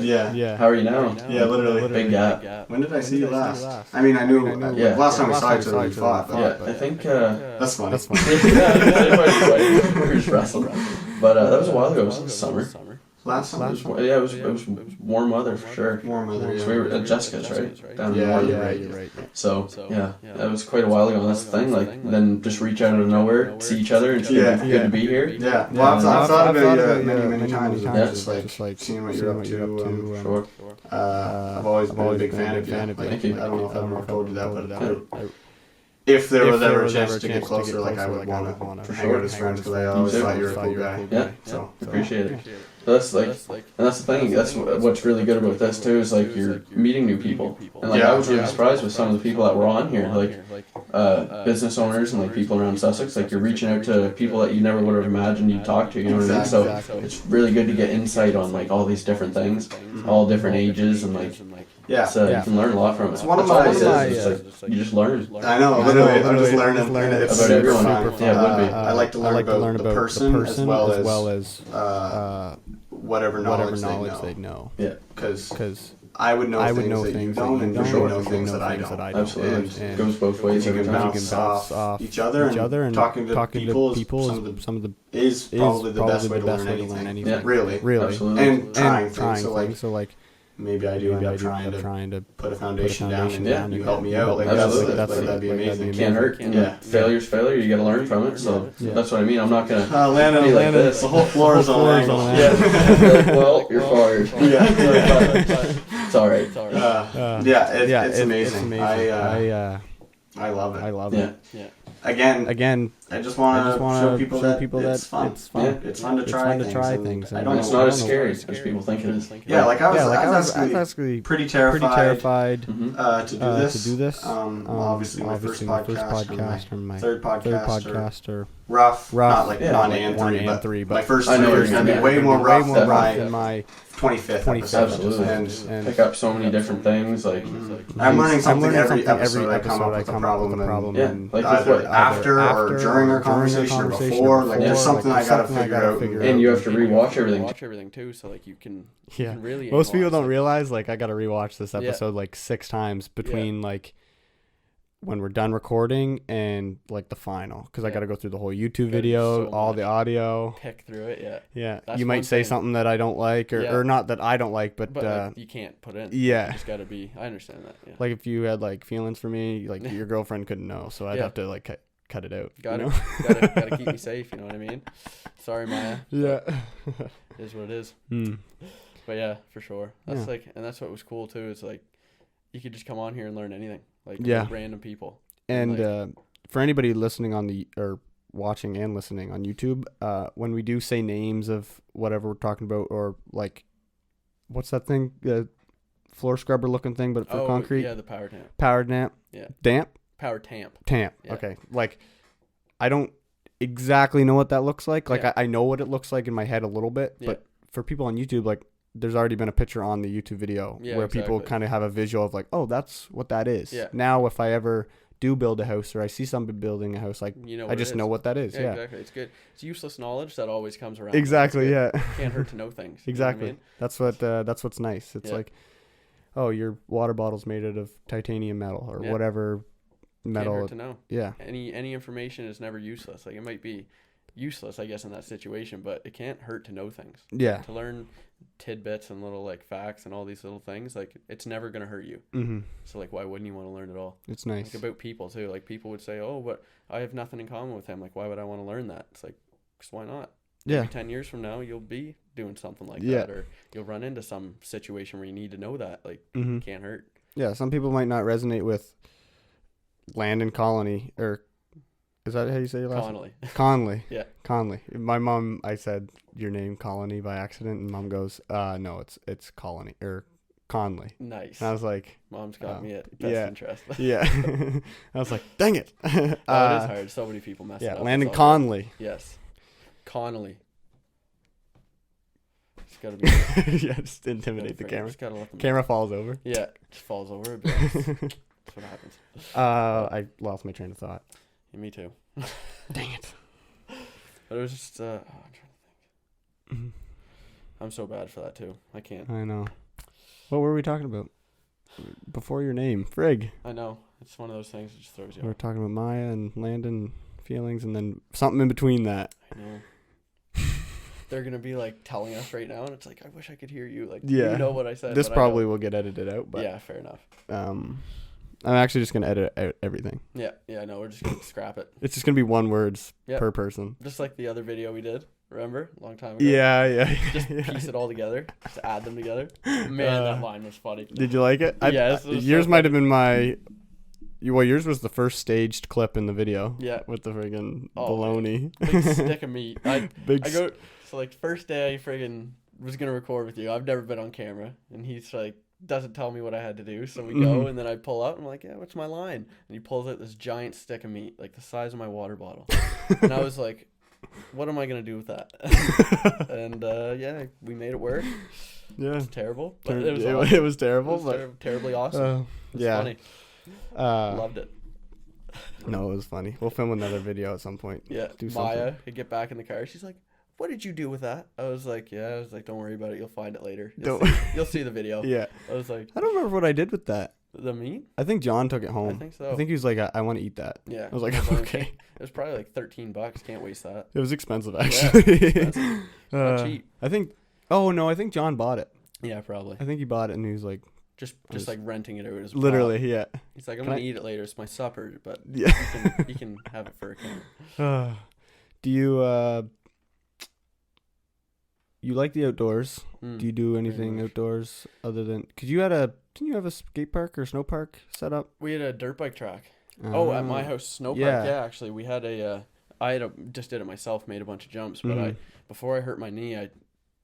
[SPEAKER 3] how are you now?
[SPEAKER 4] Yeah, literally.
[SPEAKER 3] Big gap.
[SPEAKER 4] When did I see you last? I mean, I knew last time we saw each other we fought.
[SPEAKER 3] I think
[SPEAKER 4] that's funny.
[SPEAKER 3] We just wrestled. But that was a while ago. It was in the summer.
[SPEAKER 4] Last summer?
[SPEAKER 3] Yeah, it was warm weather for sure.
[SPEAKER 4] Warm weather, yeah.
[SPEAKER 3] So we were at Jessica's, right? Down in the north.
[SPEAKER 4] You're right.
[SPEAKER 3] So, yeah, that was quite a while ago, and that's the thing, like, then just reach out of nowhere, see each other, and it's good to be here.
[SPEAKER 4] Yeah, well, I've thought about it many times, just like seeing what you're up to.
[SPEAKER 3] Sure.
[SPEAKER 4] I've always been a big fan of you.
[SPEAKER 3] Thank you.
[SPEAKER 4] I don't know if I've ever told you that, but if there was ever a chance to get closer, like I would want to hang out as friends because I always thought you were a cool guy.
[SPEAKER 3] Yeah, so appreciate it. That's like, and that's the thing. That's what's really good about this too is like you're meeting new people, and like I was really surprised with some of the people that were on here, like business owners and like people around Sussex. Like you're reaching out to people that you never would have imagined you'd talk to. You know what I mean? So it's really good to get insight on like all these different things, all different ages, and like. Yeah, so you can learn a lot from it. It's one of my. You just learn.
[SPEAKER 4] I know, literally, I'm just learning
[SPEAKER 3] about everyone. Yeah, it would be.
[SPEAKER 4] I like to learn about the person as well as whatever knowledge they know.
[SPEAKER 3] Yeah,
[SPEAKER 4] because I would know things that you don't, and you would know things that I don't.
[SPEAKER 3] Absolutely, and it goes both ways.
[SPEAKER 4] You can bounce off each other, and talking to people is probably the best way to learn anything. Really,
[SPEAKER 3] absolutely.
[SPEAKER 4] And trying things. So like. Maybe I do end up trying to put a foundation down, and you help me out. Like that'd be amazing.
[SPEAKER 3] Can't hurt. Yeah, failure's failure. You gotta learn from it. So that's what I mean. I'm not gonna
[SPEAKER 4] land like this. The whole floor is on angle.
[SPEAKER 3] Yeah. Well, you're fired.
[SPEAKER 4] Yeah.
[SPEAKER 3] It's all right.
[SPEAKER 4] It's amazing. I love it.
[SPEAKER 1] I love it.
[SPEAKER 3] Yeah.
[SPEAKER 4] Again, I just want to show people that it's fun. It's fun to try things.
[SPEAKER 3] It's not as scary as people think it is.
[SPEAKER 4] Yeah, like I was actually pretty terrified to do this. Obviously, my first podcast or my third podcast or rough, not like not an three, but my first three are going to be way more rough than my 25th episode.
[SPEAKER 3] Absolutely, and pick up so many different things. Like
[SPEAKER 4] I'm learning something every episode. I come up with a problem, and either after or during our conversation or before. Like there's something I gotta figure out,
[SPEAKER 3] and you have to rewatch everything
[SPEAKER 2] too. So like you can
[SPEAKER 1] really. Most people don't realize like I gotta rewatch this episode like 6 times between like when we're done recording and like the final, because I got to go through the whole YouTube video, all the audio,
[SPEAKER 2] pick through it.
[SPEAKER 1] Yeah. You might say something that I don't like, or not that I don't like, but
[SPEAKER 2] like, you can't put in.
[SPEAKER 1] Yeah.
[SPEAKER 2] You just got to be. I understand that. Yeah.
[SPEAKER 1] Like if you had like feelings for me, like your girlfriend couldn't know, so I'd have to like cut it out.
[SPEAKER 2] Gotta keep me safe. You know what I mean? Sorry, Maya.
[SPEAKER 1] Yeah.
[SPEAKER 2] It is what it is. But yeah, for sure. That's and that's what was cool too. Is like you could just come on here and learn anything. Like random people.
[SPEAKER 1] And for anybody listening or watching and listening on YouTube, when we do say names of whatever we're talking about, or like, what's that thing? The floor scrubber looking thing, but for concrete?
[SPEAKER 2] Yeah, the power tamp.
[SPEAKER 1] Power damp?
[SPEAKER 2] Yeah.
[SPEAKER 1] Damp?
[SPEAKER 2] Power tamp.
[SPEAKER 1] Tamp. Yeah. Okay. Like, I don't exactly know what that looks like. Like, I know what it looks like in my head a little bit, but for people on YouTube, like, there's already been a picture on the YouTube video where people kind of have a visual of like, oh, that's what that is.
[SPEAKER 2] Yeah.
[SPEAKER 1] Now, if I ever do build a house or I see somebody building a house, like I just know what that is. Yeah,
[SPEAKER 2] exactly. It's good. It's useless knowledge that always comes around.
[SPEAKER 1] Exactly. Yeah.
[SPEAKER 2] Can't hurt to know things.
[SPEAKER 1] Exactly.
[SPEAKER 2] You know what
[SPEAKER 1] I mean? That's what's nice. It's like, oh, your water bottle's made out of titanium metal or whatever metal.
[SPEAKER 2] Can't hurt to know.
[SPEAKER 1] Yeah.
[SPEAKER 2] Any information is never useless. Like it might be useless, I guess, in that situation, but it can't hurt to know things.
[SPEAKER 1] Yeah.
[SPEAKER 2] To learn tidbits and little like facts and all these little things, like it's never gonna hurt you. So like, why wouldn't you want to learn it all?
[SPEAKER 1] It's nice.
[SPEAKER 2] Like about people too. Like people would say, oh, but I have nothing in common with him. Like, why would I want to learn that? It's like, cause why not?
[SPEAKER 1] Yeah.
[SPEAKER 2] Maybe 10 years from now, you'll be doing something like that, or you'll run into some situation where you need to know that. Like, can't hurt.
[SPEAKER 1] Yeah. Some people might not resonate with Landen Connolly, or is that how you say your last name? Connolly.
[SPEAKER 2] Yeah.
[SPEAKER 1] Connolly. My mom, I said your name Colony by accident, and mom goes, no, it's Colony or Conley.
[SPEAKER 2] Nice.
[SPEAKER 1] And I was like,
[SPEAKER 2] mom's got me at best interest.
[SPEAKER 1] Yeah. I was like, dang it.
[SPEAKER 2] It is hard. So many people mess it up.
[SPEAKER 1] Yeah, Landen Connolly.
[SPEAKER 2] Yes. Connolly. It's got to be.
[SPEAKER 1] Yeah, just intimidate the camera.
[SPEAKER 2] Just gotta let them
[SPEAKER 1] camera falls over.
[SPEAKER 2] Yeah, just falls over. That's what happens.
[SPEAKER 1] I lost my train of thought.
[SPEAKER 2] Yeah, me too.
[SPEAKER 1] Dang it.
[SPEAKER 2] But it was just, I'm trying to think. I'm so bad for that too. I can't.
[SPEAKER 1] I know. What were we talking about? Before your name. Frig.
[SPEAKER 2] I know. It's one of those things that just throws you off.
[SPEAKER 1] We were talking about Maya and Landen feelings, and then something in between that.
[SPEAKER 2] I know. They're going to be like telling us right now, and it's like, I wish I could hear you. Like,
[SPEAKER 1] you
[SPEAKER 2] know what I said.
[SPEAKER 1] This probably will get edited out, but.
[SPEAKER 2] Yeah, fair enough.
[SPEAKER 1] I'm actually just going to edit out everything.
[SPEAKER 2] Yeah, no, we're just going to scrap it.
[SPEAKER 1] It's just going to be 1 words per person.
[SPEAKER 2] Just like the other video we did, remember? A long time ago.
[SPEAKER 1] Yeah.
[SPEAKER 2] Just piece it all together. Just add them together. Man, that line was funny.
[SPEAKER 1] Did you like it?
[SPEAKER 2] Yes.
[SPEAKER 1] Yours might have been my yours was the first staged clip in the video.
[SPEAKER 2] Yeah.
[SPEAKER 1] With the friggin' bologna.
[SPEAKER 2] Big stick of meat. So like first day I friggin' was gonna record with you. I've never been on camera, and he's like doesn't tell me what I had to do. So we go, and then I pull out. And I'm like, yeah, what's my line? And he pulls out this giant stick of meat, like the size of my water bottle. And I was like, what am I gonna do with that? And yeah, we made it work.
[SPEAKER 1] Yeah,
[SPEAKER 2] it's terrible, but it was
[SPEAKER 1] terrible.
[SPEAKER 2] It was terribly awesome. It's funny. Loved it.
[SPEAKER 1] No, it was funny. We'll film another video at some point.
[SPEAKER 2] Yeah, Maya could get back in the car. She's like, what did you do with that? I was like, don't worry about it. You'll find it later. You'll see the video.
[SPEAKER 1] Yeah.
[SPEAKER 2] I was like,
[SPEAKER 1] I don't remember what I did with that.
[SPEAKER 2] The meat?
[SPEAKER 1] I think John took it home.
[SPEAKER 2] I think so.
[SPEAKER 1] I think he was like, I want to eat that.
[SPEAKER 2] Yeah.
[SPEAKER 1] I was like, okay.
[SPEAKER 2] It was probably like $13. Can't waste that.
[SPEAKER 1] It was expensive, actually.
[SPEAKER 2] Yeah, expensive. Not cheap.
[SPEAKER 1] I think John bought it.
[SPEAKER 2] Yeah, probably.
[SPEAKER 1] I think he bought it, and he was like,
[SPEAKER 2] just like renting it out as
[SPEAKER 1] literally, yeah.
[SPEAKER 2] He's like, I'm gonna eat it later. It's my supper, but
[SPEAKER 1] yeah,
[SPEAKER 2] you can have it for a camera.
[SPEAKER 1] Do you like the outdoors? Do you do anything outdoors other than? Cause didn't you have a skate park or snow park set up?
[SPEAKER 2] We had a dirt bike track. At my house, snow park. Yeah, actually, we had just did it myself, made a bunch of jumps, but before I hurt my knee, I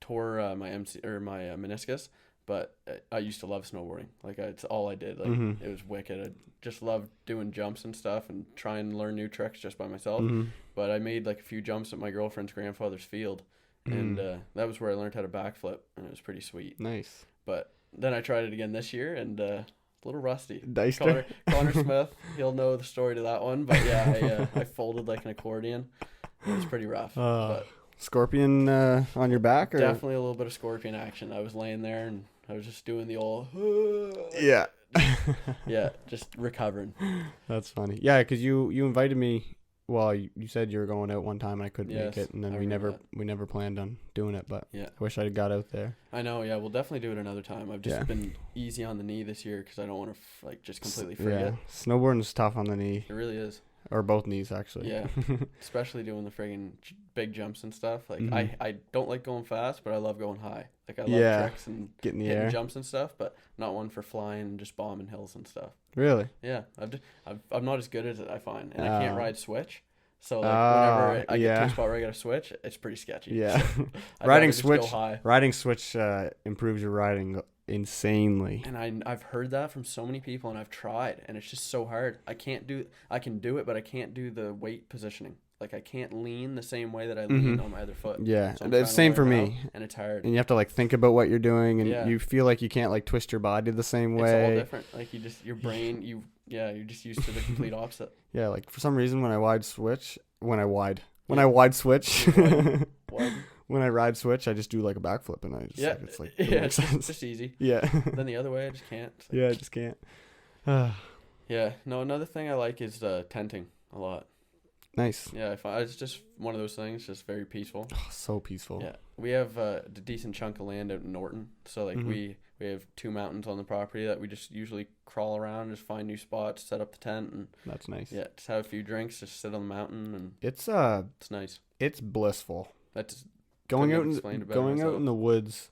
[SPEAKER 2] tore my meniscus. But I used to love snowboarding. Like it's all I did. Like it was wicked. I just loved doing jumps and stuff and trying to learn new tricks just by myself. But I made like a few jumps at my girlfriend's grandfather's field, and that was where I learned how to backflip, and it was pretty sweet.
[SPEAKER 1] Nice.
[SPEAKER 2] But then I tried it again this year, and a little rusty. Connor Smith, he'll know the story to that one. But yeah, I folded like an accordion. It was pretty rough. But
[SPEAKER 1] scorpion on your back, or
[SPEAKER 2] definitely a little bit of scorpion action. I was laying there and I was just doing the old
[SPEAKER 1] yeah.
[SPEAKER 2] Yeah, just recovering.
[SPEAKER 1] That's funny. Yeah, because you invited me. Well, you said you were going out one time and I couldn't make it, and then we never planned on doing it. But yeah, I wish I got out there.
[SPEAKER 2] I know. Yeah, we'll definitely do it another time. I've just been easy on the knee this year because I don't want to just completely forget.
[SPEAKER 1] Yeah, snowboarding is tough on the knee.
[SPEAKER 2] It really is.
[SPEAKER 1] Or both knees, actually.
[SPEAKER 2] Yeah, especially doing the friggin' big jumps and stuff. Like I don't like going fast, but I love going high. Like I love tricks and
[SPEAKER 1] getting the air
[SPEAKER 2] jumps and stuff, but not one for flying and just bombing hills and stuff.
[SPEAKER 1] Really?
[SPEAKER 2] Yeah, I'm not as good at it, I find, and I can't ride switch. So like whenever I get to a spot where I got to switch, it's pretty sketchy.
[SPEAKER 1] Yeah,
[SPEAKER 2] so
[SPEAKER 1] riding switch improves your riding insanely.
[SPEAKER 2] And I've heard that from so many people, and I've tried, and it's just so hard. I can do it, but I can't do the weight positioning. Like I can't lean the same way that I lean on my other foot.
[SPEAKER 1] Yeah, so it's same for me.
[SPEAKER 2] And it's hard.
[SPEAKER 1] And you have to like think about what you're doing, and you feel like you can't like twist your body the same way.
[SPEAKER 2] It's all different. Like your brain, you're just used to the complete opposite.
[SPEAKER 1] Yeah, like for some reason when I ride switch, when I ride switch, I just do like a backflip, and I just
[SPEAKER 2] it's just easy.
[SPEAKER 1] Yeah.
[SPEAKER 2] Then the other way, I just can't.
[SPEAKER 1] I just can't.
[SPEAKER 2] Yeah. No, another thing I like is tenting a lot.
[SPEAKER 1] Nice.
[SPEAKER 2] Yeah, I find it's just one of those things, just very peaceful.
[SPEAKER 1] Oh, so peaceful.
[SPEAKER 2] Yeah, we have a decent chunk of land out in Norton, so like we have 2 mountains on the property that we just usually crawl around, just find new spots, set up the tent, and
[SPEAKER 1] that's nice.
[SPEAKER 2] Yeah, just have a few drinks, just sit on the mountain, and it's nice.
[SPEAKER 1] It's blissful.
[SPEAKER 2] That's
[SPEAKER 1] going out in the woods.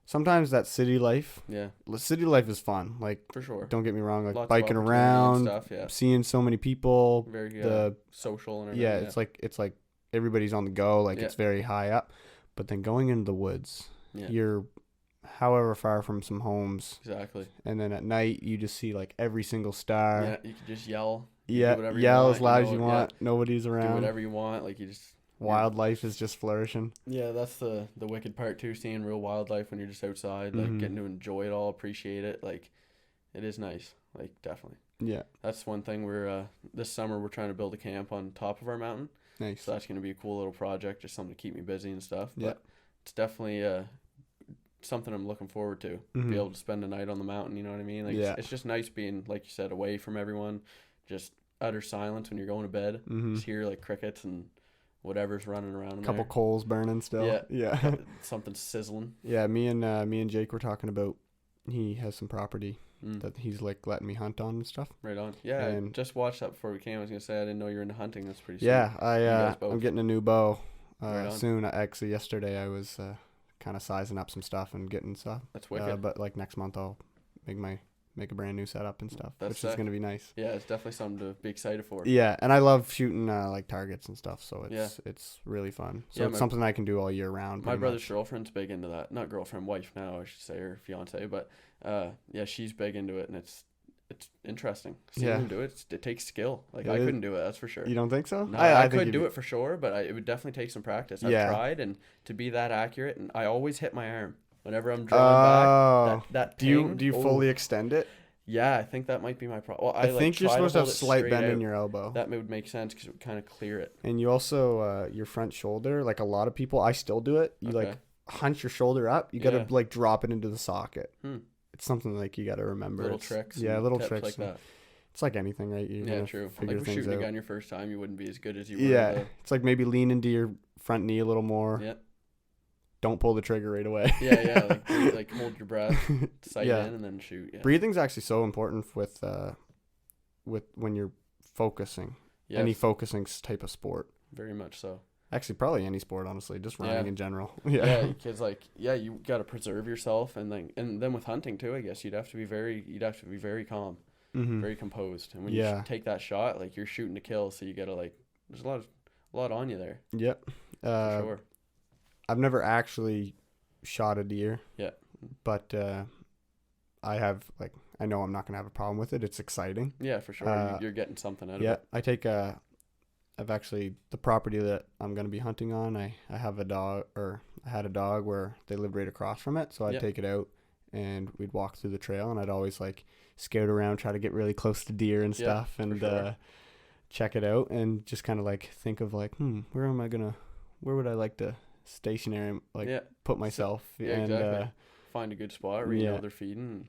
[SPEAKER 1] Sometimes that city life.
[SPEAKER 2] Yeah.
[SPEAKER 1] City life is fun. Like
[SPEAKER 2] for sure.
[SPEAKER 1] Don't get me wrong. Like lots biking around, stuff, seeing so many people.
[SPEAKER 2] Very social and everything.
[SPEAKER 1] Yeah, it's like everybody's on the go. Like it's very high up. But then going into the woods, you're however far from some homes.
[SPEAKER 2] Exactly.
[SPEAKER 1] And then at night you just see like every single star.
[SPEAKER 2] Yeah, you can just yell.
[SPEAKER 1] Yeah, yell as loud as you want. Nobody's around.
[SPEAKER 2] Do whatever you want. Like you just.
[SPEAKER 1] Wildlife is just flourishing.
[SPEAKER 2] Yeah, that's the wicked part too, seeing real wildlife when you're just outside, like getting to enjoy it all, appreciate it. Like it is nice. Like definitely.
[SPEAKER 1] Yeah.
[SPEAKER 2] That's one thing this summer we're trying to build a camp on top of our mountain.
[SPEAKER 1] Nice.
[SPEAKER 2] So that's gonna be a cool little project, just something to keep me busy and stuff. But it's definitely something I'm looking forward to. Be able to spend a night on the mountain, you know what I mean? Like it's just nice being, like you said, away from everyone, just utter silence when you're going to bed. Just hear like crickets and whatever's running around.
[SPEAKER 1] Couple coals burning still. Yeah.
[SPEAKER 2] Something sizzling.
[SPEAKER 1] Yeah, me and Jake were talking about. He has some property that he's like letting me hunt on and stuff.
[SPEAKER 2] Right on. Yeah, and I just watched that before we came. I was gonna say I didn't know you were into hunting. That's pretty.
[SPEAKER 1] Yeah, I'm getting a new bow soon. Actually, yesterday I was kind of sizing up some stuff and getting stuff.
[SPEAKER 2] That's wicked.
[SPEAKER 1] But like next month I'll make make a brand new setup and stuff, which is gonna be nice.
[SPEAKER 2] Yeah, it's definitely something to be excited for.
[SPEAKER 1] Yeah, and I love shooting like targets and stuff, so it's really fun. So it's something I can do all year round.
[SPEAKER 2] My brother's girlfriend's big into that. Not girlfriend, wife now, I should say, or fiance, but she's big into it, and it's interesting. Seeing them do it, it takes skill. Like I couldn't do it, that's for sure.
[SPEAKER 1] You don't think so?
[SPEAKER 2] No, I could do it for sure, but it would definitely take some practice. I've tried, and to be that accurate, and I always hit my arm whenever I'm drawing back. That
[SPEAKER 1] do you fully extend it?
[SPEAKER 2] Yeah, I think that might be my problem. Well,
[SPEAKER 1] I think you're supposed to have slight bend in your elbow.
[SPEAKER 2] That would make sense because it would kind of clear it.
[SPEAKER 1] And you also your front shoulder, like a lot of people, I still do it. You like hunch your shoulder up. You got to like drop it into the socket. It's something like you got to remember.
[SPEAKER 2] Little tricks.
[SPEAKER 1] Yeah, little tricks
[SPEAKER 2] like that.
[SPEAKER 1] It's like anything, right?
[SPEAKER 2] True. Like shooting a gun your first time, you wouldn't be as good as you were.
[SPEAKER 1] Yeah, it's like maybe lean into your front knee a little more.
[SPEAKER 2] Yeah.
[SPEAKER 1] Don't pull the trigger right away.
[SPEAKER 2] Like hold your breath, sight in, and then shoot. Yeah.
[SPEAKER 1] Breathing's actually so important with when you're focusing. Yes. Any focusing type of sport.
[SPEAKER 2] Very much so.
[SPEAKER 1] Actually, probably any sport, honestly, just running in general.
[SPEAKER 2] Yeah, because you got to preserve yourself, and then with hunting too, I guess you'd have to be very calm, very composed, and when you take that shot, like you're shooting to kill, so you gotta there's a lot on you there.
[SPEAKER 1] Yep. For sure. I've never actually shot a deer.
[SPEAKER 2] Yeah.
[SPEAKER 1] But I have I know I'm not gonna have a problem with it. It's exciting.
[SPEAKER 2] Yeah, for sure. You're getting something out of it.
[SPEAKER 1] Yeah, I take I've actually the property that I'm gonna be hunting on. I have a dog, or I had a dog where they lived right across from it, so I'd take it out and we'd walk through the trail, and I'd always scout around, try to get really close to deer and stuff, and check it out, and just kind of think of where would I like to stationary put myself and
[SPEAKER 2] exactly. Find a good spot where you know they're feeding.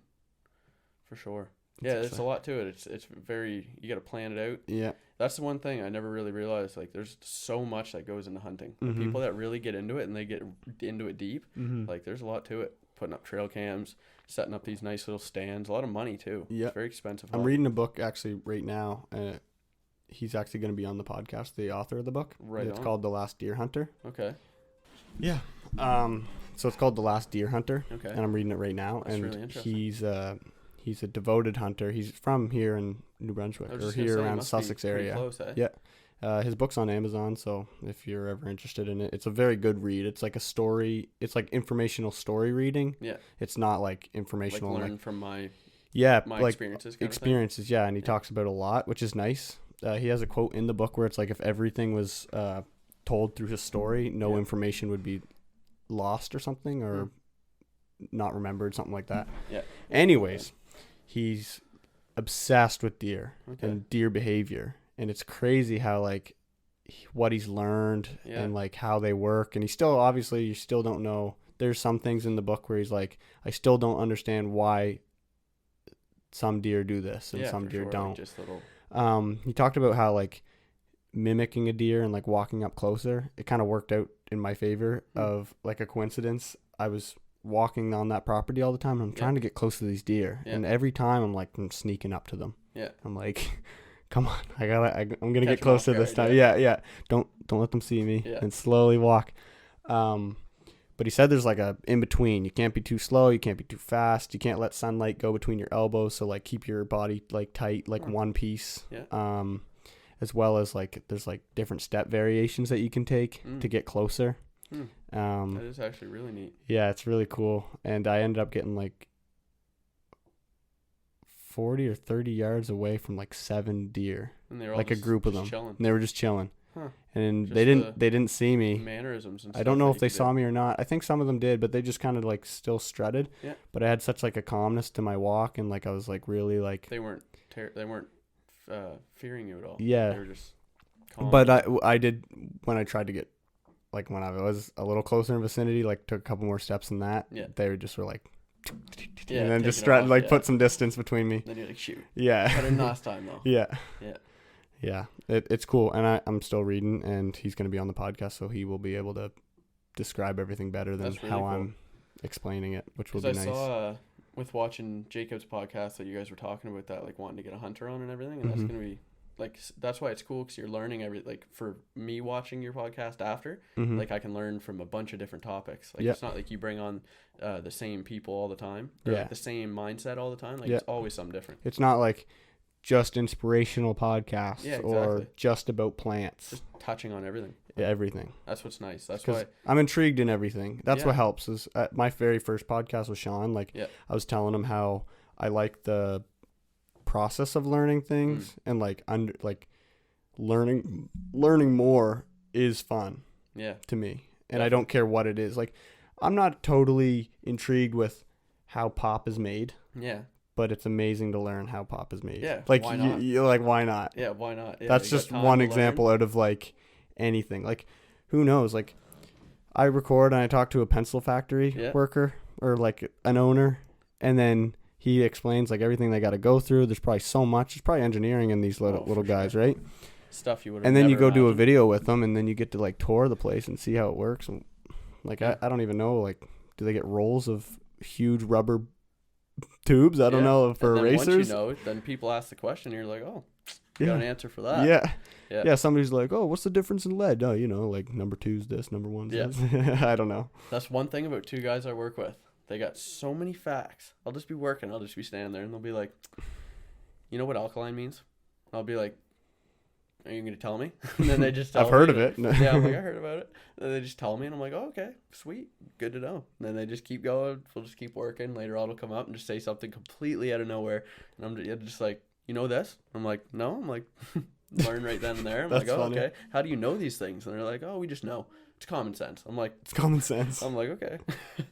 [SPEAKER 2] For sure. It's a lot to it. It's very, you got to plan it out.
[SPEAKER 1] Yeah.
[SPEAKER 2] That's the one thing I never really realized. There's so much that goes into hunting. Mm-hmm. People that really get into it and they get into it deep, there's a lot to it. Putting up trail cams, setting up these nice little stands, a lot of money too. Yeah. It's very expensive.
[SPEAKER 1] I'm reading a book actually right now. He's actually going to be on the podcast, the author of the book.
[SPEAKER 2] Right. It's
[SPEAKER 1] called The Last Deer Hunter.
[SPEAKER 2] Okay.
[SPEAKER 1] Yeah. So it's called The Last Deer Hunter.
[SPEAKER 2] Okay.
[SPEAKER 1] And I'm reading it right now.
[SPEAKER 2] That's
[SPEAKER 1] and
[SPEAKER 2] really interesting.
[SPEAKER 1] He's a devoted hunter. He's from here in New Brunswick, or here around Sussex area.
[SPEAKER 2] Close, eh?
[SPEAKER 1] Yeah. His book's on Amazon, so if you're ever interested in it, it's a very good read. It's like a story. It's like informational story reading.
[SPEAKER 2] Yeah.
[SPEAKER 1] It's not informational.
[SPEAKER 2] Learn from my experiences.
[SPEAKER 1] Experiences, yeah. And he talks about a lot, which is nice. He has a quote in the book where it's if everything was told through his story, no information would be lost or something, or not remembered, something like that.
[SPEAKER 2] Yeah.
[SPEAKER 1] Anyways, he's obsessed with deer and deer behavior, and it's crazy how what he's learned and how they work, and you still don't know. There's some things in the book where he's I still don't understand why some deer do this and some deer don't.
[SPEAKER 2] Just little.
[SPEAKER 1] He talked about how mimicking a deer and walking up closer, it kind of worked out in my favor of a coincidence. I was walking on that property all the time, and I'm trying to get close to these deer, and every time I'm sneaking up to them. I'm come on, I'm gonna get closer this time. Don't let them see me, and slowly walk. But he said there's a in between. You can't be too slow, you can't be too fast, you can't let sunlight go between your elbows, so keep your body tight, one piece. As well as there's different step variations that you can take to get closer.
[SPEAKER 2] That is actually really neat.
[SPEAKER 1] Yeah, it's really cool. And I ended up getting 40 or 30 yards away from 7 deer.
[SPEAKER 2] And they were all
[SPEAKER 1] a group of them.
[SPEAKER 2] Chilling.
[SPEAKER 1] And they were just chilling.
[SPEAKER 2] Huh.
[SPEAKER 1] And they didn't see me.
[SPEAKER 2] Mannerisms and stuff.
[SPEAKER 1] I don't know if they saw me or not. I think some of them did, but they just kind of still strutted.
[SPEAKER 2] Yeah.
[SPEAKER 1] But I had such a calmness to my walk, and I was really
[SPEAKER 2] they weren't fearing you at all.
[SPEAKER 1] Yeah.
[SPEAKER 2] They were just calm.
[SPEAKER 1] But I did, when I tried to get when I was a little closer in vicinity, took a couple more steps than that.
[SPEAKER 2] Yeah.
[SPEAKER 1] They were just and then just put some distance between me.
[SPEAKER 2] Then you're shoot.
[SPEAKER 1] Yeah.
[SPEAKER 2] Better than last time though.
[SPEAKER 1] Yeah.
[SPEAKER 2] Yeah.
[SPEAKER 1] Yeah. It's cool, and I'm still reading, and he's going to be on the podcast, so he will be able to describe everything better than really how cool. I'm explaining it, which will be nice. I
[SPEAKER 2] saw with watching Jacob's podcast that you guys were talking about that, wanting to get a hunter on and everything, and that's gonna be that's why it's cool, because you're learning like for me watching your podcast after, like I can learn from a bunch of different topics. Like it's not like you bring on the same people all the time, or like the same mindset all the time. Like it's always something different.
[SPEAKER 1] It's not like just inspirational podcasts or just about plants.
[SPEAKER 2] Just touching on everything.
[SPEAKER 1] Yeah, everything.
[SPEAKER 2] That's what's nice. That's why
[SPEAKER 1] I'm intrigued in everything. That's what helps. Is my very first podcast with Sean. Like I was telling him how I like the process of learning things, and like learning more is fun to me, and I don't care what it is. Like I'm not totally intrigued with how pop is made, but it's amazing to learn how pop is made. Like why not? You're like, why not?
[SPEAKER 2] Why not?
[SPEAKER 1] That's just one example out of like anything. Like who knows? Like I record and I talk to a pencil factory worker or like an owner, and then he explains like everything they got to go through. There's probably so much. There's probably engineering in these little guys, right?
[SPEAKER 2] Stuff you would.
[SPEAKER 1] And then you go do a video with them, and then you get to like tour the place and see how it works. And like I don't even know. Like, do they get rolls of huge rubber tubes? I don't know for erasers. Once
[SPEAKER 2] you know, then people ask the question, and you're like, oh, you got an answer for that.
[SPEAKER 1] Yeah. Somebody's like, oh, what's the difference in lead? Oh, you know, like number 2's this, number 1's this. I don't know.
[SPEAKER 2] That's one thing about 2 guys I work with. They got so many facts. I'll just be working. I'll just be standing there, and they'll be like, you know what alkaline means? I'll be like, are you going to tell me? And then they just tell
[SPEAKER 1] I've heard of it.
[SPEAKER 2] I'm like, I heard about it. And then they just tell me, and I'm like, oh, okay, sweet. Good to know. And then they just keep going. We'll just keep working. Later on, will come up and just say something completely out of nowhere. And I'm just like, you know this? I'm like, no. I'm like, learn right then and there. I'm like, oh, funny. Okay. How do you know these things? And they're like, oh, we just know. It's common sense. I'm like,
[SPEAKER 1] it's common sense.
[SPEAKER 2] I'm like, okay.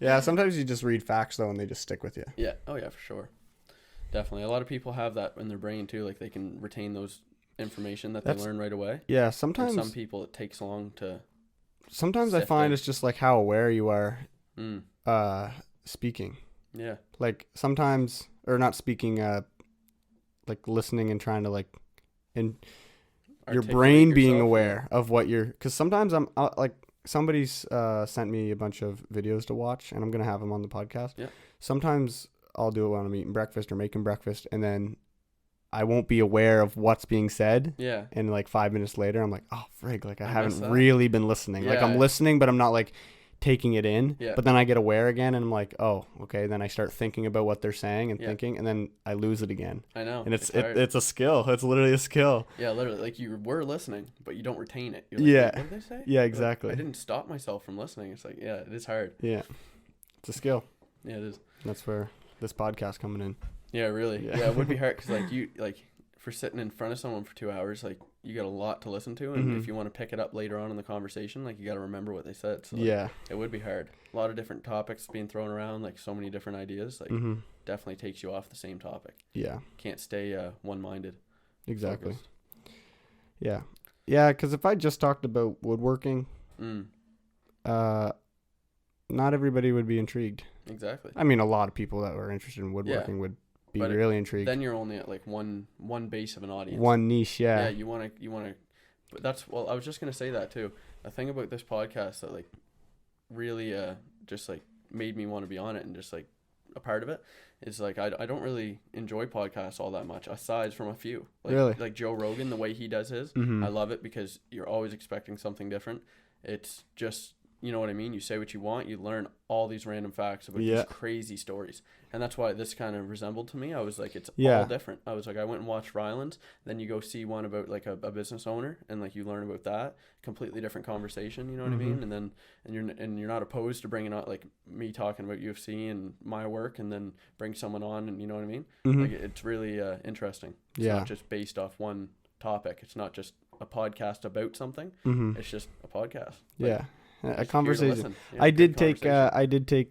[SPEAKER 1] Yeah, sometimes you just read facts though, and they just stick with you.
[SPEAKER 2] Yeah. Oh yeah, for sure. Definitely. A lot of people have that in their brain too. Like they can retain those information that they learn right away.
[SPEAKER 1] Yeah. Sometimes
[SPEAKER 2] some people it takes long to.
[SPEAKER 1] Sometimes I find it's just like how aware you are, speaking.
[SPEAKER 2] Yeah.
[SPEAKER 1] Like sometimes, or not speaking, like listening and trying to like, and your brain being aware of what you're, because sometimes I'm like, somebody's sent me a bunch of videos to watch, and I'm going to have them on the podcast.
[SPEAKER 2] Yeah.
[SPEAKER 1] Sometimes I'll do it when I'm eating breakfast or making breakfast, and then I won't be aware of what's being said.
[SPEAKER 2] Yeah. And
[SPEAKER 1] like 5 minutes later, I'm like, oh, frig, like I haven't really been listening. Yeah. Like I'm listening, but I'm not like taking it in.
[SPEAKER 2] Yeah.
[SPEAKER 1] But then I get aware again, and I'm like, oh, okay. Then I start thinking about what they're saying and thinking, and then I lose it again.
[SPEAKER 2] I know.
[SPEAKER 1] And it's a skill. It's literally a skill.
[SPEAKER 2] Yeah, literally. Like you were listening, but you don't retain it. You're like, what did they say?
[SPEAKER 1] Yeah, exactly.
[SPEAKER 2] Like, I didn't stop myself from listening. It's like, it is hard.
[SPEAKER 1] Yeah. It's a skill.
[SPEAKER 2] Yeah, it is.
[SPEAKER 1] That's where this podcast coming in.
[SPEAKER 2] Yeah, really. Yeah, it would be hard because for sitting in front of someone for 2 hours, like you got a lot to listen to, and if you want to pick it up later on in the conversation, like you got to remember what they said. So it would be hard. A lot of different topics being thrown around, like so many different ideas, like definitely takes you off the same topic.
[SPEAKER 1] Yeah,
[SPEAKER 2] can't stay one-minded.
[SPEAKER 1] Exactly.
[SPEAKER 2] Focused.
[SPEAKER 1] Yeah, because if I just talked about woodworking, not everybody would be intrigued.
[SPEAKER 2] Exactly.
[SPEAKER 1] I mean, a lot of people that were interested in woodworking would be really intrigued.
[SPEAKER 2] Then you're only at like one base of an audience.
[SPEAKER 1] One niche,
[SPEAKER 2] Yeah, you want to but I was just going to say that too. A thing about this podcast that like really just like made me want to be on it and just like a part of it is like I don't really enjoy podcasts all that much aside from a few. Like,
[SPEAKER 1] really?
[SPEAKER 2] Like Joe Rogan, the way he does his, I love it because you're always expecting something different. It's just, you know what I mean? You say what you want, you learn all these random facts about these crazy stories. And that's why this kind of resembled to me. I was like, it's all different. I was like, I went and watched Ryland's. Then you go see one about like a business owner, and like you learn about that. Completely different conversation, you know what I mean? And then you're not opposed to bringing out like me talking about UFC and my work, and then bring someone on, and you know what I mean? Like it's really interesting. It's not just based off one topic. It's not just a podcast about something. It's just a podcast.
[SPEAKER 1] Like, a conversation. I did take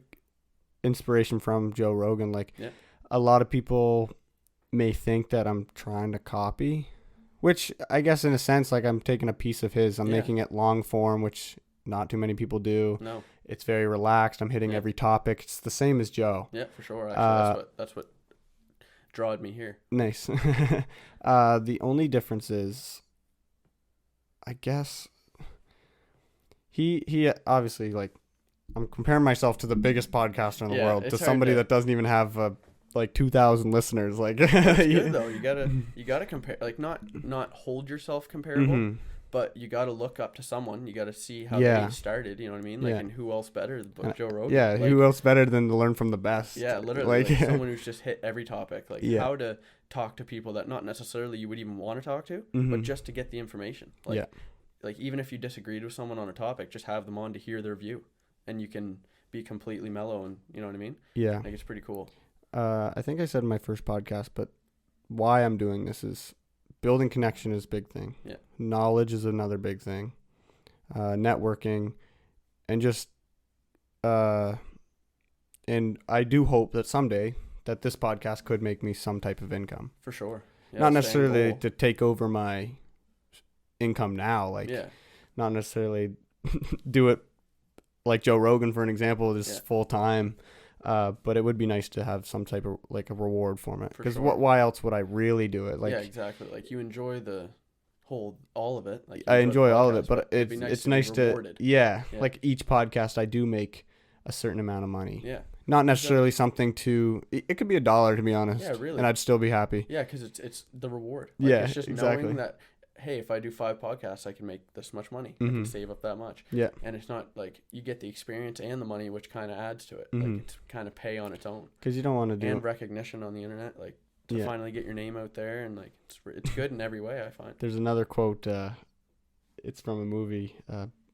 [SPEAKER 1] inspiration from Joe Rogan. Like a lot of people may think that I'm trying to copy, which I guess in a sense, like I'm taking a piece of his, I'm making it long form, which not too many people do.
[SPEAKER 2] No,
[SPEAKER 1] it's very relaxed. I'm hitting every topic. It's the same as Joe.
[SPEAKER 2] Yeah, for sure. Actually, that's what drawed me here.
[SPEAKER 1] Nice. The only difference is, I guess, he obviously, like, I'm comparing myself to the biggest podcaster in the world, to somebody that doesn't even have a like 2,000 listeners. Like,
[SPEAKER 2] it's good though. You gotta compare. Like, not hold yourself comparable, but you gotta look up to someone. You gotta see how they started. You know what I mean? Like, and who else better than Joe Rogan?
[SPEAKER 1] Yeah, like, who else better than to learn from the best?
[SPEAKER 2] Yeah, literally. Like someone who's just hit every topic. Like how to talk to people that not necessarily you would even want to talk to, but just to get the information. Like, like even if you disagreed with someone on a topic, just have them on to hear their view, and you can be completely mellow, and you know what I mean?
[SPEAKER 1] Yeah,
[SPEAKER 2] like it's pretty cool.
[SPEAKER 1] I think I said in my first podcast, but why I'm doing this is building connection is a big thing.
[SPEAKER 2] Yeah,
[SPEAKER 1] knowledge is another big thing. Networking, and just and I do hope that someday that this podcast could make me some type of income.
[SPEAKER 2] For sure. Yeah,
[SPEAKER 1] not necessarily to take over my income now, like not necessarily do it like Joe Rogan, for an example, just full time. But it would be nice to have some type of like a reward from it. Because why else would I really do it? Like,
[SPEAKER 2] yeah, exactly. Like you enjoy the whole all of it. Like
[SPEAKER 1] I enjoy all of it, but it's nice to like each podcast I do make a certain amount of money.
[SPEAKER 2] Yeah.
[SPEAKER 1] Not necessarily something to. It could be $1, to be honest.
[SPEAKER 2] Yeah, really.
[SPEAKER 1] And I'd still be happy.
[SPEAKER 2] Yeah, because it's the reward. Like, it's just knowing that, hey, if I do 5 podcasts, I can make this much money. I can save up that much.
[SPEAKER 1] Yeah.
[SPEAKER 2] And it's not like you get the experience and the money, which kind of adds to it. Like it's kind of pay on its own.
[SPEAKER 1] Because you don't want to do.
[SPEAKER 2] And recognition on the internet, like to finally get your name out there, and like it's good in every way, I find.
[SPEAKER 1] There's another quote. It's from a movie,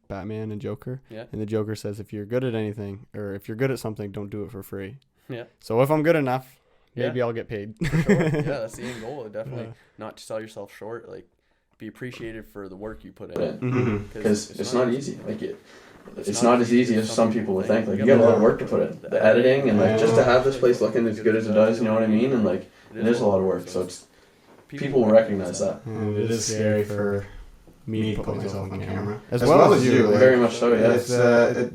[SPEAKER 1] Batman and Joker.
[SPEAKER 2] Yeah.
[SPEAKER 1] And the Joker says, if you're good at anything, or if you're good at something, don't do it for free.
[SPEAKER 2] Yeah.
[SPEAKER 1] So if I'm good enough, maybe I'll get paid.
[SPEAKER 2] For sure. Yeah, that's the end goal. Definitely not to sell yourself short. Like, be appreciated for the work you put in.
[SPEAKER 3] Because it's not easy. Like it's not as easy as some people would think. Like you got a lot of work to put in. The editing and like just to have this place looking as good as it does. You know what I mean? And like it is a lot of work. So it's people will recognize that.
[SPEAKER 4] And it is scary for me to put myself on camera,
[SPEAKER 1] as well as you.
[SPEAKER 3] Like, very much so. Yeah.
[SPEAKER 4] It's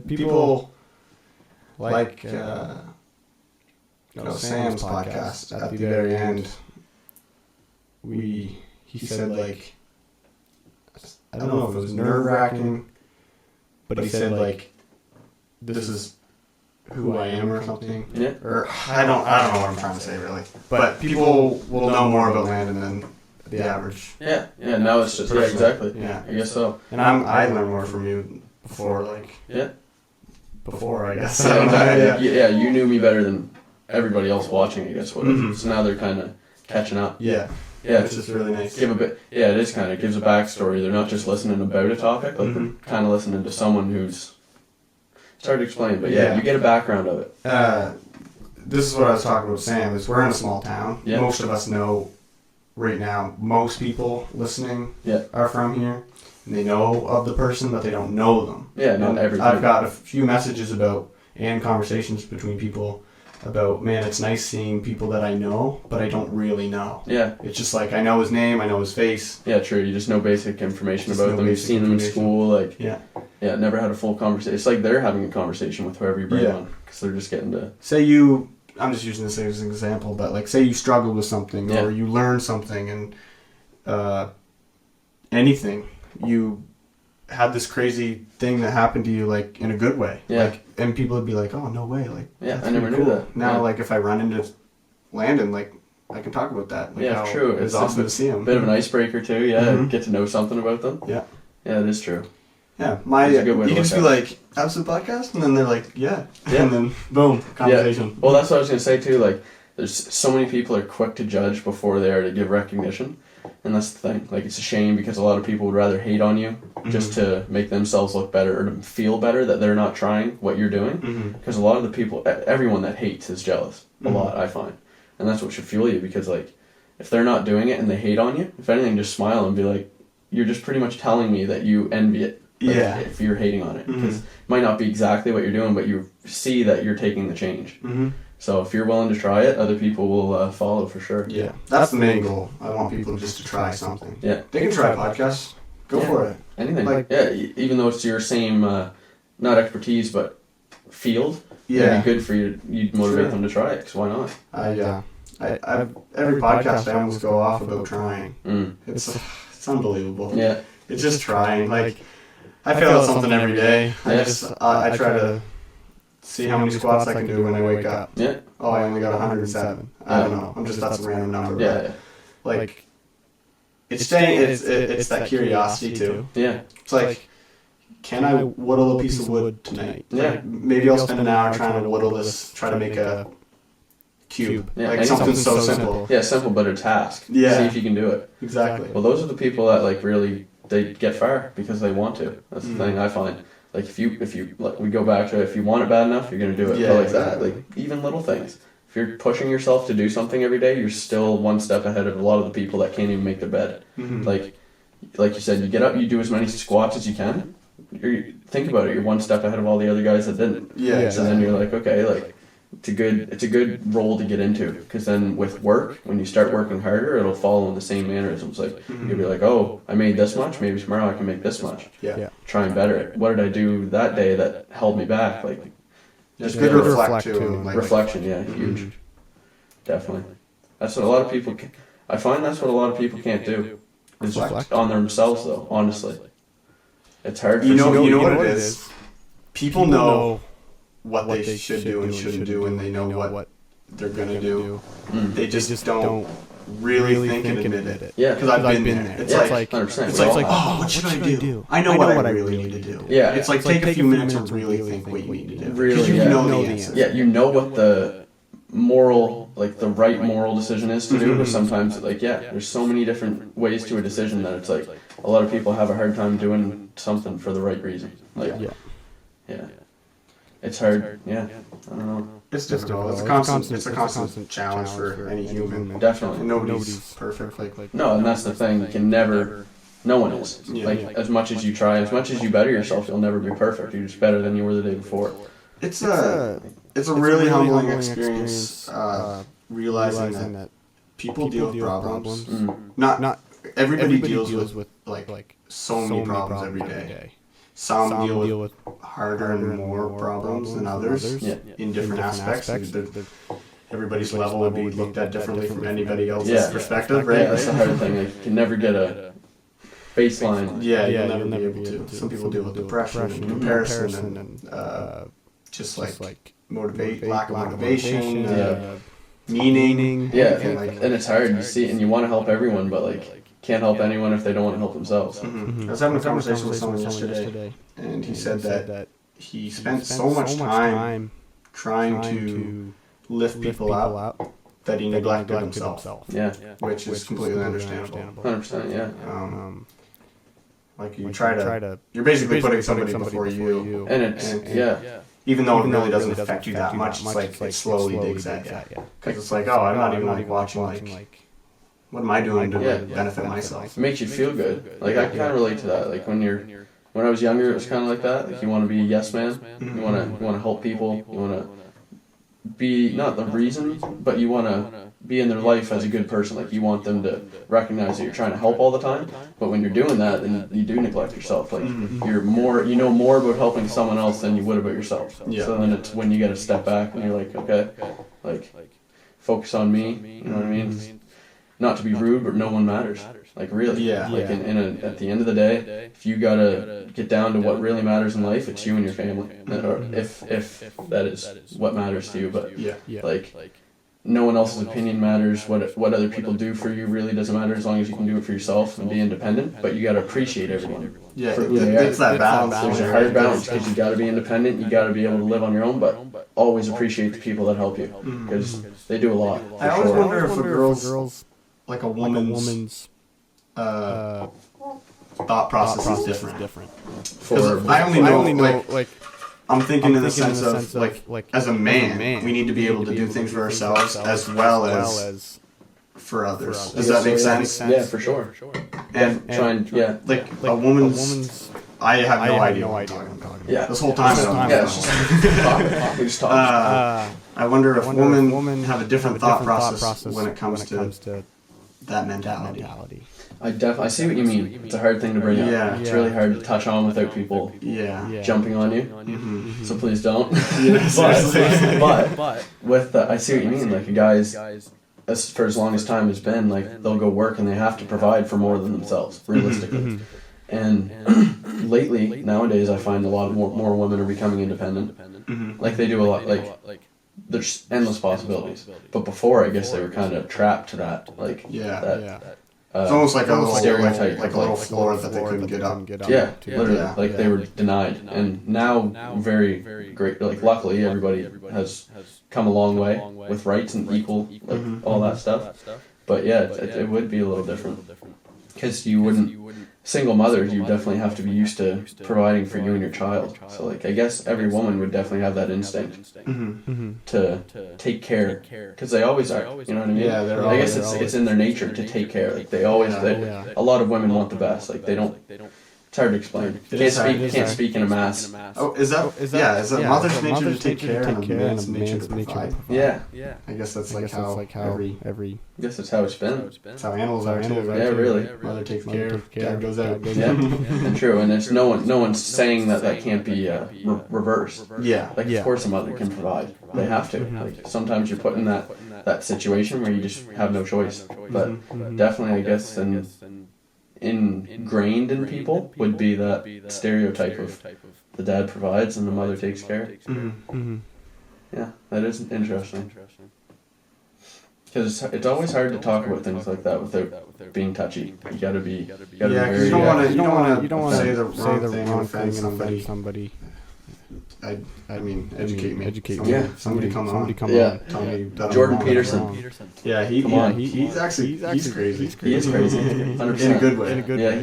[SPEAKER 4] people like Sam's podcast at the very end. He said like, I don't know if it was nerve-wracking, but he said like, this is who I am or something.
[SPEAKER 3] Yeah.
[SPEAKER 4] Or I don't know what I'm trying to say really. But people will know more about Landen than the average.
[SPEAKER 3] Yeah. Now it's just exactly.
[SPEAKER 4] Yeah.
[SPEAKER 3] I guess so.
[SPEAKER 4] And I learned more from you before, like.
[SPEAKER 3] Yeah.
[SPEAKER 4] Before, I guess.
[SPEAKER 3] Yeah. You knew me better than everybody else watching, I guess. So now they're kind of catching up.
[SPEAKER 4] Yeah.
[SPEAKER 3] Yeah,
[SPEAKER 4] it's just really nice.
[SPEAKER 3] It is kind of gives a backstory. They're not just listening about a topic, like they're kind of listening to someone who's. It's hard to explain, but you get a background of it.
[SPEAKER 4] This is what I was talking about, Sam. Is we're in a small town. Yeah. Most of us know right now. Most people listening are from here, and they know of the person, but they don't know them.
[SPEAKER 3] Yeah, not everything.
[SPEAKER 4] I've got a few messages and conversations between people about, man, it's nice seeing people that I know, but I don't really know.
[SPEAKER 3] Yeah.
[SPEAKER 4] It's just like, I know his name, I know his face.
[SPEAKER 3] Yeah, true. You just know basic information about them. You've seen them in school, like... Yeah, never had a full conversation. It's like they're having a conversation with whoever you bring on, because they're just getting to...
[SPEAKER 4] I'm just using this as an example, but like, say you struggle with something, or you learn something, and anything, you had this crazy thing that happened to you, like, in a good way.
[SPEAKER 3] Yeah.
[SPEAKER 4] Like, and people would be like, oh, no way. Like,
[SPEAKER 3] I never knew that.
[SPEAKER 4] Now, like, if I run into Landen, like, I can talk about that. Like,
[SPEAKER 3] true.
[SPEAKER 4] It's awesome to see him.
[SPEAKER 3] Bit of an icebreaker, too, get to know something about them.
[SPEAKER 4] Yeah.
[SPEAKER 3] Yeah, it is true.
[SPEAKER 4] Yeah, you can just be like, "How's the podcast?" And then they're like, "Yeah," and then boom, conversation.
[SPEAKER 3] Yeah. Well, that's what I was gonna say too. Like, there's so many people are quick to judge before they are to give recognition, and that's the thing. Like, it's a shame because a lot of people would rather hate on you just to make themselves look better or to feel better that they're not trying what you're doing. Because a lot of the people, everyone that hates is jealous. A lot, I find, and that's what should fuel you. Because like, if they're not doing it and they hate on you, if anything, just smile and be like, "You're just pretty much telling me that you envy it." Like, if you're hating on it, because it might not be exactly what you're doing, but you see that you're taking the change. So if you're willing to try it, other people will follow for sure.
[SPEAKER 4] Yeah, that's the main goal. I want people just to try something.
[SPEAKER 3] Yeah,
[SPEAKER 4] they can try podcasts. Go for it.
[SPEAKER 3] Anything. Like, even though it's your same, not expertise, but field. Yeah, it'd be good for you. You'd motivate them to try it. Cause why not?
[SPEAKER 4] Every podcast I almost go off about trying. It's unbelievable.
[SPEAKER 3] Yeah.
[SPEAKER 4] It's just trying. Like, I fail at something every day. I try to see how many squats I can do when I wake up.
[SPEAKER 3] Yeah.
[SPEAKER 4] Oh, I only got 107. I don't know. That's a random number.
[SPEAKER 3] Yeah.
[SPEAKER 4] Like, it's that curiosity too.
[SPEAKER 3] Yeah.
[SPEAKER 4] It's like, can I whittle a piece of wood tonight?
[SPEAKER 3] Yeah.
[SPEAKER 4] Like, maybe I'll spend an hour trying to whittle this, try to make a cube.
[SPEAKER 3] Yeah.
[SPEAKER 4] Like something so simple.
[SPEAKER 3] Yeah, simple but a task.
[SPEAKER 4] Yeah.
[SPEAKER 3] See if you can do it.
[SPEAKER 4] Exactly.
[SPEAKER 3] Well, those are the people that like really they get far because they want to. That's the thing I find. Like if you like, we go back to if you want it bad enough, you're gonna do it.
[SPEAKER 4] Yeah,
[SPEAKER 3] but like
[SPEAKER 4] exactly.
[SPEAKER 3] that, like even little things. If you're pushing yourself to do something every day, you're still one step ahead of a lot of the people that can't even make their bed.
[SPEAKER 4] Mm-hmm.
[SPEAKER 3] Like you said, you get up, you do as many squats as you can. Think about it. You're one step ahead of all the other guys that didn't.
[SPEAKER 4] Yeah.
[SPEAKER 3] So then you're like, okay, like it's a good role to get into because then with work, when you start working harder, it'll follow in the same mannerisms. Like you'll be like, oh, I made this much, maybe tomorrow I can make this much.
[SPEAKER 4] Yeah.
[SPEAKER 3] Try and better it. What did I do that day that held me back? Like
[SPEAKER 4] just good reflect too.
[SPEAKER 3] Reflection, yeah, huge. Definitely. That's what a lot of people. I find that's what a lot of people can't do. Is reflect on themselves, though. Honestly, it's hard.
[SPEAKER 4] You know what it is. People know what they should do and shouldn't do, and they know what they're gonna do. They just don't really think and admit it.
[SPEAKER 3] Yeah,
[SPEAKER 4] because I've been there. It's like
[SPEAKER 3] 100%.
[SPEAKER 4] It's like, oh, what should I do? I know what I really need to do.
[SPEAKER 3] Yeah,
[SPEAKER 4] it's like take a few minutes to really think what you need to do.
[SPEAKER 3] Really,
[SPEAKER 4] because you know the answer.
[SPEAKER 3] Yeah, you know what the moral, like the right moral decision is to do, but sometimes like there's so many different ways to a decision that it's like a lot of people have a hard time doing something for the right reason. Like yeah. It's hard. Yeah. I don't know.
[SPEAKER 4] It's difficult. It's a constant challenge for any human.
[SPEAKER 3] Definitely.
[SPEAKER 4] And nobody's perfect. Like
[SPEAKER 3] no, and that's the thing. You can never. No one is. Like as much as you try, as much as you better yourself, you'll never be perfect. You're just better than you were the day before.
[SPEAKER 4] It's a really humbling experience. Realizing that people deal with problems. Not everybody deals with like so many problems every day. Some deal with harder and more problems than others in different aspects. Everybody's level will be looked at differently from anybody else's perspective, right?
[SPEAKER 3] Yeah, that's the hard thing. Like, you can never get a baseline.
[SPEAKER 4] Yeah, you'll never be able to. Some people deal with depression and comparison and just like lack of motivation, meaning.
[SPEAKER 3] Yeah, and it's hard. You see, and you want to help everyone, but like can't help anyone if they don't want to help themselves.
[SPEAKER 4] I was having a conversation with someone yesterday, and he said that he spent so much time trying to lift people up that he neglected himself.
[SPEAKER 3] Yeah,
[SPEAKER 4] which is completely understandable.
[SPEAKER 3] 100%. Yeah.
[SPEAKER 4] Like you're basically putting somebody before you,
[SPEAKER 3] and it's
[SPEAKER 4] even though it really doesn't affect you that much, it's like it slowly digs at you. Because it's like, oh, I'm not even like watching like, what am I doing to benefit myself?
[SPEAKER 3] It makes you feel good. Like I kind of relate to that. Like when I was younger, it was kind of like that. Like you want to be a yes man. You want to help people. You want to be not the reason, but you want to be in their life as a good person. Like you want them to recognize that you're trying to help all the time. But when you're doing that, then you do neglect yourself. Like you're more, you know more about helping someone else than you would about yourself.
[SPEAKER 4] Yeah.
[SPEAKER 3] So then it's when you got to step back and you're like, okay, like focus on me. You know what I mean? Not to be rude, but no one matters. Like really.
[SPEAKER 4] Yeah.
[SPEAKER 3] Like at the end of the day, if you gotta get down to what really matters in life, it's you and your family. Or if that is what matters to you. But like no one else's opinion matters. What other people do for you really doesn't matter as long as you can do it for yourself and be independent. But you gotta appreciate everyone.
[SPEAKER 4] Yeah.
[SPEAKER 3] For who they are.
[SPEAKER 4] It's that balance.
[SPEAKER 3] There's a hard balance because you gotta be independent. You gotta be able to live on your own, but always appreciate the people that help you because they do a lot.
[SPEAKER 4] I always wonder if a girl's like a woman's thought process is different. Because I only know like I'm thinking in the sense of like as a man, we need to be able to do things for ourselves as well as for others. Does that make sense?
[SPEAKER 3] Yeah, for sure.
[SPEAKER 4] And like a woman's. I have no idea what I'm talking about.
[SPEAKER 3] Yeah.
[SPEAKER 4] This whole time.
[SPEAKER 3] We just talk.
[SPEAKER 4] I wonder if women have a different thought process when it comes to that mentality.
[SPEAKER 3] I see what you mean. It's a hard thing to bring up.
[SPEAKER 4] Yeah.
[SPEAKER 3] It's really hard to touch on without people jumping on you. So please don't. But with I see what you mean. Like a guy's, for as long as time has been, like they'll go work and they have to provide for more than themselves, realistically. And lately, nowadays, I find a lot more women are becoming independent. Mm-hmm. Like they do a lot, like there's endless possibilities. But before, I guess they were kind of trapped to that, like
[SPEAKER 4] it's almost like a little stereotype, like a little floor that they couldn't get up.
[SPEAKER 3] Yeah, literally, like they were denied. And now, very great. Like luckily, everybody has come a long way with rights and equal, like all that stuff. But yeah, it would be a little different because you wouldn't. Single mothers, you definitely have to be used to providing for you and your child. So, like, I guess every woman would definitely have that instinct to take care, because they always are. You know what I mean?
[SPEAKER 4] Yeah,
[SPEAKER 3] I guess it's in their nature to take care. Like they always, a lot of women want the best. Like they don't. It's hard to explain. Can't speak in a mass.
[SPEAKER 4] Oh, is that mother's nature to take care and man's nature to provide?
[SPEAKER 3] Yeah.
[SPEAKER 4] I guess that's like how every.
[SPEAKER 3] I guess that's how it's been.
[SPEAKER 4] That's how animals are too. Right?
[SPEAKER 3] Yeah, really.
[SPEAKER 4] Mother takes care, dad goes out.
[SPEAKER 3] Yeah, and true. And there's no one's saying that can't be reversed.
[SPEAKER 4] Yeah.
[SPEAKER 3] Like of course a mother can provide. They have to. Like sometimes you're put in that situation where you just have no choice. But definitely, I guess, ingrained in people would be that stereotype of the dad provides and the mother takes care. Yeah, that is interesting. Because it's always hard to talk about things like that without being touchy. You gotta be
[SPEAKER 4] because you don't want to say the wrong thing and offend somebody. I mean, educate me.
[SPEAKER 3] Yeah,
[SPEAKER 4] somebody come on.
[SPEAKER 3] Yeah,
[SPEAKER 4] tell me
[SPEAKER 3] Jordan Peterson.
[SPEAKER 4] Yeah, he's crazy.
[SPEAKER 3] He is crazy. 100%.
[SPEAKER 4] In a good way.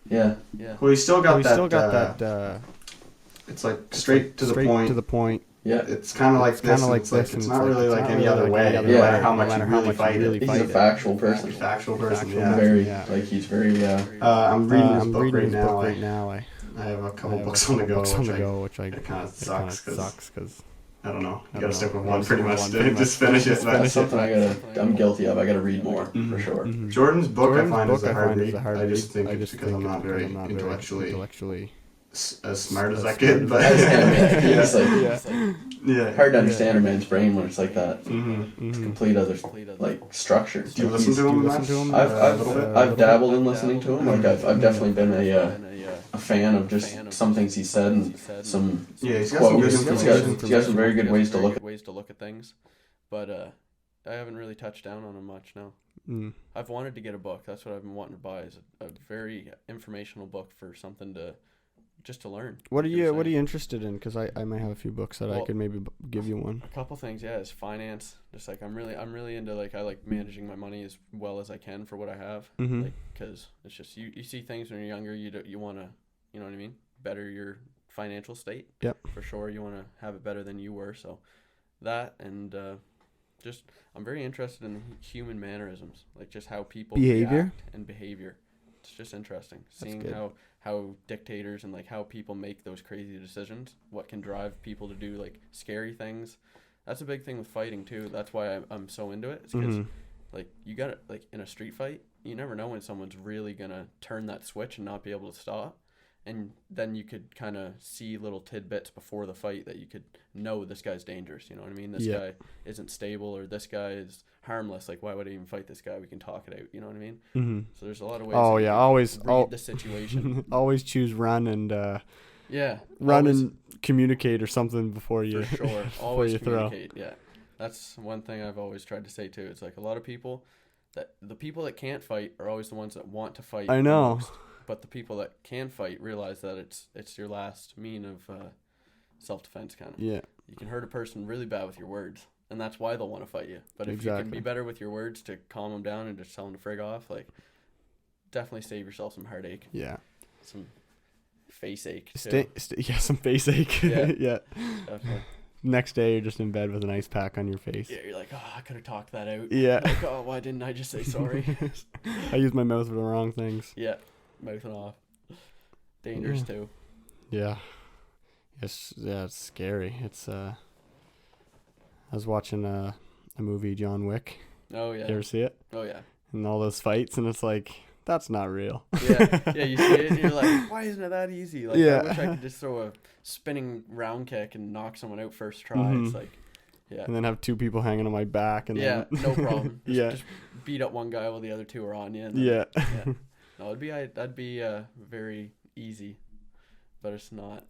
[SPEAKER 3] Yeah.
[SPEAKER 4] Well, he's still got that. It's like straight to the point.
[SPEAKER 3] Yeah,
[SPEAKER 4] it's kind of like this. It's not really like any other way. No matter how much you really fight it.
[SPEAKER 3] He's a factual person.
[SPEAKER 4] Yeah.
[SPEAKER 3] He's very.
[SPEAKER 4] I'm reading his book right now. I have a couple books on the go, which it kind of sucks because I don't know. You gotta stick with one pretty much to just finish it.
[SPEAKER 3] That's something I'm guilty of. I gotta read more for sure.
[SPEAKER 4] Jordan's book I find is a hard read. I just think it's because I'm not very intellectually as smart as I could, but
[SPEAKER 3] hard to understand a man's brain when it's like that. It's a complete other like structure.
[SPEAKER 4] Do you listen to him?
[SPEAKER 3] I've dabbled in listening to him. Like I've definitely been a fan of just some things he said and some
[SPEAKER 4] he's got
[SPEAKER 3] quotes.
[SPEAKER 4] Some
[SPEAKER 3] he's got some very good ways to look at things, but I haven't really touched down on him much now. I've wanted to get a book. That's what I've been wanting to buy, is a very informational book for something just to learn.
[SPEAKER 1] What are you interested in? Because I might have a few books that I could maybe give you one.
[SPEAKER 3] A couple things, is finance. Just like I'm really into, like, I like managing my money as well as I can for what I have. Like, because it's just you see things when you're younger. You want to, you know what I mean, better your financial state.
[SPEAKER 1] Yep.
[SPEAKER 3] For sure, you want to have it better than you were. So that, and just I'm very interested in human mannerisms, like just how people react and behavior. It's just interesting seeing how dictators and like how people make those crazy decisions, what can drive people to do like scary things. That's a big thing with fighting too. That's why I'm so into it. It's because like you got it, like in a street fight, you never know when someone's really gonna turn that switch and not be able to stop. And then you could kind of see little tidbits before the fight that you could know this guy's dangerous. You know what I mean? This guy isn't stable, or this guy is harmless. Like, why would I even fight this guy? We can talk it out. You know what I mean? So there's a lot of ways.
[SPEAKER 1] Oh yeah, always
[SPEAKER 3] read the situation.
[SPEAKER 1] Always choose run and
[SPEAKER 3] always
[SPEAKER 1] communicate or something before you.
[SPEAKER 3] For sure, always communicate. Throw. Yeah, that's one thing I've always tried to say too. It's like a lot of people the people that can't fight are always the ones that want to fight.
[SPEAKER 1] I know.
[SPEAKER 3] Most. But the people that can fight realize that it's your last mean of self-defense, kind of.
[SPEAKER 1] Yeah.
[SPEAKER 3] You can hurt a person really bad with your words, and that's why they'll want to fight you. But if you can be better with your words to calm them down and just tell them to frig off, like, definitely save yourself some heartache.
[SPEAKER 1] Yeah.
[SPEAKER 3] Some face ache.
[SPEAKER 1] Some face ache. Yeah.
[SPEAKER 3] Definitely.
[SPEAKER 1] Next day, you're just in bed with an ice pack on your face.
[SPEAKER 3] Yeah, you're like, I could have talked that out.
[SPEAKER 1] Yeah.
[SPEAKER 3] Like, why didn't I just say sorry?
[SPEAKER 1] I used my mouth for the wrong things.
[SPEAKER 3] Yeah. Mouthing off. Dangerous too.
[SPEAKER 1] Yeah. It's scary. It's I was watching a movie, John Wick.
[SPEAKER 3] Oh yeah.
[SPEAKER 1] You ever see it?
[SPEAKER 3] Oh yeah.
[SPEAKER 1] And all those fights, and it's like, that's not real.
[SPEAKER 3] Yeah. You see it and you're like, why isn't it that easy? Like, I wish I could just throw a spinning round kick and knock someone out first try. It's like, yeah.
[SPEAKER 1] And then have two people hanging on my back, and
[SPEAKER 3] no problem. Just
[SPEAKER 1] Just
[SPEAKER 3] beat up one guy while the other two are on you. And
[SPEAKER 1] then,
[SPEAKER 2] No, that'd be very easy, but it's not.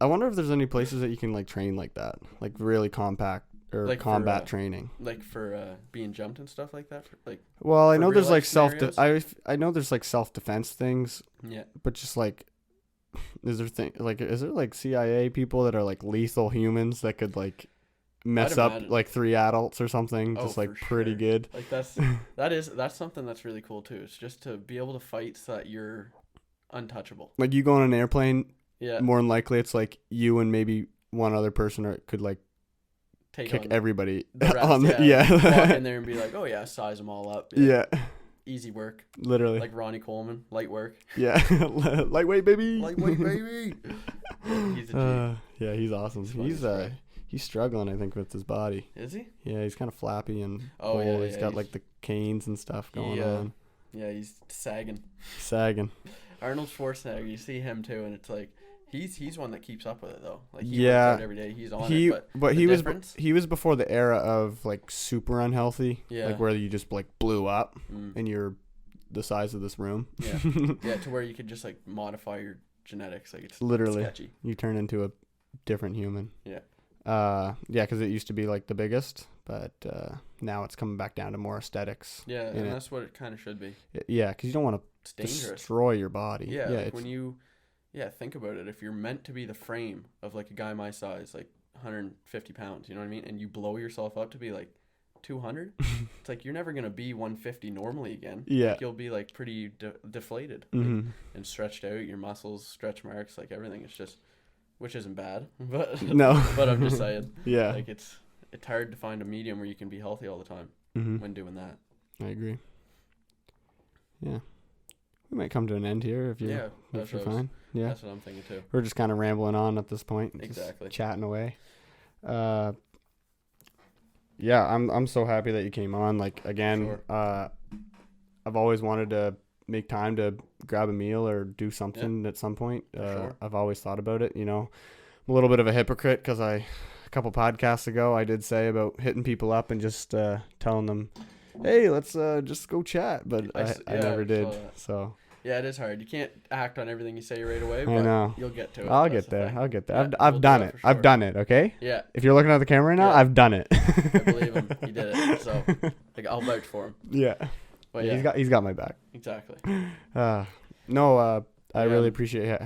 [SPEAKER 1] I wonder if there's any places that you can like train like that, like really compact or like combat training,
[SPEAKER 2] like for being jumped and stuff like that.
[SPEAKER 1] Well, I know there's like I know there's like self-defense things.
[SPEAKER 2] Yeah.
[SPEAKER 1] But just like, is there like CIA people that are like lethal humans that could like mess up like 3 adults or something, just like pretty good.
[SPEAKER 2] Like that's something that's really cool too. It's just to be able to fight so that you're untouchable.
[SPEAKER 1] Like you go on an airplane,
[SPEAKER 2] yeah.
[SPEAKER 1] More than likely it's like you and maybe one other person could like kick everybody.
[SPEAKER 2] The rest,
[SPEAKER 1] yeah.
[SPEAKER 2] Walk in there and be like, oh yeah, size them all up.
[SPEAKER 1] Yeah.
[SPEAKER 2] Easy work.
[SPEAKER 1] Literally.
[SPEAKER 2] Like Ronnie Coleman, light work.
[SPEAKER 1] Yeah. Lightweight baby.
[SPEAKER 2] Lightweight baby. He's a G.
[SPEAKER 1] Yeah, he's awesome. He's struggling, I think, with his body.
[SPEAKER 2] Is he?
[SPEAKER 1] Yeah, he's kind of flappy and he's got like the canes and stuff going on.
[SPEAKER 2] Yeah, he's sagging.
[SPEAKER 1] Arnold
[SPEAKER 2] Schwarzenegger, you see him too, and it's like he's one that keeps up with it though. Like he works out every day. He's on it. But
[SPEAKER 1] he was before the era of like super unhealthy.
[SPEAKER 2] Yeah.
[SPEAKER 1] Like where you just like blew up and you're the size of this room.
[SPEAKER 2] Yeah. Yeah, to where you could just like modify your genetics. Like it's
[SPEAKER 1] literally
[SPEAKER 2] sketchy.
[SPEAKER 1] You turn into a different human.
[SPEAKER 2] Yeah.
[SPEAKER 1] Because it used to be like the biggest, but now it's coming back down to more aesthetics.
[SPEAKER 2] Yeah, and that's what it kind of should be.
[SPEAKER 1] Yeah, because you don't want to destroy your body.
[SPEAKER 2] Yeah, like when you, think about it. If you're meant to be the frame of like a guy my size, like 150 pounds, you know what I mean, and you blow yourself up to be like 200, it's like you're never gonna be 150 normally again.
[SPEAKER 1] Yeah,
[SPEAKER 2] like, you'll be like pretty deflated
[SPEAKER 1] and
[SPEAKER 2] stretched out. Your muscles, stretch marks, like everything. It's just. Which isn't bad, but
[SPEAKER 1] no.
[SPEAKER 2] But I'm just saying,
[SPEAKER 1] like
[SPEAKER 2] it's hard to find a medium where you can be healthy all the time when doing that.
[SPEAKER 1] I agree. Yeah, we might come to an end here if you're fine. Yeah,
[SPEAKER 2] that's what I'm thinking too.
[SPEAKER 1] We're just kind of rambling on at this point,
[SPEAKER 2] exactly,
[SPEAKER 1] just chatting away. Yeah, I'm so happy that you came on. Like again, I've always wanted to make time to grab a meal or do something at some point. I've always thought about it, I'm a little bit of a hypocrite because a couple podcasts ago I did say about hitting people up and just telling them, hey, let's just go chat, but I never did. So yeah,
[SPEAKER 2] it is hard. You can't act on everything you say right away, but
[SPEAKER 1] I know.
[SPEAKER 2] You'll get to it.
[SPEAKER 1] I'll get there. Yeah, I've done it. I've done it. Okay.
[SPEAKER 2] Yeah.
[SPEAKER 1] If you're looking at the camera right now, I've done it.
[SPEAKER 2] I believe him. He did it. So like I'll vouch for him.
[SPEAKER 1] Yeah. But he's got my back.
[SPEAKER 2] Exactly.
[SPEAKER 1] I really appreciate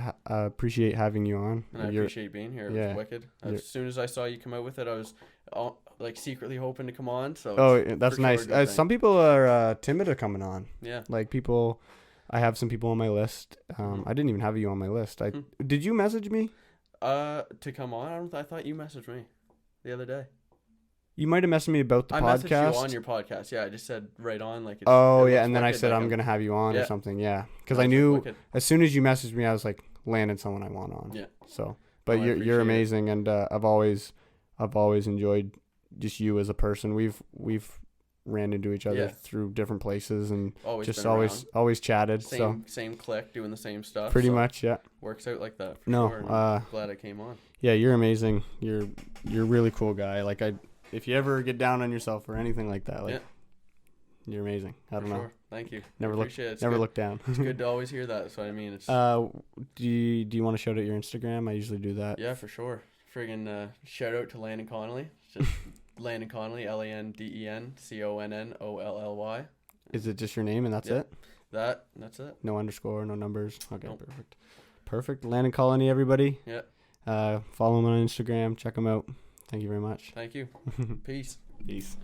[SPEAKER 1] having you on.
[SPEAKER 2] And I appreciate being here. It was wicked. As soon as I saw you come out with it, I was like secretly hoping to come on. So
[SPEAKER 1] that's nice. Some people are timid of coming on.
[SPEAKER 2] Yeah.
[SPEAKER 1] Like people, I have some people on my list. I didn't even have you on my list. Did you message me?
[SPEAKER 2] To come on? I thought you messaged me the other day.
[SPEAKER 1] You might have messaged me about the podcast.
[SPEAKER 2] I messaged you on your podcast. Yeah, I just said right on. Like.
[SPEAKER 1] And then I said I'm gonna have you on or something. Yeah, because I knew as soon as you messaged me, I was like, Landon, someone I want on.
[SPEAKER 2] Yeah.
[SPEAKER 1] So, but you're amazing, and I've always enjoyed just you as a person. We've ran into each other through different places and always chatted.
[SPEAKER 2] Same clique, doing the same stuff.
[SPEAKER 1] Pretty much, yeah.
[SPEAKER 2] Works out like that. Glad I came on.
[SPEAKER 1] Yeah, you're amazing. You're a really cool guy. Like if you ever get down on yourself or anything like that, you're amazing. I don't know.
[SPEAKER 2] Thank you.
[SPEAKER 1] Never look down.
[SPEAKER 2] It's good to always hear that. So I mean, it's.
[SPEAKER 1] Do you want to shout out your Instagram? I usually do that.
[SPEAKER 2] Yeah, for sure. Friggin' shout out to Landen Connolly. It's just Landen Connolly, LandenConnolly.
[SPEAKER 1] Is it just your name and that's it?
[SPEAKER 2] That's it.
[SPEAKER 1] No underscore, no numbers. Okay,
[SPEAKER 2] nope.
[SPEAKER 1] Perfect. Landen Connolly, everybody.
[SPEAKER 2] Yeah.
[SPEAKER 1] Follow him on Instagram. Check him out. Thank you very much.
[SPEAKER 2] Thank you. Peace.
[SPEAKER 1] Peace.